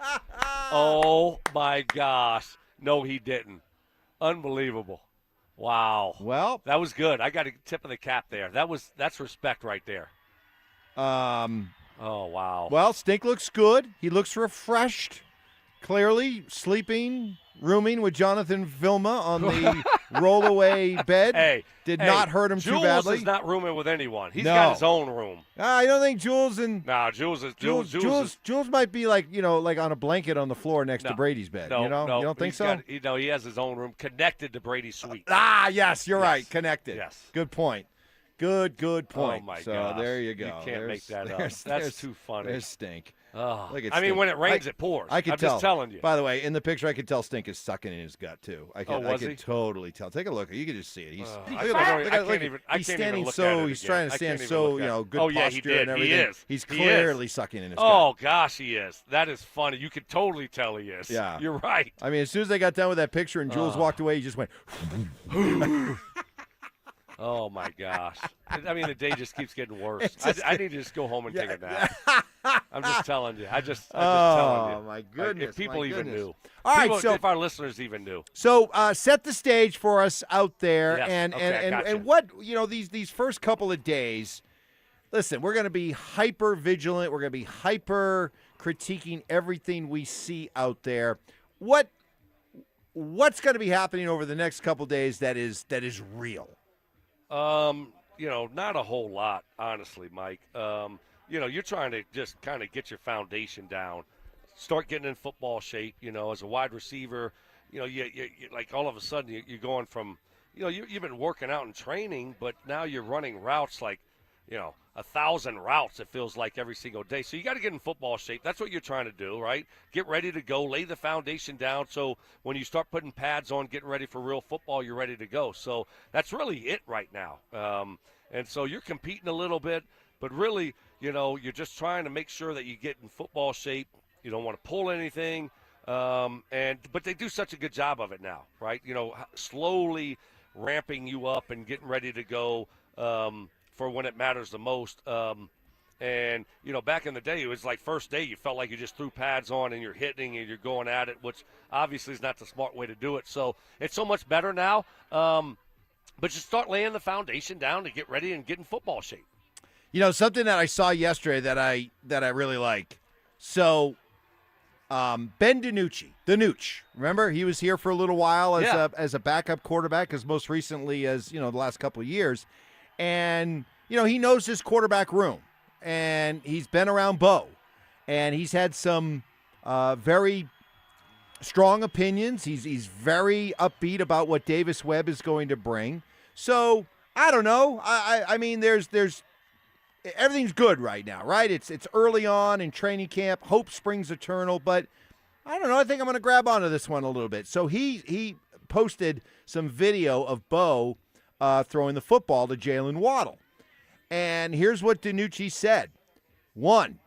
Oh my gosh. No, he didn't. Unbelievable. Wow. Well, that was good. I got a tip of the cap there. That's respect right there. Oh wow. Well, Stink looks good. He looks refreshed. clearly sleeping, rooming with Jonathan Vilma on the rollaway bed. Did not hurt him Jules too badly. Jules is not rooming with anyone. He's got his own room. I don't think Jules and Jules might be like on a blanket on the floor next to Brady's bed. No, you don't think so? He has his own room connected to Brady's suite. Yes, you're right. Connected. Yes. Good point. Good point. Oh my God. So there you go. You can't make that up. That's too funny. There's Stink. Oh. Look at I mean, Stink. when it rains, it pours. I'm just telling you. By the way, in the picture, I could tell Stink is sucking in his gut too. I was could he? totally tell. Take a look. You can just see it. He's He's standing He's trying to stand so good posture and everything. He is. He's clearly sucking in his gut. Oh gosh, he is. That is funny. You could totally tell he is. Yeah, you're right. I mean, as soon as they got done with that picture and Jules walked away, he just went. Oh, my gosh. I mean, the day just keeps getting worse. I need to just go home and take a nap. I'm just telling you. I'm just telling you. Oh, my goodness. If people even knew. All right, so if our listeners even knew. So set the stage for us out there. Yes, and what, these first couple of days, listen, we're going to be hyper vigilant. We're going to be hyper critiquing everything we see out there. What's going to be happening over the next couple of days that is real? Not a whole lot, honestly, Mike. You're trying to just kind of get your foundation down, start getting in football shape. As a wide receiver, you like all of a sudden you're going from, you've been working out and training, but now you're running routes like, 1,000 routes, it feels like, every single day. So you got to get in football shape. That's what you're trying to do, right? Get ready to go, lay the foundation down, so when you start putting pads on, getting ready for real football, you're ready to go. So that's really it right now. And so you're competing a little bit, but really, you're just trying to make sure that you get in football shape. You don't want to pull anything. But they do such a good job of it now, right? Slowly ramping you up and getting ready to go for when it matters the most. Back in the day, it was like first day, you felt like you just threw pads on and you're hitting and you're going at it, which obviously is not the smart way to do it. So it's so much better now. But you start laying the foundation down to get ready and get in football shape. Something that I saw yesterday that I really like. So Ben DiNucci, the Nooch, remember he was here for a little while as a backup quarterback, as most recently as the last couple of years. And, he knows his quarterback room, and he's been around Bo, and he's had some very strong opinions. He's very upbeat about what Davis Webb is going to bring. So, I don't know. I mean, there's everything's good right now, right? It's early on in training camp. Hope springs eternal, but I don't know. I think I'm going to grab onto this one a little bit. So he posted some video of Bo throwing the football to Jalen Waddle. And here's what DiNucci said. 1,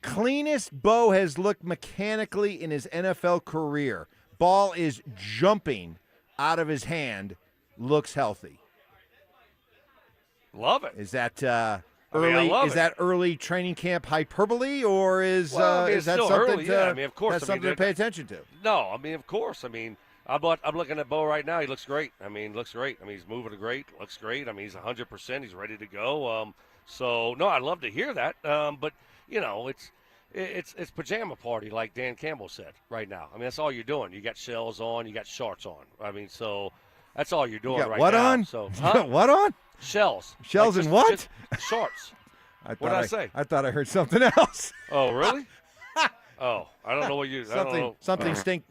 cleanest Bo has looked mechanically in his NFL career. Ball is jumping out of his hand. Looks healthy. Love it. Is that early training camp hyperbole, or is that something early, to pay attention to? No, of course. I'm looking at Bo right now. He looks great. Looks great. He's moving great. Looks great. He's 100%. He's ready to go. I love to hear that. But it's pajama party, like Dan Campbell said right now. That's all you're doing. You got shells on. You got shorts on. So that's all you're doing right what now. On? So you got what on? Shells. Shells and what? Just shorts. What did I say? I thought I heard something else. Oh, really? Oh, I don't know what you. Something stink.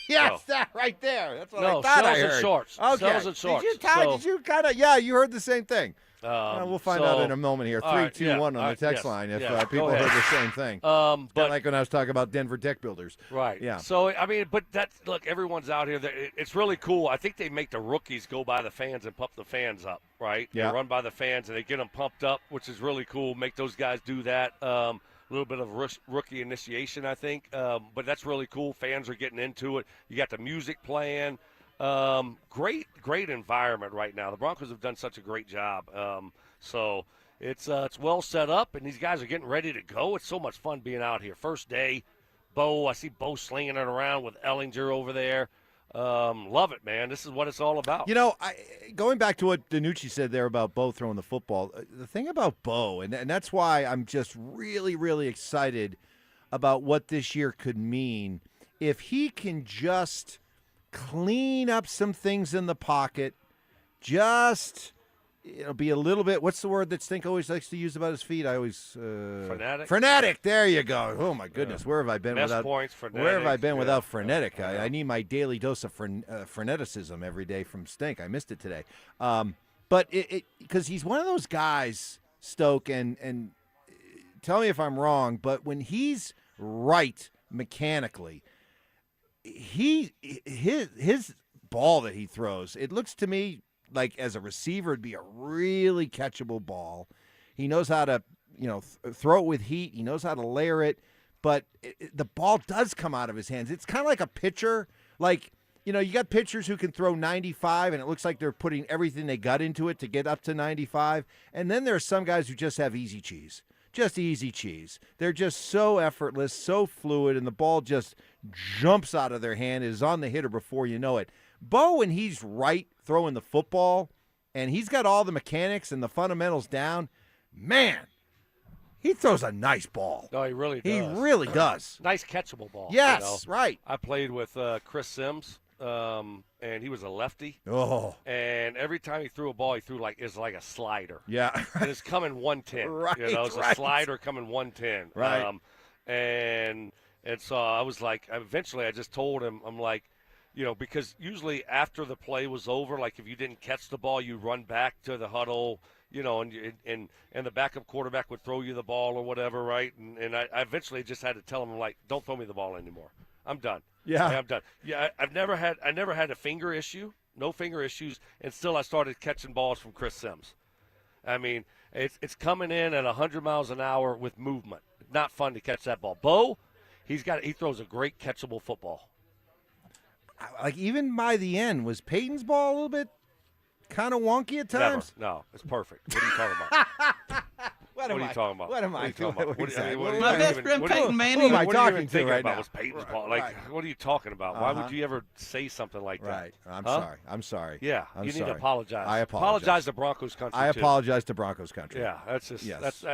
Yes, that right there. That's what I thought I heard. Shells and shorts. Okay. Shells and shorts. Did you kind of? Yeah, you heard the same thing. We'll find out in a moment here. 321 on the text line if people heard the same thing. But like when I was talking about Denver deck builders. Right. Yeah. So, but look, everyone's out here. It's really cool. I think they make the rookies go by the fans and pump the fans up, right? Yeah. They run by the fans and they get them pumped up, which is really cool. Make those guys do that. A little bit of rookie initiation, I think. But that's really cool. Fans are getting into it. You got the music playing. Great environment right now. The Broncos have done such a great job. So it's well set up, and these guys are getting ready to go. It's so much fun being out here. First day, I see Bo slinging it around with Ellinger over there. Love it, man. This is what it's all about. Going back to what DiNucci said there about Bo throwing the football, the thing about Bo, and that's why I'm just really, really excited about what this year could mean, if he can just clean up some things in the pocket, just be a little bit, what's the word that Stink always likes to use about his feet? I always frenetic. There you go. Oh my goodness, where have I been without without frenetic? I need my daily dose of freneticism every day from Stink. I missed it today. But because he's one of those guys, Stoke, and tell me if I'm wrong, but when he's right mechanically, his ball that he throws, it looks to me like as a receiver it'd be a really catchable ball. He knows how to throw it with heat. He knows how to layer it, but the ball does come out of his hands. It's kind of like a pitcher. Like, you got pitchers who can throw 95 and it looks like they're putting everything they got into it to get up to 95. And then there are some guys who just have easy cheese. Just easy cheese. They're just so effortless, so fluid, and the ball just jumps out of their hand, is on the hitter before you know it. Bo, when he's right throwing the football, and he's got all the mechanics and the fundamentals down, man, he throws a nice ball. No, he really does. He really does. Nice catchable ball. Yes, right. I played with Chris Sims, and he was a lefty. Oh. And every time he threw a ball, he threw it's like a slider. Yeah. And it's coming 110. Right, it's a slider coming 110. Right. And so I was like, eventually I just told him, I'm like, because usually after the play was over, like if you didn't catch the ball, you run back to the huddle, and the backup quarterback would throw you the ball or whatever, right? And I eventually just had to tell him, like, don't throw me the ball anymore. I'm done. Yeah. I'm done. Yeah, I never had a finger issue, no finger issues, and still I started catching balls from Chris Sims. I mean, it's coming in at 100 miles an hour with movement. Not fun to catch that ball. Bo, he throws a great catchable football. Like, even by the end, was Payton's ball a little bit kind of wonky at times? Never. No, it's perfect. What are you talking about? What are you talking about? What am I talking about? My best friend Payton Manning. Who am I talking to right now? Was Payton's ball. Like, what are you talking about? Why would you ever say something like that? Right. I'm sorry. Yeah, you need to apologize. I apologize. Apologize to Broncos country. I apologize to Broncos country. Yeah, that's just. Yes.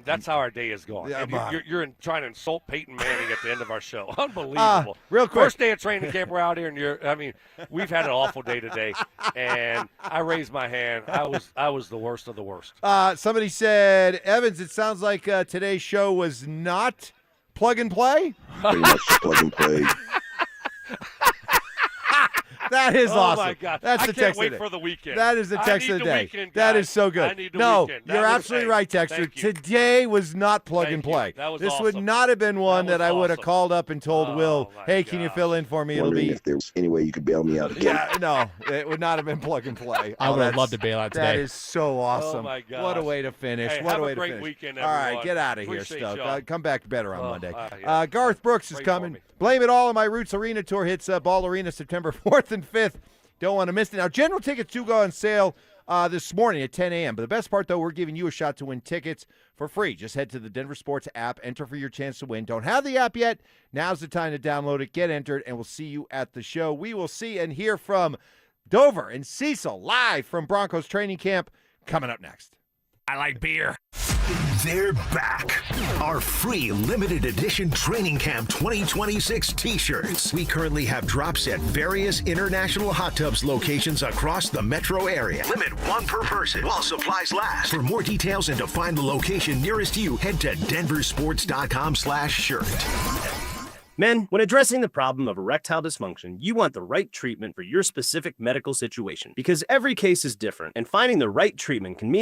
That's how our day is going. Yeah, and you're trying to insult Payton Manning at the end of our show. Unbelievable. Real quick. First day of training camp, we're out here, and we've had an awful day today, and I raised my hand. I was the worst of the worst. Somebody said, Evans, it sounds like today's show was not plug and play. Pretty much plug and play. That is awesome. Oh my God! That's the I can't text wait of the day. for the weekend. That is the text of the day. Weekend, that guys. is so good. I need the weekend. You're absolutely right, Texter. Today was not plug and play. This awesome. would not have been one that I would have called up and told Will, hey, can you fill in for me? It'll be if there's any way you could bail me out. Yeah, no, it would not have been plug and play. I would have loved to bail out today. That is so awesome. Oh my God! What a way to finish. Hey, what have a way a great to finish. weekend, all everyone. right, get out of here, Appreciate Stoke. y'all. Come back better on Monday. Yeah. Garth Brooks is Pray coming. for me. Blame It All on My Roots Arena Tour hits Ball Arena September 4th and 5th. Don't want to miss it. Now, general tickets do go on sale this morning at 10 a.m. But the best part, though, we're giving you a shot to win tickets for free. Just head to the Denver Sports app, enter for your chance to win. Don't have the app yet? Now's the time to download it, get entered, and we'll see you at the show. We will see and hear from Dover and Cecil live from Broncos training camp coming up next. I like beer. They're back. Our free limited edition Training Camp 2026 t-shirts. We currently have drops at various international hot tubs locations across the metro area. Limit one per person while supplies last. For more details and to find the location nearest you, head to DenverSports.com/shirt. Men, when addressing the problem of erectile dysfunction, you want the right treatment for your specific medical situation because every case is different, and finding the right treatment can mean